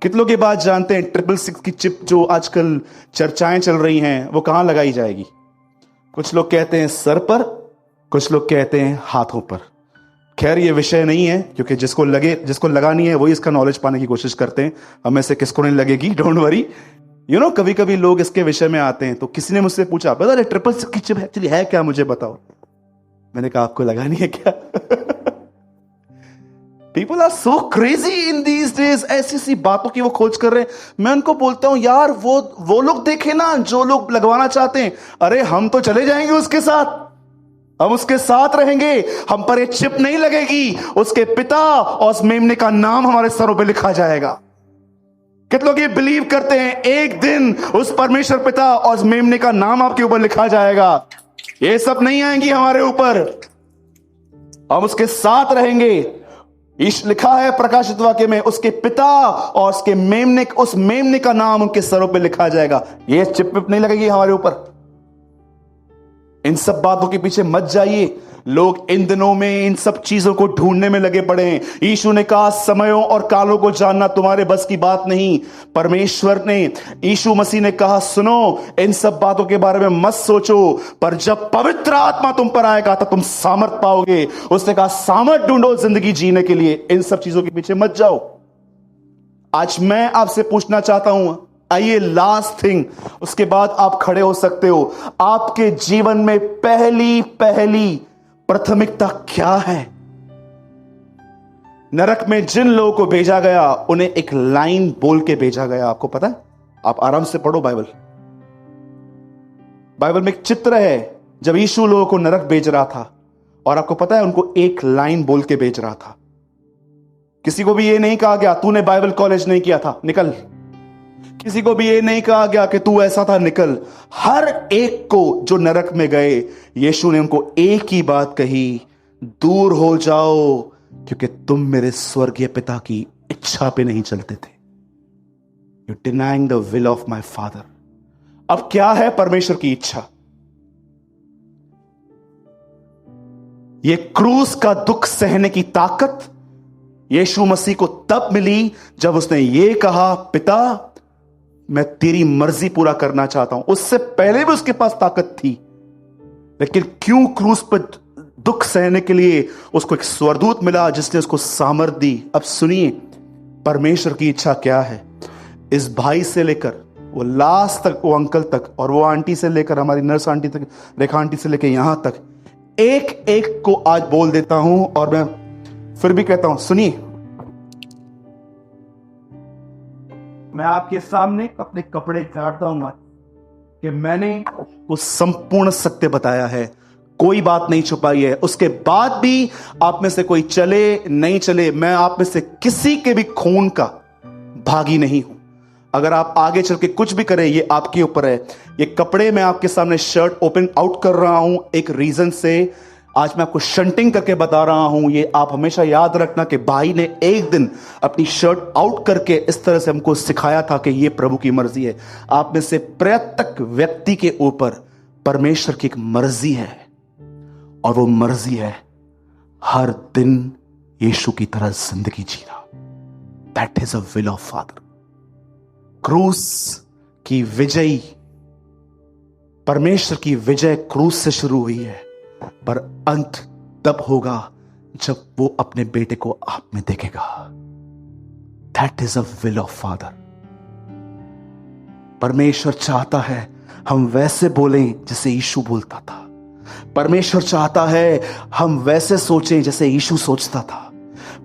Speaker 2: कितने लोग ये बात जानते हैं, 666 की चिप जो आजकल चर्चाएं चल रही हैं, वो कहां लगाई जाएगी? कुछ लोग कहते हैं सर पर, कुछ लोग कहते हैं हाथों पर। खैर ये विषय नहीं है, क्योंकि जिसको लगानी है वही इसका नॉलेज पाने की कोशिश करते हैं। हमें से किसको नहीं लगेगी, डोंट वरी। कभी कभी लोग इसके विषय में आते हैं, तो किसी ने मुझसे पूछा, ब्रदर 666 की चिप एक्चुअली है क्या, मुझे बताओ। मैंने कहा आपको लगानी है क्या? People are so crazy in these days, ऐसी सी बातों की वो खोज कर रहे हैं। मैं उनको बोलता हूं, यार वो लोग देखे ना जो लोग लगवाना चाहते हैं। अरे हम तो चले जाएंगे उसके साथ, हम उसके साथ रहेंगे, हम पर ये चिप नहीं लगेगी। उसके पिता और उस मेमने का नाम हमारे सरों पे लिखा जाएगा। कितने लोग ये बिलीव करते हैं एक दिन उस परमेश्वर पिता और उस मेमने का नाम आपके ऊपर लिखा जाएगा? ये सब नहीं आएंगी हमारे ऊपर, हम उसके साथ रहेंगे। लिखा है प्रकाशित वाक्य में, उसके पिता और उसके मेमने, उस मेमने का नाम उनके सरों पे लिखा जाएगा। ये चिप नहीं लगेगी हमारे ऊपर। इन सब बातों के पीछे मत जाइए। लोग इन दिनों में इन सब चीजों को ढूंढने में लगे पड़े हैं। यीशु ने कहा समयों और कालों को जानना तुम्हारे बस की बात नहीं। परमेश्वर ने, यीशु मसीह ने कहा सुनो, इन सब बातों के बारे में मत सोचो, पर जब पवित्र आत्मा तुम पर आएगा तो तुम सामर्थ पाओगे। उसने कहा सामर्थ ढूंढो जिंदगी जीने के लिए, इन सब चीजों के पीछे मत जाओ। आज मैं आपसे पूछना चाहता हूं, आइए लास्ट थिंग, उसके बाद आप खड़े हो सकते हो। आपके जीवन में पहली प्राथमिकता क्या है? नरक में जिन लोगों को भेजा गया उन्हें एक लाइन बोल के भेजा गया, आपको पता है? आप आराम से पढ़ो बाइबल में एक चित्र है जब यीशु लोगों को नरक भेज रहा था, और आपको पता है उनको एक लाइन बोल के भेज रहा था। किसी को भी ये नहीं कहा गया तूने बाइबल कॉलेज नहीं किया था, निकल। किसी को भी ये नहीं कहा गया कि तू ऐसा था, निकल। हर एक को जो नरक में गए, यीशु ने उनको एक ही बात कही, दूर हो जाओ क्योंकि तुम मेरे स्वर्गीय पिता की इच्छा पे नहीं चलते थे। You denying the will of my father. अब क्या है परमेश्वर की इच्छा? ये क्रूस का दुख सहने की ताकत यीशु मसीह को तब मिली जब उसने ये कहा, पिता मैं तेरी मर्जी पूरा करना चाहता हूं। उससे पहले भी उसके पास ताकत थी, लेकिन क्यों क्रूस पर दुख सहने के लिए उसको एक स्वर्गदूत मिला जिसने उसको सामर्थ दी। अब सुनिए परमेश्वर की इच्छा क्या है। इस भाई से लेकर वो लास्ट तक, वो अंकल तक, और वो आंटी से लेकर हमारी नर्स आंटी तक, रेखा आंटी से लेकर यहां तक, एक एक को आज बोल देता हूं, और मैं फिर भी कहता हूं सुनिए, मैं आपके सामने अपने कपड़े झाड़ता हूं कि मैंने वो संपूर्ण सत्य बताया है, कोई बात नहीं छुपाई है। उसके बाद भी आप में से कोई चले नहीं चले, मैं आप में से किसी के भी खून का भागी नहीं हूं। अगर आप आगे चल के कुछ भी करें, ये आपके ऊपर है। ये कपड़े मैं आपके सामने शर्ट ओपन आउट कर रहा हूं एक रीजन से, आज मैं आपको शंटिंग करके बता रहा हूं, ये आप हमेशा याद रखना कि भाई ने एक दिन अपनी शर्ट आउट करके इस तरह से हमको सिखाया था कि ये प्रभु की मर्जी है। आप में से प्रत्येक व्यक्ति के ऊपर परमेश्वर की एक मर्जी है, और वो मर्जी है हर दिन यीशु की तरह जिंदगी जीना। That is a will of Father. क्रूस की विजय, परमेश्वर की विजय क्रूस से शुरू हुई है, पर अंत तब होगा जब वो अपने बेटे को आप में देखेगा। That is a will of father. परमेश्वर चाहता है हम वैसे बोलें जैसे यीशु बोलता था। परमेश्वर चाहता है हम वैसे सोचें जैसे यीशु सोचता था।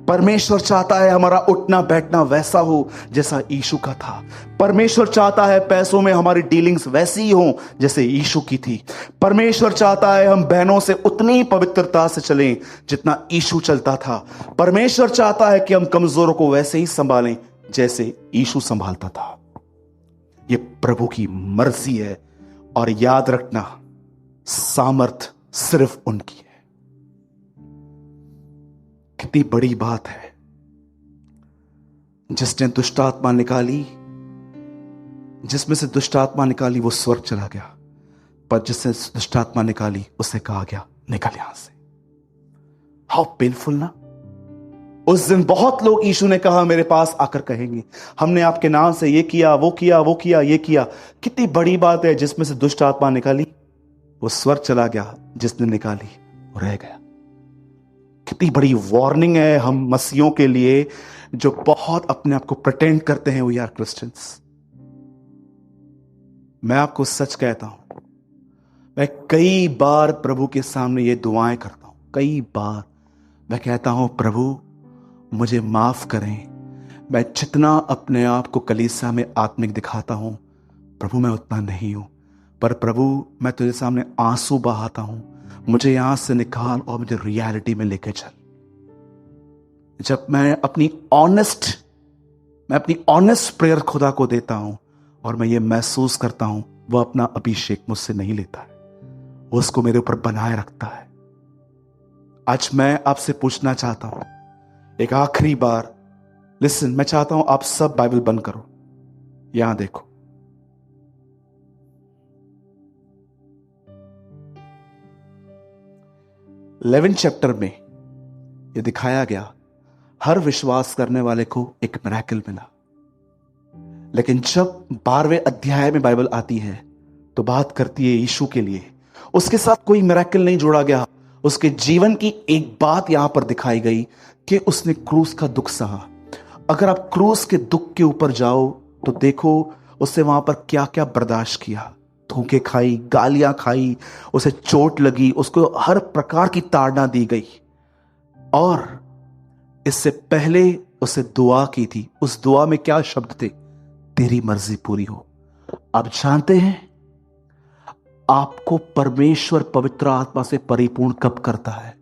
Speaker 2: परमेश्वर चाहता है हमारा उठना बैठना वैसा हो जैसा यीशु का था। परमेश्वर चाहता है पैसों में हमारी डीलिंग्स वैसी ही हो जैसे यीशु की थी। परमेश्वर चाहता है हम बहनों से उतनी पवित्रता से चलें जितना यीशु चलता था। परमेश्वर चाहता है कि हम कमजोरों को वैसे ही संभालें जैसे यीशु संभालता था। यह प्रभु की मर्जी है, और याद रखना सामर्थ सिर्फ उनकी है। कितनी बड़ी बात है। जिसने दुष्ट आत्मा निकाली, जिसमें से दुष्ट आत्मा निकाली वो स्वर्ग चला गया, पर जिसने दुष्ट आत्मा निकाली उसे कहा गया निकल यहां से। हाउ पेनफुल ना। उस दिन बहुत लोग यीशु ने कहा मेरे पास आकर कहेंगे हमने आपके नाम से ये किया वो किया वो किया ये किया। कितनी बड़ी बात है। जिसमें से दुष्ट आत्मा निकाली वो स्वर्ग चला गया, जिसने निकाली वो रह गया। कितनी बड़ी वार्निंग है हम मसीहों के लिए जो बहुत अपने आप को प्रिटेंड करते हैं वी आर क्रिश्चियंस। मैं आपको सच कहता हूं, मैं कई बार प्रभु के सामने ये दुआएं करता हूं। कई बार मैं कहता हूं प्रभु मुझे माफ करें। मैं जितना अपने आप को कलीसिया में आत्मिक दिखाता हूं प्रभु मैं उतना नहीं हूं, पर प्रभु मैं तुझे सामने आंसू बहाता हूं, मुझे यहां से निकाल और मुझे रियलिटी में लेके चल। जब मैं अपनी ऑनेस्ट प्रेयर खुदा को देता हूं और मैं ये महसूस करता हूं वह अपना अभिषेक मुझसे नहीं लेता है, वो उसको मेरे ऊपर बनाए रखता है। आज मैं आपसे पूछना चाहता हूं एक आखिरी बार, लिसन, मैं चाहता हूं आप सब बाइबल बंद करो, यहां देखो। इलेवेंथ चैप्टर में यह दिखाया गया हर विश्वास करने वाले को एक मिरेकल मिला, लेकिन जब 12वें अध्याय में बाइबल आती है तो बात करती है यीशु के लिए। उसके साथ कोई मिरेकल नहीं जोड़ा गया, उसके जीवन की एक बात यहां पर दिखाई गई कि उसने क्रूस का दुख सहा। अगर आप क्रूस के दुख के ऊपर जाओ तो देखो उसने वहां पर क्या क्या बर्दाश्त किया। धोखे खाई, गालियां खाई, उसे चोट लगी, उसको हर प्रकार की ताड़ना दी गई, और इससे पहले उसे दुआ की थी। उस दुआ में क्या शब्द थे? तेरी मर्जी पूरी हो। आप जानते हैं आपको परमेश्वर पवित्र आत्मा से परिपूर्ण कब करता है?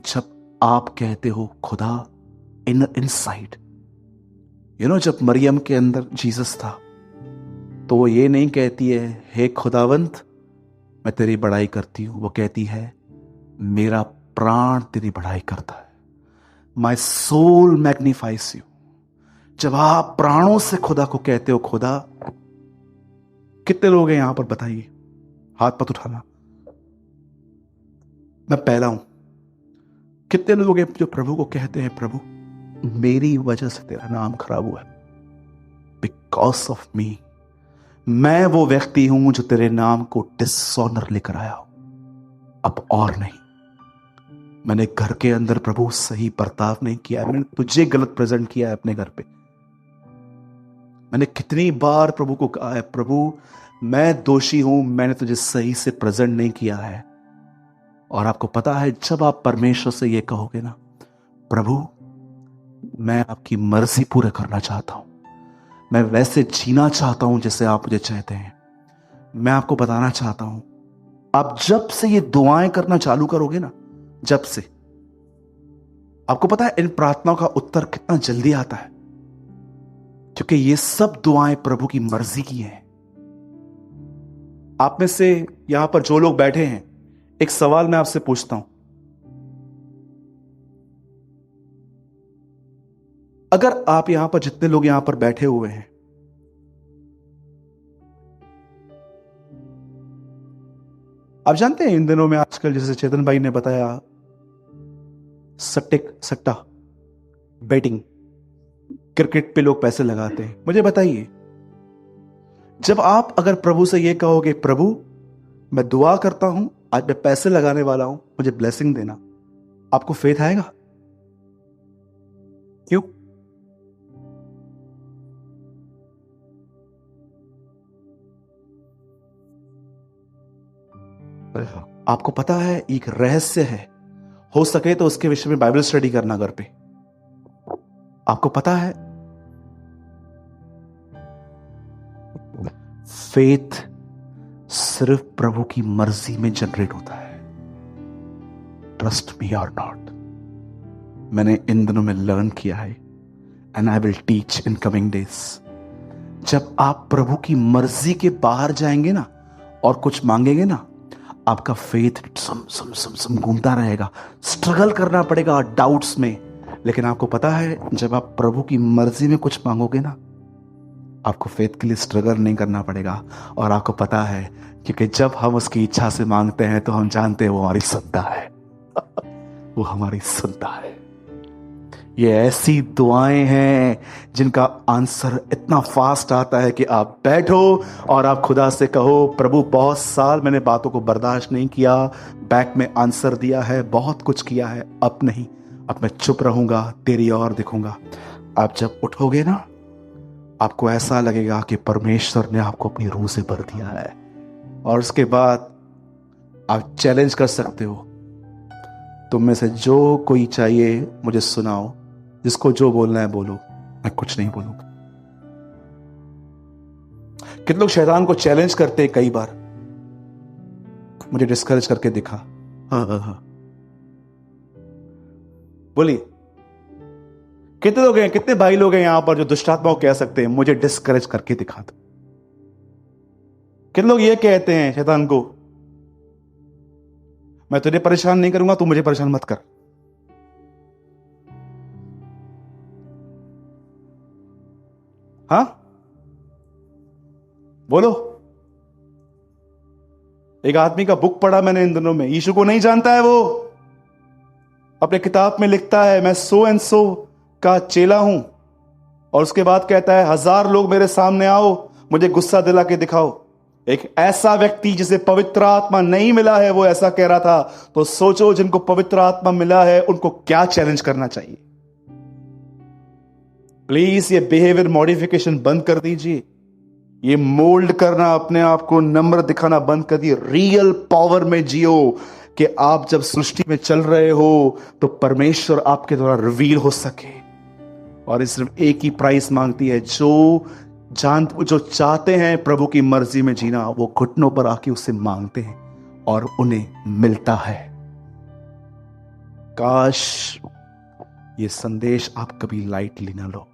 Speaker 2: जब आप कहते हो खुदा इनसाइड। जब मरियम के अंदर जीसस था तो वो ये नहीं कहती है हे खुदावंत मैं तेरी बड़ाई करती हूं, वो कहती है मेरा प्राण तेरी बड़ाई करता है। My soul magnifies you. जब आप प्राणों से खुदा को कहते हो खुदा, कितने लोग हैं यहां पर बताइए, हाथ मत उठाना, मैं पहला हूं। कितने लोग हैं जो प्रभु को कहते हैं प्रभु मेरी वजह से तेरा नाम खराब हुआ है, बिकॉज ऑफ मी, मैं वो व्यक्ति हूं जो तेरे नाम को डिसऑनर लेकर आया हूं, अब और नहीं। मैंने घर के अंदर प्रभु सही बर्ताव नहीं किया, मैंने तुझे गलत प्रेजेंट किया है अपने घर पे। मैंने कितनी बार प्रभु को कहा है प्रभु मैं दोषी हूं, मैंने तुझे सही से प्रेजेंट नहीं किया है। और आपको पता है जब आप परमेश्वर से ये कहोगे ना प्रभु मैं आपकी मर्जी पूरे करना चाहता हूं, मैं वैसे जीना चाहता हूं जैसे आप मुझे चाहते हैं, मैं आपको बताना चाहता हूं आप जब से ये दुआएं करना चालू करोगे ना, जब से, आपको पता है इन प्रार्थनाओं का उत्तर कितना जल्दी आता है, क्योंकि ये सब दुआएं प्रभु की मर्जी की हैं। आप में से यहां पर जो लोग बैठे हैं, एक सवाल मैं आपसे पूछता हूं। अगर आप यहां पर, जितने लोग यहां पर बैठे हुए हैं, आप जानते हैं इन दिनों में आजकल, जैसे चेतन भाई ने बताया, सट्टा, बेटिंग, क्रिकेट पे लोग पैसे लगाते हैं। मुझे बताइए, जब आप अगर प्रभु से यह कहोगे, प्रभु मैं दुआ करता हूं, आज मैं पैसे लगाने वाला हूं, मुझे ब्लेसिंग देना, आपको फेथ आएगा? क्यों? आपको पता है एक रहस्य है, हो सके तो उसके विषय में बाइबल स्टडी करना घर पे। आपको पता है फेथ सिर्फ प्रभु की मर्जी में जनरेट होता है। ट्रस्ट मी और नॉट, मैंने इन दिनों में लर्न किया है, and I will teach in coming days. जब आप प्रभु की मर्जी के बाहर जाएंगे ना और कुछ मांगेंगे ना, आपका फेथ सम घूमता रहेगा, स्ट्रगल करना पड़ेगा डाउट्स में। लेकिन आपको पता है जब आप प्रभु की मर्जी में कुछ मांगोगे ना, आपको फेथ के लिए स्ट्रगल नहीं करना पड़ेगा। और आपको पता है, क्योंकि जब हम उसकी इच्छा से मांगते हैं तो हम जानते हैं वो हमारी सुनता है। वो हमारी सुनता है। ये ऐसी दुआएं हैं जिनका आंसर इतना फास्ट आता है कि आप बैठो और आप खुदा से कहो, प्रभु बहुत साल मैंने बातों को बर्दाश्त नहीं किया, बैक में आंसर दिया है, बहुत कुछ किया है, अब नहीं, अब मैं चुप रहूंगा, तेरी ओर दिखूंगा। आप जब उठोगे ना, आपको ऐसा लगेगा कि परमेश्वर ने आपको अपनी रूह से भर दिया है। और उसके बाद आप चैलेंज कर सकते हो, तुम में से जो कोई चाहिए मुझे सुनाओ, जिसको जो बोलना है बोलो, मैं कुछ नहीं बोलूंगा। कितने लोग शैतान को चैलेंज करते हैं, कई बार मुझे डिस्करेज करके दिखा। हाँ, बोलिए, कितने लोग हैं, कितने भाई लोग हैं यहां पर जो दुष्टात्मा को कह सकते हैं, मुझे डिस्करेज करके दिखा दो। कितने लोग ये कहते हैं शैतान को, मैं तुझे परेशान नहीं करूंगा, तू मुझे परेशान मत कर। हाँ, बोलो। एक आदमी का बुक पढ़ा मैंने इन दिनों में, यीशु को नहीं जानता है, वो अपने किताब में लिखता है मैं सो एंड सो का चेला हूं, और उसके बाद कहता है 1000 लोग मेरे सामने आओ, मुझे गुस्सा दिला के दिखाओ। एक ऐसा व्यक्ति जिसे पवित्र आत्मा नहीं मिला है वो ऐसा कह रहा था, तो सोचो जिनको पवित्र आत्मा मिला है उनको क्या चैलेंज करना चाहिए। प्लीज ये बिहेवियर मॉडिफिकेशन बंद कर दीजिए, ये मोल्ड करना, अपने आप को नम्र दिखाना बंद कर दिए। रियल पावर में जियो कि आप जब सृष्टि में चल रहे हो तो परमेश्वर आपके द्वारा रिवील हो सके। और इस सिर्फ एक ही प्राइस मांगती है, जो चाहते हैं प्रभु की मर्जी में जीना, वो घुटनों पर आके उससे मांगते हैं और उन्हें मिलता है। काश ये संदेश आप कभी लाइटली ना लो।